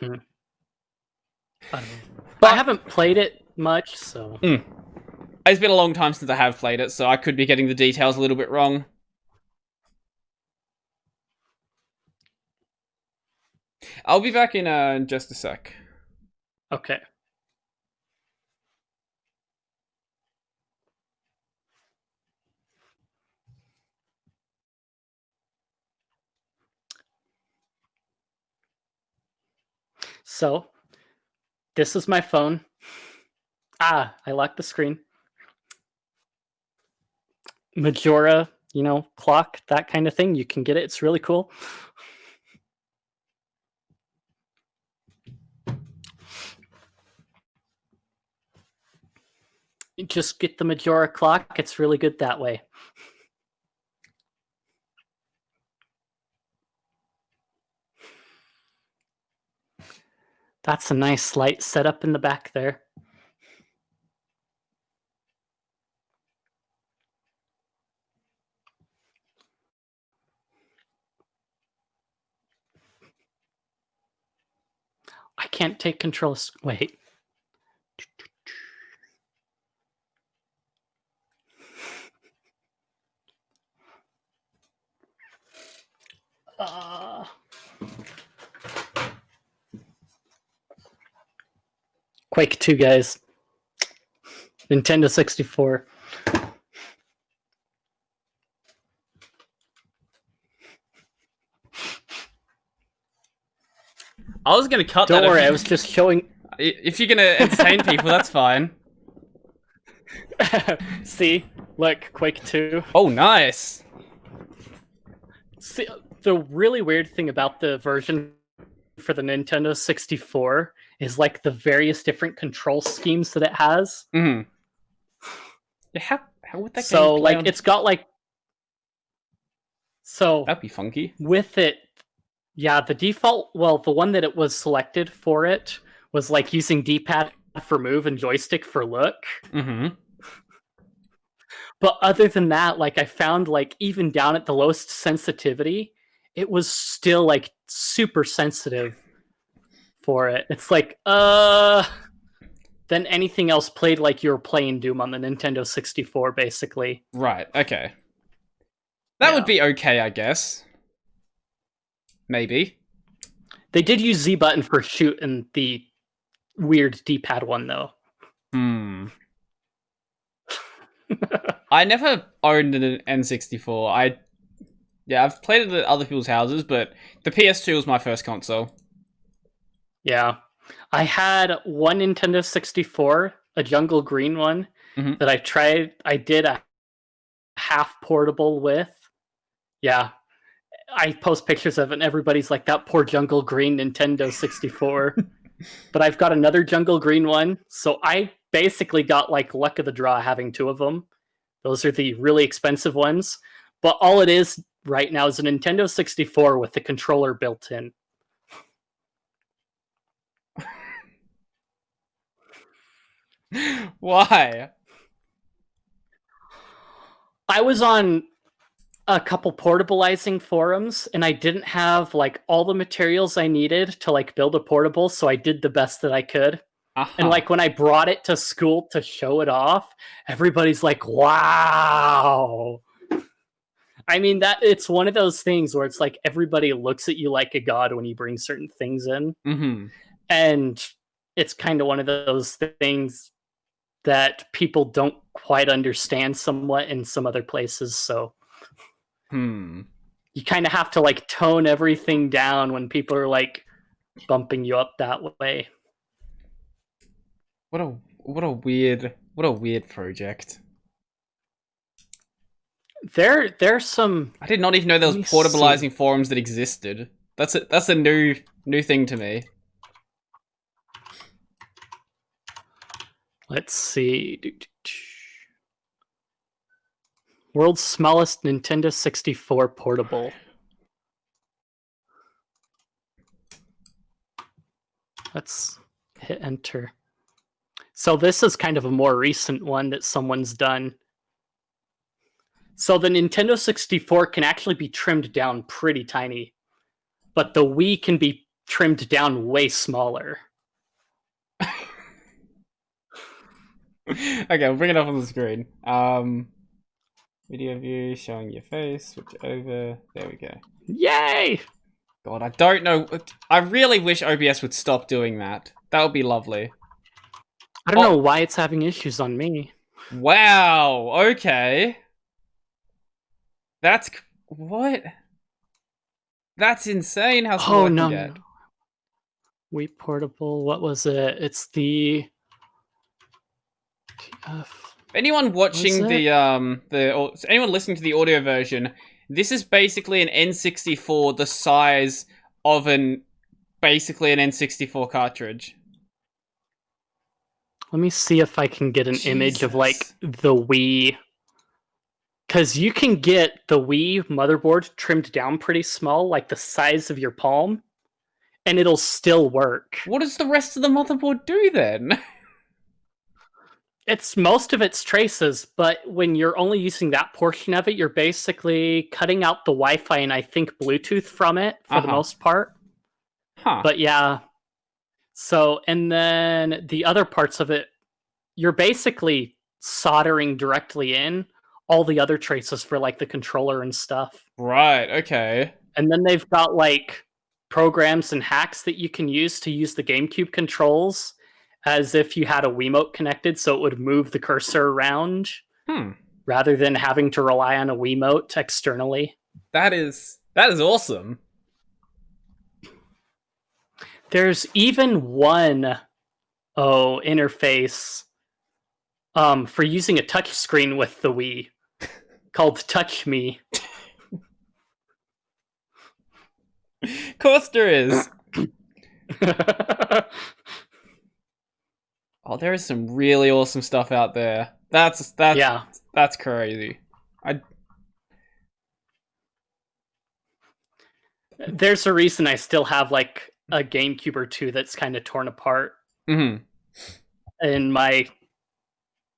I don't know. But I haven't played it much, so it's been a long time since I have played it, so I could be getting the details a little bit wrong. I'll be back in just a sec. okay. So, this is my phone. Ah, I locked the screen. Majora, clock, that kind of thing. You can get it. It's really cool. You just get the Majora clock. It's really good that way. That's a nice light setup in the back there. I can't take control. Wait. Quake 2, guys. Nintendo 64. I was gonna cut Don't that. worry, I was just showing. If you're gonna entertain people, that's fine. See? Look, Quake 2. Oh, nice. See, the really weird thing about the version for the Nintendo 64 is like the various different control schemes that it has. Mm-hmm. Yeah, how would that So, game play like, on... it's got like. So, That'd be funky. with it, yeah, the default, well, the one that it was selected for it was like using D-pad for move and joystick for look. Mm-hmm. But other than that, like I found like even down at the lowest sensitivity, it was still like super sensitive for it. It's like, then anything else played like you were playing Doom on the Nintendo 64, basically. Right, okay. That would be okay, I guess. Maybe. They did use Z button for shoot in the weird D-pad one, though. I never owned an N64. I've played it at other people's houses, but the PS2 was my first console. Yeah. I had one Nintendo 64, a jungle green one, that I did a half portable with. Yeah. I post pictures of it and everybody's like, that poor jungle green Nintendo 64. But I've got another jungle green one, so I basically got like luck of the draw having two of them. Those are the really expensive ones. But all it is right now is a Nintendo 64 with the controller built in. Why? I was on a couple portabilizing forums and I didn't have like all the materials I needed to like build a portable, so I did the best that I could. And like when I brought it to school to show it off, everybody's like, wow. I mean, that it's one of those things where it's like everybody looks at you like a god when you bring certain things in. Mm-hmm. And it's kind of one of those things that people don't quite understand somewhat in some other places. So you kind of have to like tone everything down when people are like bumping you up that way. What a weird project. There's some. I did not even know there was portabilizing forums that existed. That's a new thing to me. Let's see. World's smallest Nintendo 64 portable. Let's hit enter. So this is kind of a more recent one that someone's done. So the Nintendo 64 can actually be trimmed down pretty tiny, but the Wii can be trimmed down way smaller. Okay, we'll bring it up on the screen. Video view showing your face. Switch over. There we go. Yay! God, I don't know. I really wish OBS would stop doing that. That would be lovely. I don't know why it's having issues on me. Wow. Okay. That's what? That's insane how small it can get. Wii Portable. What was it? It's the. Anyone watching anyone listening to the audio version, this is basically an N64 the size of basically an N64 cartridge. Let me see if I can get an image of like the Wii. Because you can get the Wii motherboard trimmed down pretty small, like the size of your palm, and it'll still work. What does the rest of the motherboard do then? It's most of its traces, but when you're only using that portion of it, you're basically cutting out the Wi-Fi and I think Bluetooth from it for the most part. Huh. But yeah. So, and then the other parts of it, you're basically soldering directly in all the other traces for like the controller and stuff. Right, okay. And then they've got like programs and hacks that you can use to use the GameCube controls as if you had a Wiimote connected, so it would move the cursor around rather than having to rely on a Wiimote externally. That is awesome. There's even one interface for using a touchscreen with the Wii called Touch Me. Of course there is. Oh, there is some really awesome stuff out there. That's crazy. There's a reason I still have like a GameCube or two that's kind of torn apart in my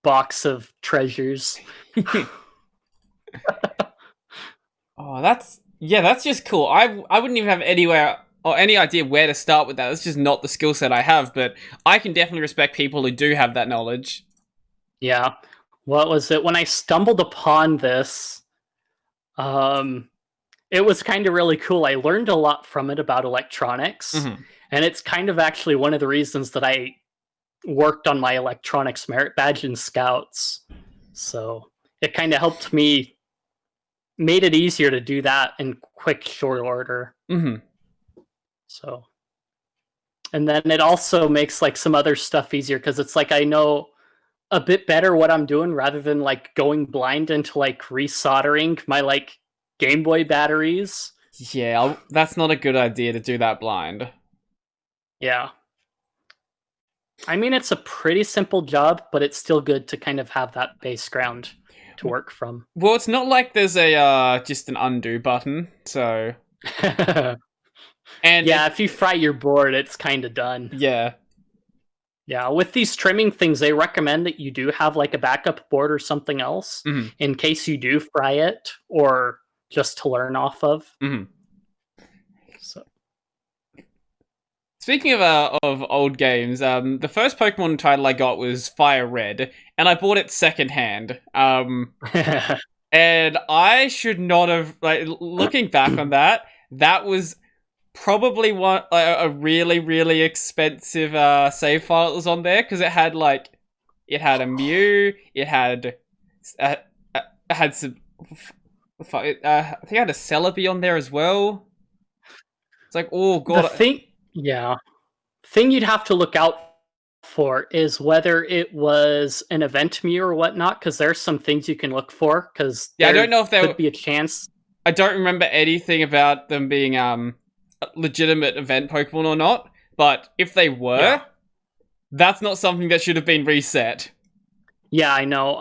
box of treasures. Oh, that's just cool. I wouldn't even have any idea where to start with that. That's just not the skill set I have, but I can definitely respect people who do have that knowledge. Yeah. What was it? When I stumbled upon this, it was kind of really cool. I learned a lot from it about electronics, and it's kind of actually one of the reasons that I worked on my electronics merit badge in Scouts. So it kind of helped me, made it easier to do that in quick, short order. So, and then it also makes like some other stuff easier because it's like I know a bit better what I'm doing rather than like going blind into like resoldering my like Game Boy batteries. Yeah, that's not a good idea to do that blind. Yeah. I mean, it's a pretty simple job, but it's still good to kind of have that base ground to work from. Well, it's not like there's a just an undo button, so. And yeah, if you fry your board, it's kind of done. Yeah. Yeah, with these trimming things, they recommend that you do have like a backup board or something else in case you do fry it or just to learn off of. So. Speaking of old games, the first Pokemon title I got was Fire Red, and I bought it secondhand. And I should not have, like, looking back on that, that was probably a really, really expensive save file that was on there, because it had a Mew, it had some, I think it had a Celebi on there as well. It's like, oh god. Thing you'd have to look out for is whether it was an event Mew or whatnot, because there's some things you can look for, because I don't know if there could be a chance. I don't remember anything about them being legitimate event Pokemon or not, but if they were, that's not something that should have been reset. Yeah, I know.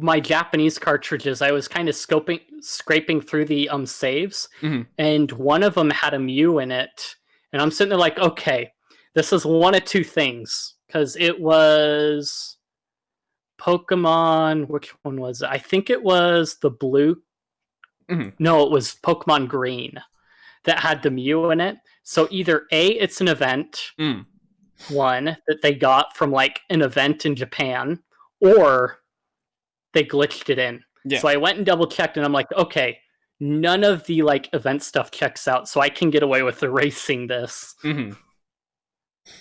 My Japanese cartridges, I was kind of scraping through the saves, and one of them had a Mew in it, and I'm sitting there like, okay, This is one of two things, because it was Pokemon. Which one was it? I think it was the blue. No, it was Pokemon Green that had the Mew in it. So either A, it's an event, one that they got from like an event in Japan, or they glitched it in. Yeah. So I went and double checked, and I'm like, okay, none of the like event stuff checks out, so I can get away with erasing this.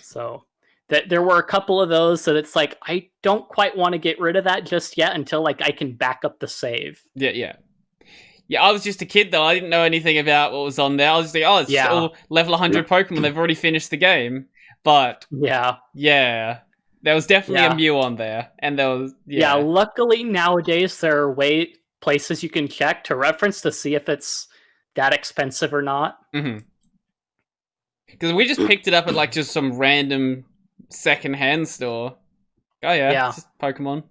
So that there were a couple of those that it's like I don't quite want to get rid of that just yet until like I can back up the save. Yeah. I was just a kid though. I didn't know anything about what was on there. I was just like, oh, it's just all level 100 Pokemon. They've already finished the game. But yeah, there was definitely a Mew on there, and there was luckily nowadays there are places you can check to reference to see if it's that expensive or not. Because we just picked it up at like just some random secondhand store. Oh yeah, it's just Pokemon.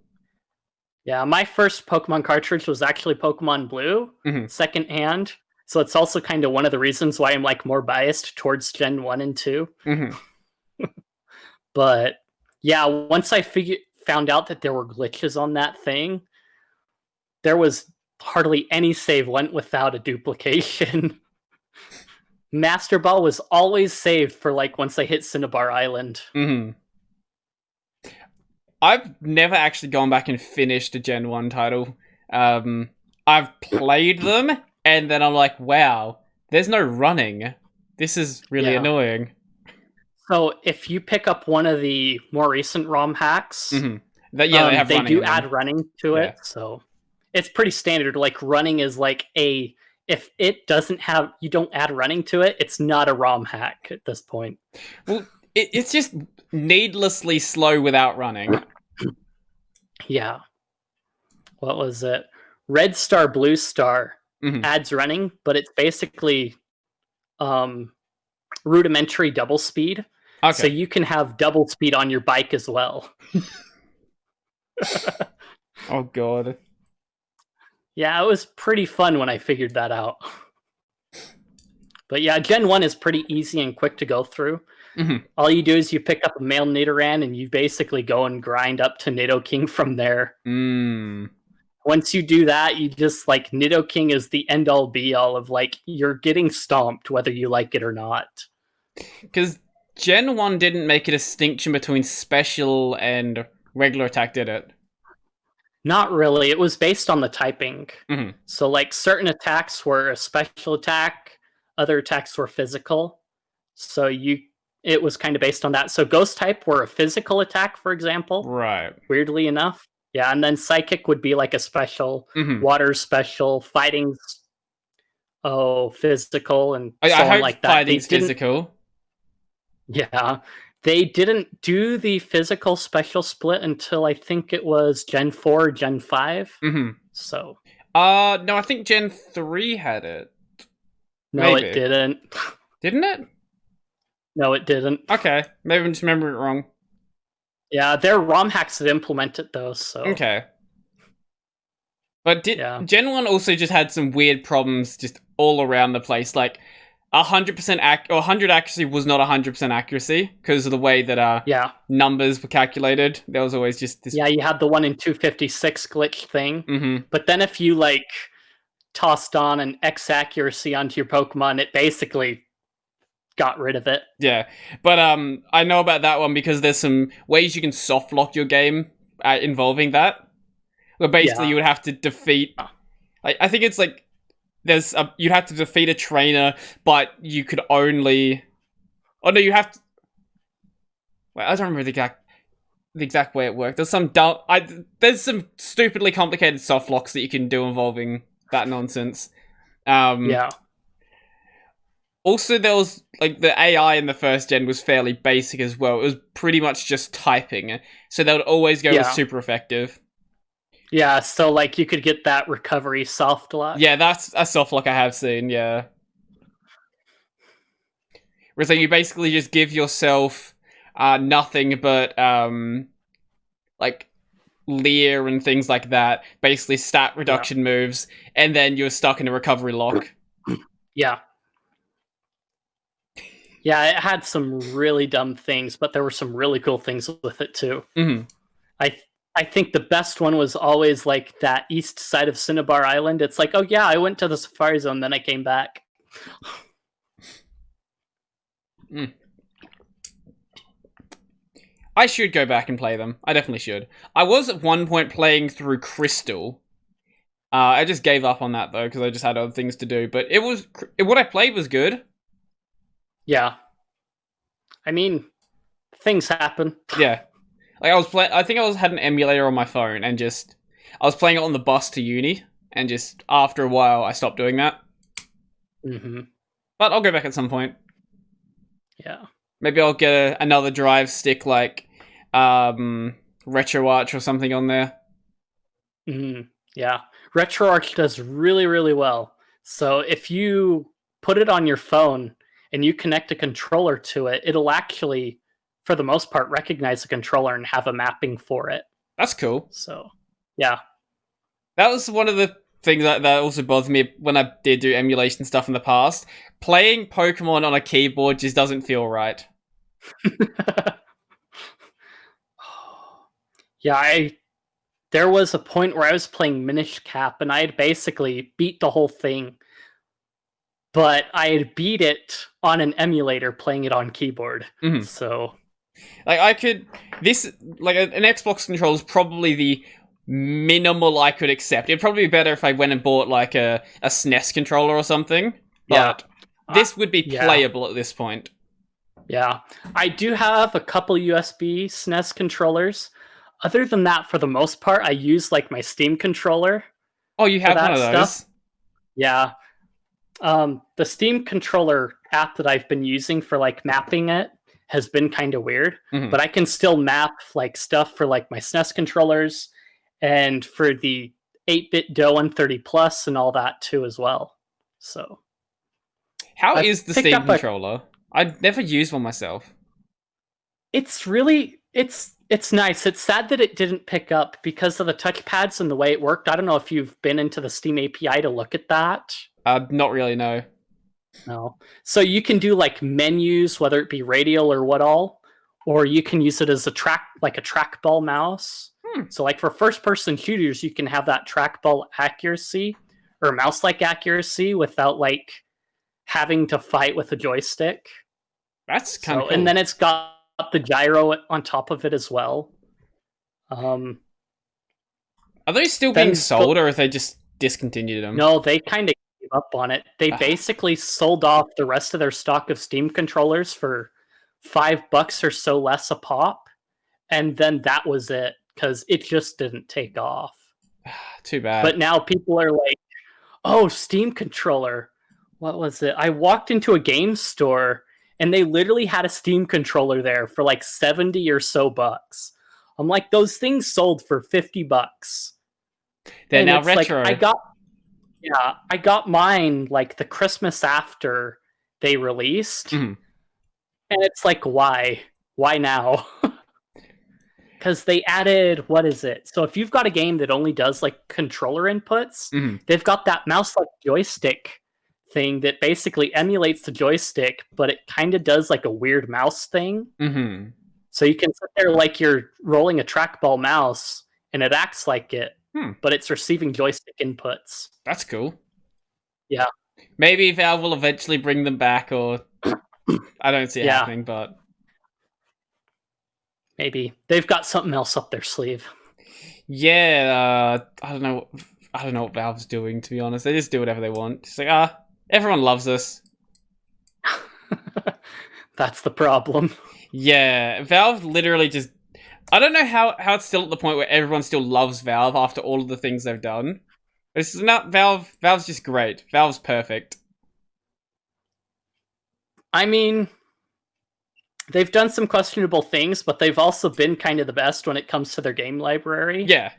Yeah, my first Pokemon cartridge was actually Pokemon Blue, secondhand. So it's also kind of one of the reasons why I'm like more biased towards Gen 1 and 2. But yeah, once I found out that there were glitches on that thing, there was hardly any save went without a duplication. Master Ball was always saved for like once I hit Cinnabar Island. I've never actually gone back and finished a Gen 1 title. I've played them, and then I'm like, wow, there's no running. This is really annoying. So if you pick up one of the more recent ROM hacks, they do add running to it. So it's pretty standard. Like running is like if it doesn't have, you don't add running to it, it's not a ROM hack at this point. Well, it's just needlessly slow without running. Yeah. What was it? Red Star, Blue Star adds running, but it's basically rudimentary double speed. Okay. So you can have double speed on your bike as well. Oh, God. Yeah, it was pretty fun when I figured that out. But yeah, Gen 1 is pretty easy and quick to go through. All you do is you pick up a male Nidoran and you basically go and grind up to Nidoking from there. Once you do that, you just like Nidoking is the end all be all of like you're getting stomped whether you like it or not. Because Gen 1 didn't make a distinction between special and regular attack, did it? Not really. It was based on the typing. So like certain attacks were a special attack, other attacks were physical. So it was kind of based on that. So Ghost type were a physical attack, for example. Right. Weirdly enough. Yeah, and then Psychic would be like a special, Water special, Fighting's physical, and so on like that. Fighting's physical. Yeah. They didn't do the physical special split until I think it was Gen 4 or Gen 5. So. No, I think Gen 3 had it. No, it didn't. Didn't it? No, it didn't. Okay, maybe I'm just remembering it wrong. Yeah, there are ROM hacks that implement it though, so... Okay. But Gen 1 also just had some weird problems just all around the place, like 100% 100 accuracy was not 100% accuracy because of the way that numbers were calculated. There was always just this... Yeah, you had the 1 in 256 glitch thing. But then if you like tossed on an X accuracy onto your Pokemon, it basically got rid of it. Yeah, but I know about that one because there's some ways you can soft lock your game involving that. Where basically you would have to defeat... I think it's like you'd have to defeat a trainer, but you could only... Oh no, you have to... Wait, I don't remember the exact way it worked. There's some there's some stupidly complicated soft locks that you can do involving that nonsense. Also, there was, like, the AI in the first gen was fairly basic as well. It was pretty much just typing. So they would always go with super effective. Yeah, so, like, you could get that recovery soft lock. Yeah, that's a soft lock I have seen, yeah. Whereas you basically just give yourself nothing but, like, Leer and things like that. Basically stat reduction moves, and then you're stuck in a recovery lock. Yeah. Yeah, it had some really dumb things, but there were some really cool things with it too. Mm-hmm. I I think the best one was always like that east side of Cinnabar Island. It's like, oh yeah, I went to the Safari Zone, then I came back. Mm. I should go back and play them. I definitely should. I was at one point playing through Crystal. I just gave up on that though because I just had other things to do. But it was what I played was good. Yeah, I mean, things happen. Yeah, like I was playing. I think I had an emulator on my phone and just I was playing it on the bus to uni, and just after a while I stopped doing that. Mm-hmm. But I'll go back at some point. Yeah. Maybe I'll get another drive stick like RetroArch or something on there. Mm-hmm. Yeah. RetroArch does really, really well. So if you put it on your phone and you connect a controller to it, it'll actually, for the most part, recognize the controller and have a mapping for it. That's cool. So, yeah. That was one of the things that also bothered me when I did do emulation stuff in the past. Playing Pokemon on a keyboard just doesn't feel right. Yeah, there was a point where I was playing Minish Cap and I had basically beat the whole thing, but I had beat it on an emulator playing it on keyboard. Mm-hmm. So, like I could an Xbox controller is probably the minimal I could accept. It'd probably be better if I went and bought like a SNES controller or something. But this would be playable at this point. Yeah. I do have a couple USB SNES controllers. Other than that, for the most part, I use like my Steam controller. Oh, you have one of those? Stuff. Yeah. The Steam controller app that I've been using for like mapping it has been kind of weird, but I can still map like stuff for like my SNES controllers and for the 8-bit Do 130 Plus and all that too as well. So, how is the Steam controller? I've never used one myself. It's really it's nice. It's sad that it didn't pick up because of the touchpads and the way it worked. I don't know if you've been into the Steam API to look at that. Not really, no. No. So you can do like menus, whether it be radial or what all, or you can use it as a trackball mouse. So like for first person shooters, you can have that trackball accuracy or mouse like accuracy without like having to fight with a joystick. That's kind of cool. And then it's got the gyro on top of it as well. Are those still being sold, or have they just discontinued them? No, they kind of gave up on it. They basically sold off the rest of their stock of Steam controllers for $5 or so less a pop, and then that was it because it just didn't take off. Too bad. But now people are like, "Oh, Steam controller." What was it? I walked into a game store and they literally had a Steam controller there for like 70 or so bucks. I'm like, those things sold for $50. They're now retro. Like, I got mine like the Christmas after they released. And it's like, why? Why now? Because they added, what is it? So if you've got a game that only does like controller inputs, they've got that mouse-like joystick thing that basically emulates the joystick, but it kind of does like a weird mouse thing. So you can sit there like you're rolling a trackball mouse, and it acts like it, but it's receiving joystick inputs. That's cool. Yeah. Maybe Valve will eventually bring them back, or I don't see it happening, but maybe they've got something else up their sleeve. Yeah, I don't know what Valve's doing, to be honest. They just do whatever they want. It's like, everyone loves us. That's the problem. Yeah, Valve literally just... I don't know how it's still at the point where everyone still loves Valve after all of the things they've done. It's not Valve. Valve's just great. Valve's perfect. I mean, they've done some questionable things, but they've also been kind of the best when it comes to their game library. Yeah.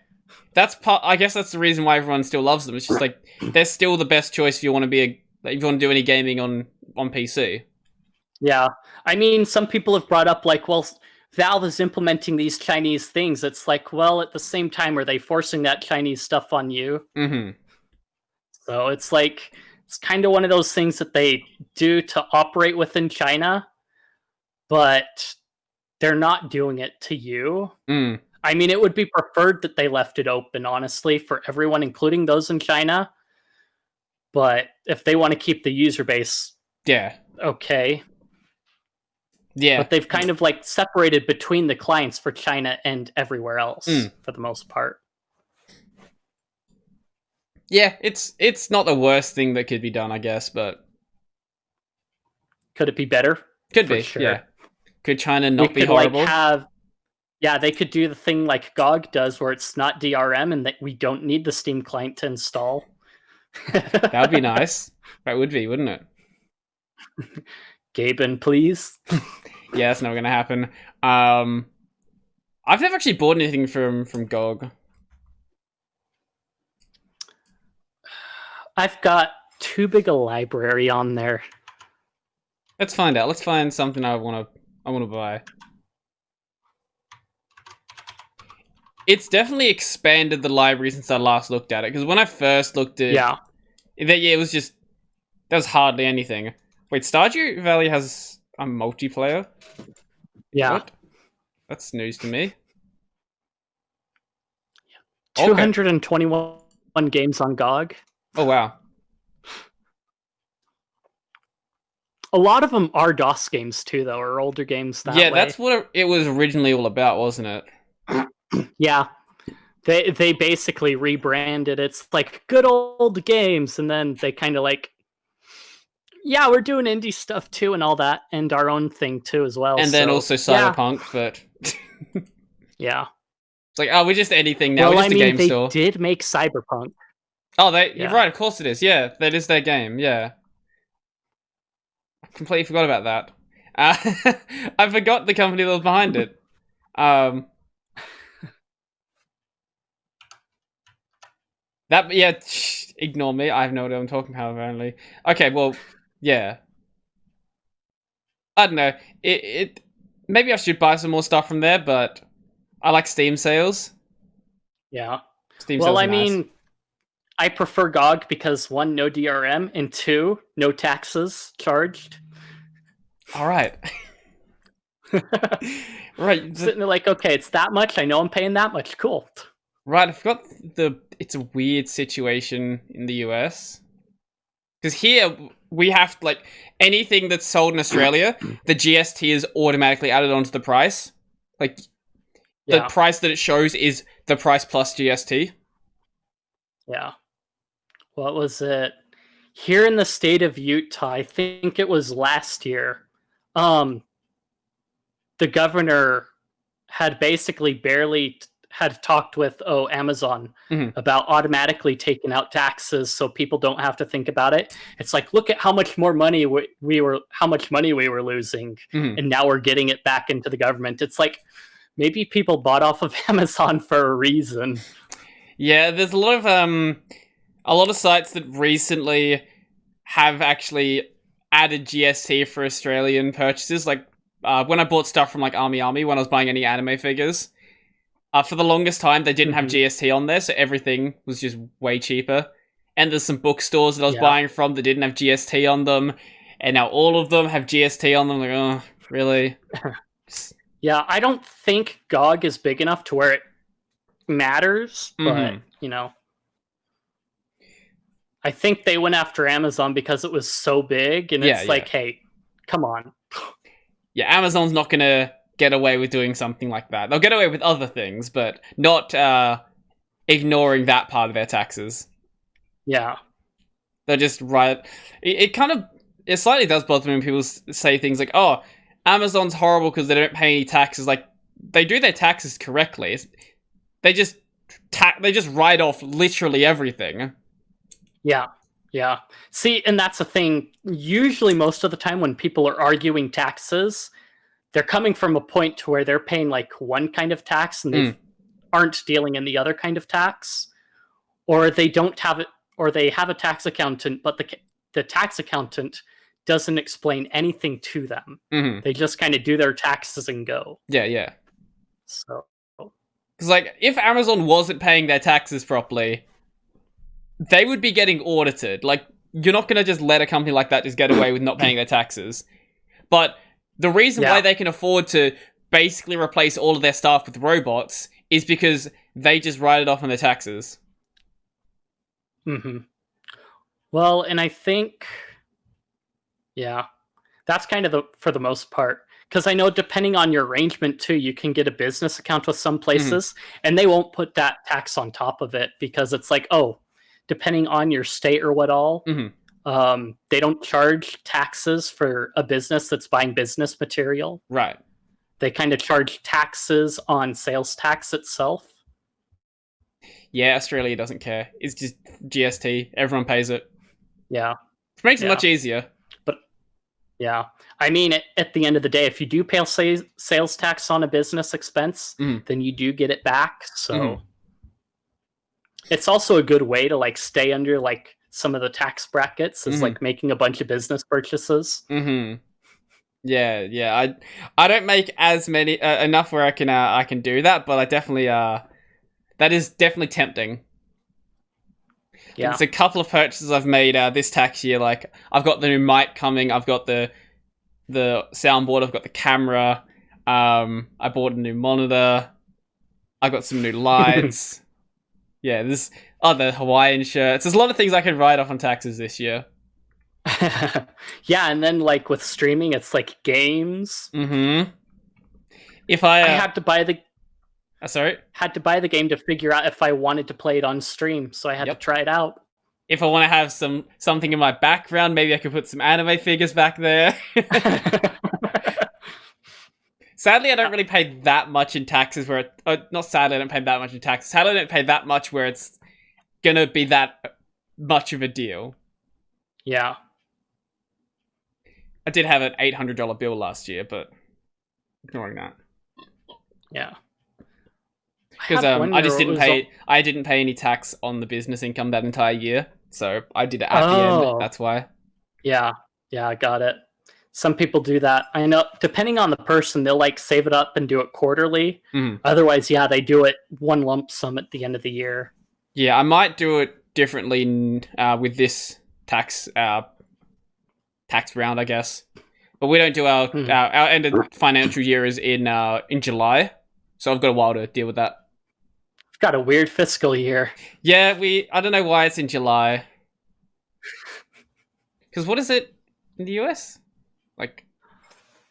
I guess that's the reason why everyone still loves them. It's just like, they're still the best choice if you want to do any gaming on PC. Yeah. I mean, some people have brought up like, well, Valve is implementing these Chinese things. It's like, well, at the same time, are they forcing that Chinese stuff on you? So it's like, it's kind of one of those things that they do to operate within China, but they're not doing it to you. Mm. I mean, it would be preferred that they left it open, honestly, for everyone, including those in China. But if they want to keep the user base, Yeah. okay. Yeah. But they've kind of like separated between the clients for China and everywhere else for the most part. Yeah, it's not the worst thing that could be done, I guess, but could it be better? Could be, sure. Yeah. Could China not be horrible? They could do the thing like GOG does where it's not DRM and that we don't need the Steam client to install. That would be nice. That would be, wouldn't it? Gaben, please. Yeah, that's not going to happen. I've never actually bought anything from GOG. I've got too big a library on there. Let's find out. Let's find something I want to buy. It's definitely expanded the library since I last looked at it. Because when I first looked at it was just there was hardly anything. Wait, Stardew Valley has a multiplayer? Yeah. What? That's news to me. 221 games on GOG. Oh, wow. A lot of them are DOS games, too, though, or older games that way. Yeah, that's what it was originally all about, wasn't it? Yeah. They basically rebranded. It's like good old games, and then they kind of like, yeah, we're doing indie stuff, too, and all that, and our own thing, too, as well. And then also Cyberpunk, but... Yeah. It's like, oh, we're just anything now. We're just a game store. They did make Cyberpunk. Oh, you're right. Of course it is. Yeah, that is their game. Yeah. I completely forgot about that. I forgot the company that was behind it. Ignore me. I have no idea what I'm talking about, apparently. Okay, well, yeah. I don't know. Maybe I should buy some more stuff from there, but I like Steam sales. Yeah. Steam sales are nice. Mean, I prefer GOG because 1, no DRM, and 2, no taxes charged. All right. Right. Sitting there like, okay, it's that much. I know I'm paying that much. Cool. Right. I forgot it's a weird situation in the US. Because here, we have, like, anything that's sold in Australia, the GST is automatically added onto the price. Like, the price that it shows is the price plus GST. Yeah. What was it? Here in the state of Utah, I think it was last year, the governor had basically had talked with Amazon about automatically taking out taxes so people don't have to think about it. It's like, look at how much more money we were losing, and now we're getting it back into the government. It's like, maybe people bought off of Amazon for a reason. Yeah, there's a lot of sites that recently have actually added GST for Australian purchases. Like when I bought stuff from like Army when I was buying any anime figures, for the longest time they didn't have GST on there, so everything was just way cheaper. And there's some bookstores that I was buying from that didn't have GST on them, and now all of them have GST on them. Like, oh, really? Yeah, I don't think GOG is big enough to where it matters, but, I think they went after Amazon because it was so big, and it's like, hey, come on. Yeah, Amazon's not going to get away with doing something like that. They'll get away with other things, but not ignoring that part of their taxes. Yeah. They're just right. It slightly does bother me when people say things like, oh, Amazon's horrible because they don't pay any taxes. Like, they do their taxes correctly. They just write off literally everything. Yeah. Yeah. See, and that's the thing. Usually, most of the time when people are arguing taxes, they're coming from a point to where they're paying like one kind of tax and they aren't dealing in the other kind of tax, or they don't have it, or they have a tax accountant, but the tax accountant doesn't explain anything to them. They just kind of do their taxes and go. Yeah. So, because like if Amazon wasn't paying their taxes properly, they would be getting audited. Like, you're not going to just let a company like that just get away with not paying their taxes. But The reason why they can afford to basically replace all of their staff with robots is because they just write it off on their taxes. Mm-hmm. Well, and I think, yeah, that's kind of for the most part. Because I know depending on your arrangement too, you can get a business account with some places, and they won't put that tax on top of it because it's like, oh, depending on your state or what all, they don't charge taxes for a business that's buying business material. Right. They kind of charge taxes on sales tax itself. Yeah, Australia doesn't care. It's just GST. Everyone pays it. Yeah. It makes it much easier. But yeah, I mean, at the end of the day, if you do pay sales tax on a business expense, then you do get it back. So it's also a good way to like stay under like some of the tax brackets is like making a bunch of business purchases. Yeah. I don't make as many enough where I can do that, but I definitely that is definitely tempting. Yeah. There's a couple of purchases I've made this tax year. Like I've got the new mic coming. I've got the soundboard. I've got the camera. I bought a new monitor. I got some new lights. Yeah, there's other Hawaiian shirts. There's a lot of things I can write off on taxes this year. Yeah, and then like with streaming, it's like games. If I had to buy the sorry? Had to buy the game to figure out if I wanted to play it on stream, so I had to try it out. If I want to have something in my background, maybe I could put some anime figures back there. Sadly, I don't really pay that much in taxes where not sadly, I don't pay that much in taxes. Sadly, I don't pay that much where it's gonna be that much of a deal. Yeah. I did have an $800 bill last year, but ignoring that. Yeah. Because I didn't pay any tax on the business income that entire year, so I did it at the end. That's why. Yeah, I got it. Some people do that. I know, depending on the person, they'll like save it up and do it quarterly. Otherwise, yeah, they do it one lump sum at the end of the year. Yeah, I might do it differently with this tax round, I guess. But we don't do our end of financial year is in July, so I've got a while to deal with that. I've got a weird fiscal year. Yeah, I don't know why it's in July. Because what is it in the US? Like,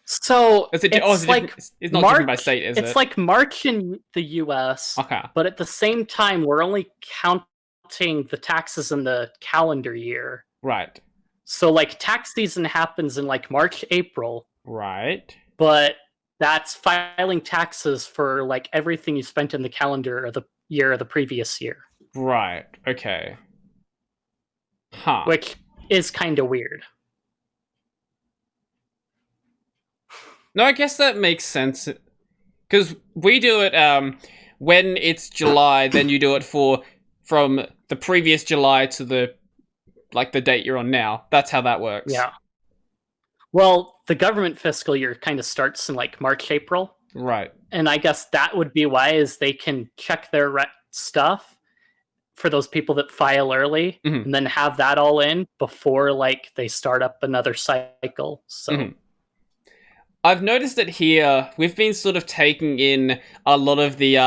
so it's like it's not different by state, is it? It's like March in the US. Okay. But at the same time, we're only counting the taxes in the calendar year. Right. So like tax season happens in like March, April. Right. But that's filing taxes for like everything you spent in the calendar or the year of the previous year. Right. Okay. Huh. Which is kind of weird. No, I guess that makes sense. Because we do it when it's July, then you do it from the previous July to the date you're on now. That's how that works. Yeah. Well, the government fiscal year kind of starts in like March, April. Right. And I guess that would be why is they can check their stuff for those people that file early and then have that all in before like they start up another cycle. So I've noticed that here we've been sort of taking in a lot of the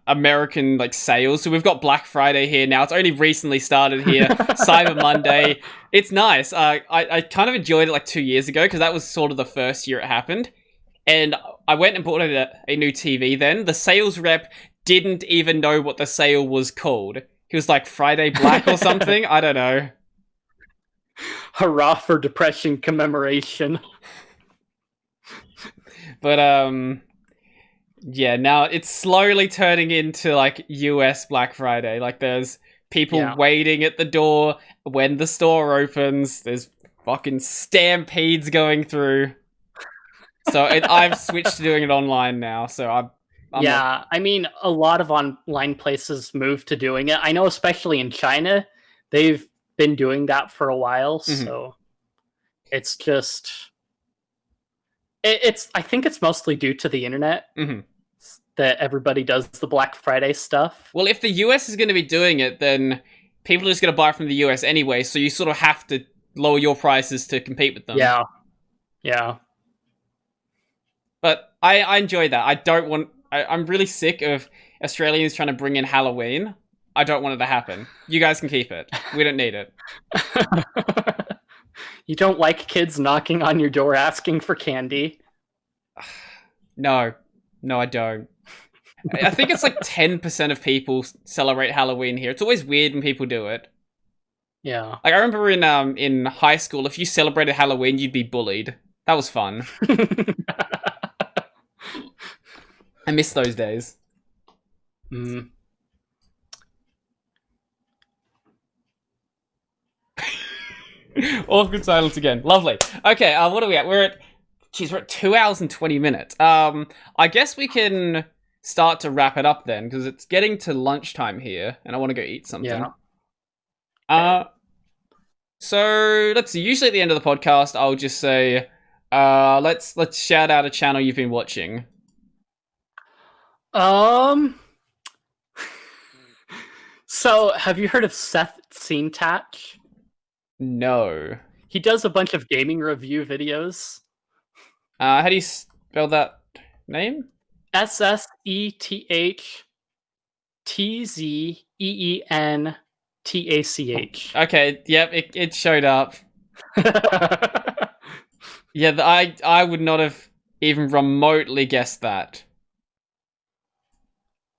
American like sales. So we've got Black Friday here now. It's only recently started here. Cyber Monday. It's nice. I kind of enjoyed it like 2 years ago because that was sort of the first year it happened. And I went and bought a new TV then. The sales rep didn't even know what the sale was called. He was like Friday Black or something. I don't know. Hurrah for depression commemoration. But yeah, now it's slowly turning into like US Black Friday. Like there's people waiting at the door when the store opens. There's fucking stampedes going through. So I've switched to doing it online now. So I'm I mean, a lot of online places moved to doing it. I know, especially in China, they've been doing that for a while. So it's just, I think it's mostly due to the internet that everybody does the Black Friday stuff. Well, if the US is going to be doing it, then people are just going to buy from the US anyway. So you sort of have to lower your prices to compete with them. Yeah. Yeah. But I enjoy that. I don't want. I'm really sick of Australians trying to bring in Halloween. I don't want it to happen. You guys can keep it. We don't need it. You don't like kids knocking on your door asking for candy? No, I don't. I think it's like 10% of people celebrate Halloween here. It's always weird when people do it. Yeah. Like I remember in high school, if you celebrated Halloween, you'd be bullied. That was fun. I miss those days. Mm. Awkward silence again. Lovely. Okay, what are we at? We're at 2 hours and 20 minutes. I guess we can start to wrap it up then, because it's getting to lunchtime here, and I want to go eat something. Yeah. So let's see. Usually at the end of the podcast, I'll just say, let's shout out a channel you've been watching. So have you heard of Seth Seentach? No. He does a bunch of gaming review videos. How do you spell that name? SSETHTZEENTACH. Okay, yep, it showed up. Yeah, I would not have even remotely guessed that.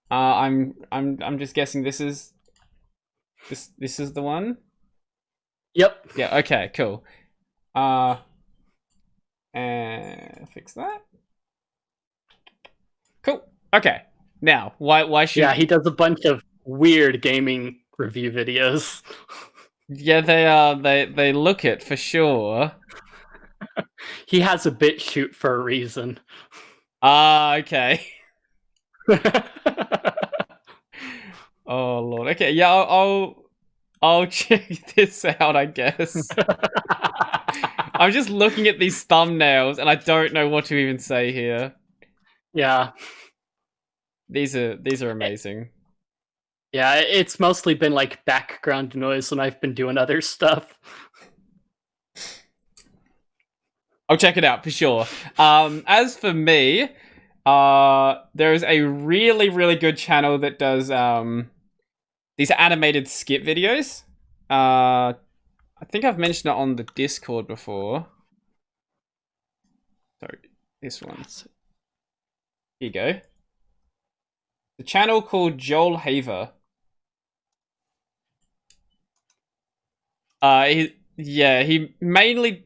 I'm just guessing this is the one. Yep. Yeah. Okay. Cool. And fix that. Cool. Okay. Now, why should? Yeah, he does a bunch of weird gaming review videos. Yeah, they are. They look it for sure. He has a bit shoot for a reason. Okay. Oh Lord. Okay. Yeah, I'll check this out, I guess. I'm just looking at these thumbnails and I don't know what to even say here. Yeah. These are amazing. Yeah, it's mostly been like background noise when I've been doing other stuff. I'll check it out for sure. As for me, there is a really, really good channel that does these animated skit videos. I think I've mentioned it on the Discord before. Sorry, this one. Here you go. The channel called Joel Haver. He mainly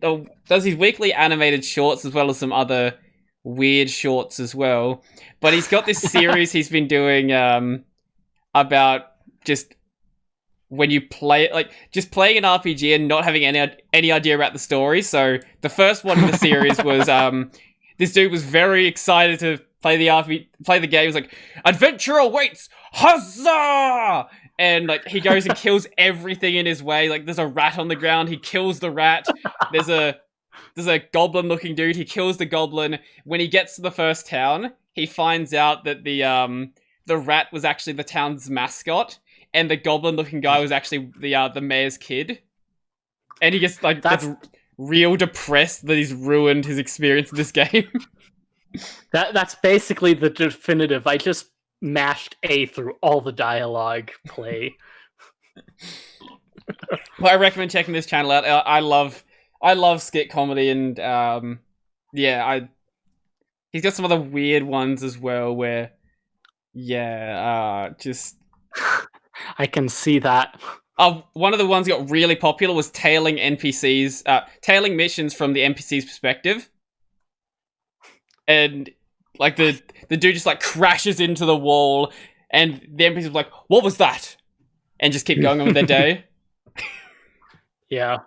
does his weekly animated shorts as well as some other weird shorts as well. But he's got this series he's been doing about just when you play, like, just playing an RPG and not having any idea about the story. So the first one in the series was this dude was very excited to play the game. He was like, adventure awaits, huzzah! And like he goes and kills everything in his way. Like there's a rat on the ground, he kills the rat. There's a goblin looking dude, he kills the goblin. When he gets to the first town, he finds out that the rat was actually the town's mascot, and the goblin looking guy was actually the mayor's kid. And he gets gets real depressed that he's ruined his experience in this game. That's basically the definitive. I just mashed A through all the dialogue play. Well, I recommend checking this channel out. I love skit comedy, and he's got some other weird ones as well where just I can see that. One of the ones that got really popular was tailing missions from the NPC's perspective. And like the dude just like crashes into the wall, and the NPC's like, "What was that?" And just keep going on with their day. Yeah.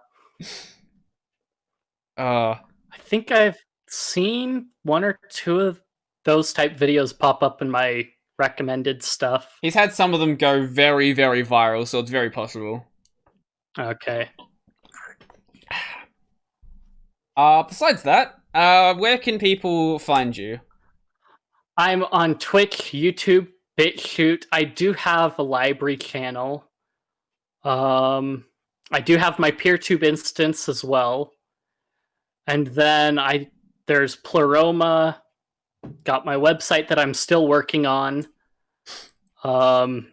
I think I've seen one or two of those type videos pop up in my recommended stuff. He's had some of them go very, very viral, so it's very possible. Okay. Besides that, where can people find you? I'm on Twitch, YouTube, BitChute. I do have a library channel. I do have my PeerTube instance as well. And then there's Pleroma, got my website that I'm still working on. Also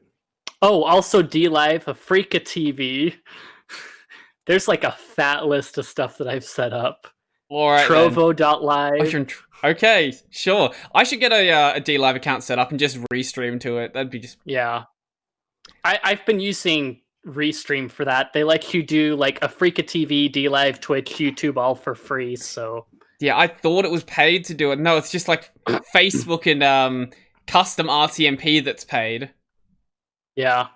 DLive, Afrika TV. There's like a fat list of stuff that I've set up. All right, Trovo.live. Okay, sure. I should get a DLive account set up and just restream to it. That'd be just... Yeah. I've been using Restream for that. They let you do like Afrika TV, DLive, Twitch, YouTube all for free, so... Yeah, I thought it was paid to do it. No, it's just like Facebook and custom RTMP that's paid. Yeah.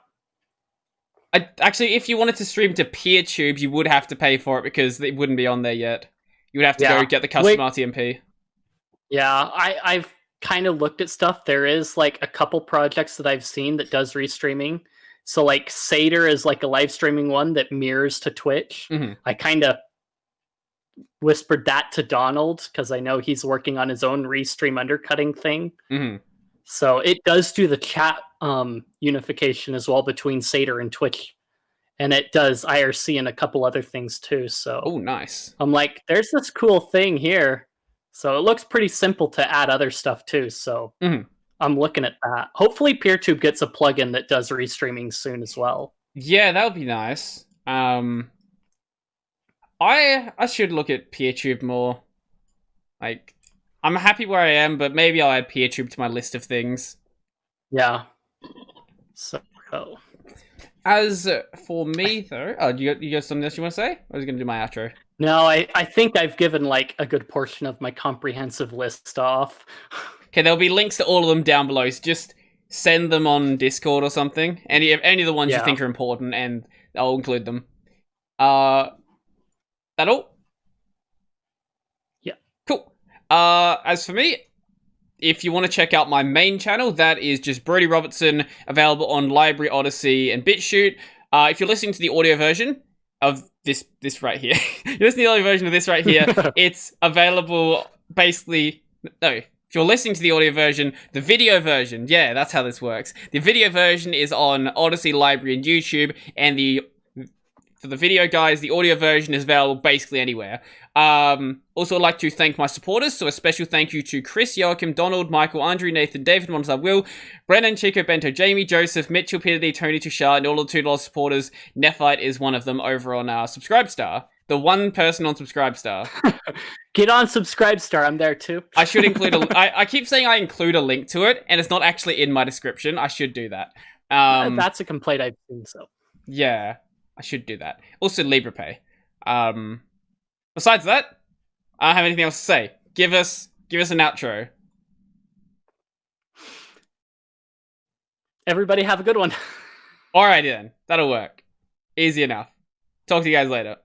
Actually, if you wanted to stream to PeerTube, you would have to pay for it because it wouldn't be on there yet. You would have to go get the custom RTMP. Yeah, I've kind of looked at stuff. There is like a couple projects that I've seen that does restreaming. So like Satyr is like a live streaming one that mirrors to Twitch. Mm-hmm. I kind of whispered that to Donald because I know he's working on his own restream undercutting thing. Mm-hmm. So it does do the chat unification as well between Satyr and Twitch. And it does IRC and a couple other things too. So oh, nice. I'm like, there's this cool thing here. So it looks pretty simple to add other stuff too. So I'm looking at that. Hopefully PeerTube gets a plugin that does restreaming soon as well. Yeah, that would be nice. I should look at PeerTube more. Like, I'm happy where I am, but maybe I'll add PeerTube to my list of things. Yeah. So. As for me, though, you got something else you want to say? I was going to do my outro. No, I think I've given like a good portion of my comprehensive list off. Okay, there'll be links to all of them down below, so just send them on Discord or something. Any of the ones you think are important, and I'll include them. That all? Yeah. Cool. As for me, if you want to check out my main channel, that is just Brody Robertson, available on Library, Odyssey, and BitChute. If you're listening to the audio version of this right here, you're listening to the audio version of this right here, it's available basically... No, if you're listening to the audio version, the video version, yeah, that's how this works. The video version is on Odyssey, Library, and YouTube, and for the video guys, the audio version is available basically anywhere. Also, I'd like to thank my supporters, so a special thank you to Chris, Joachim, Donald, Michael, Andrew, Nathan, David, Monza, Will, Brennan, Chico, Bento, Jamie, Joseph, Mitchell, Peter D, Tony, Tushar, and all the $2 supporters. Nephite is one of them over on Subscribestar. The one person on Subscribestar. Get on Subscribestar, I'm there too. I should include I keep saying I include a link to it, and it's not actually in my description. I should do that. That's a complaint I've seen, so. Yeah, I should do that. Also, LibrePay. Besides that, I don't have anything else to say. Give us an outro. Everybody have a good one. Alrighty then. That'll work. Easy enough. Talk to you guys later.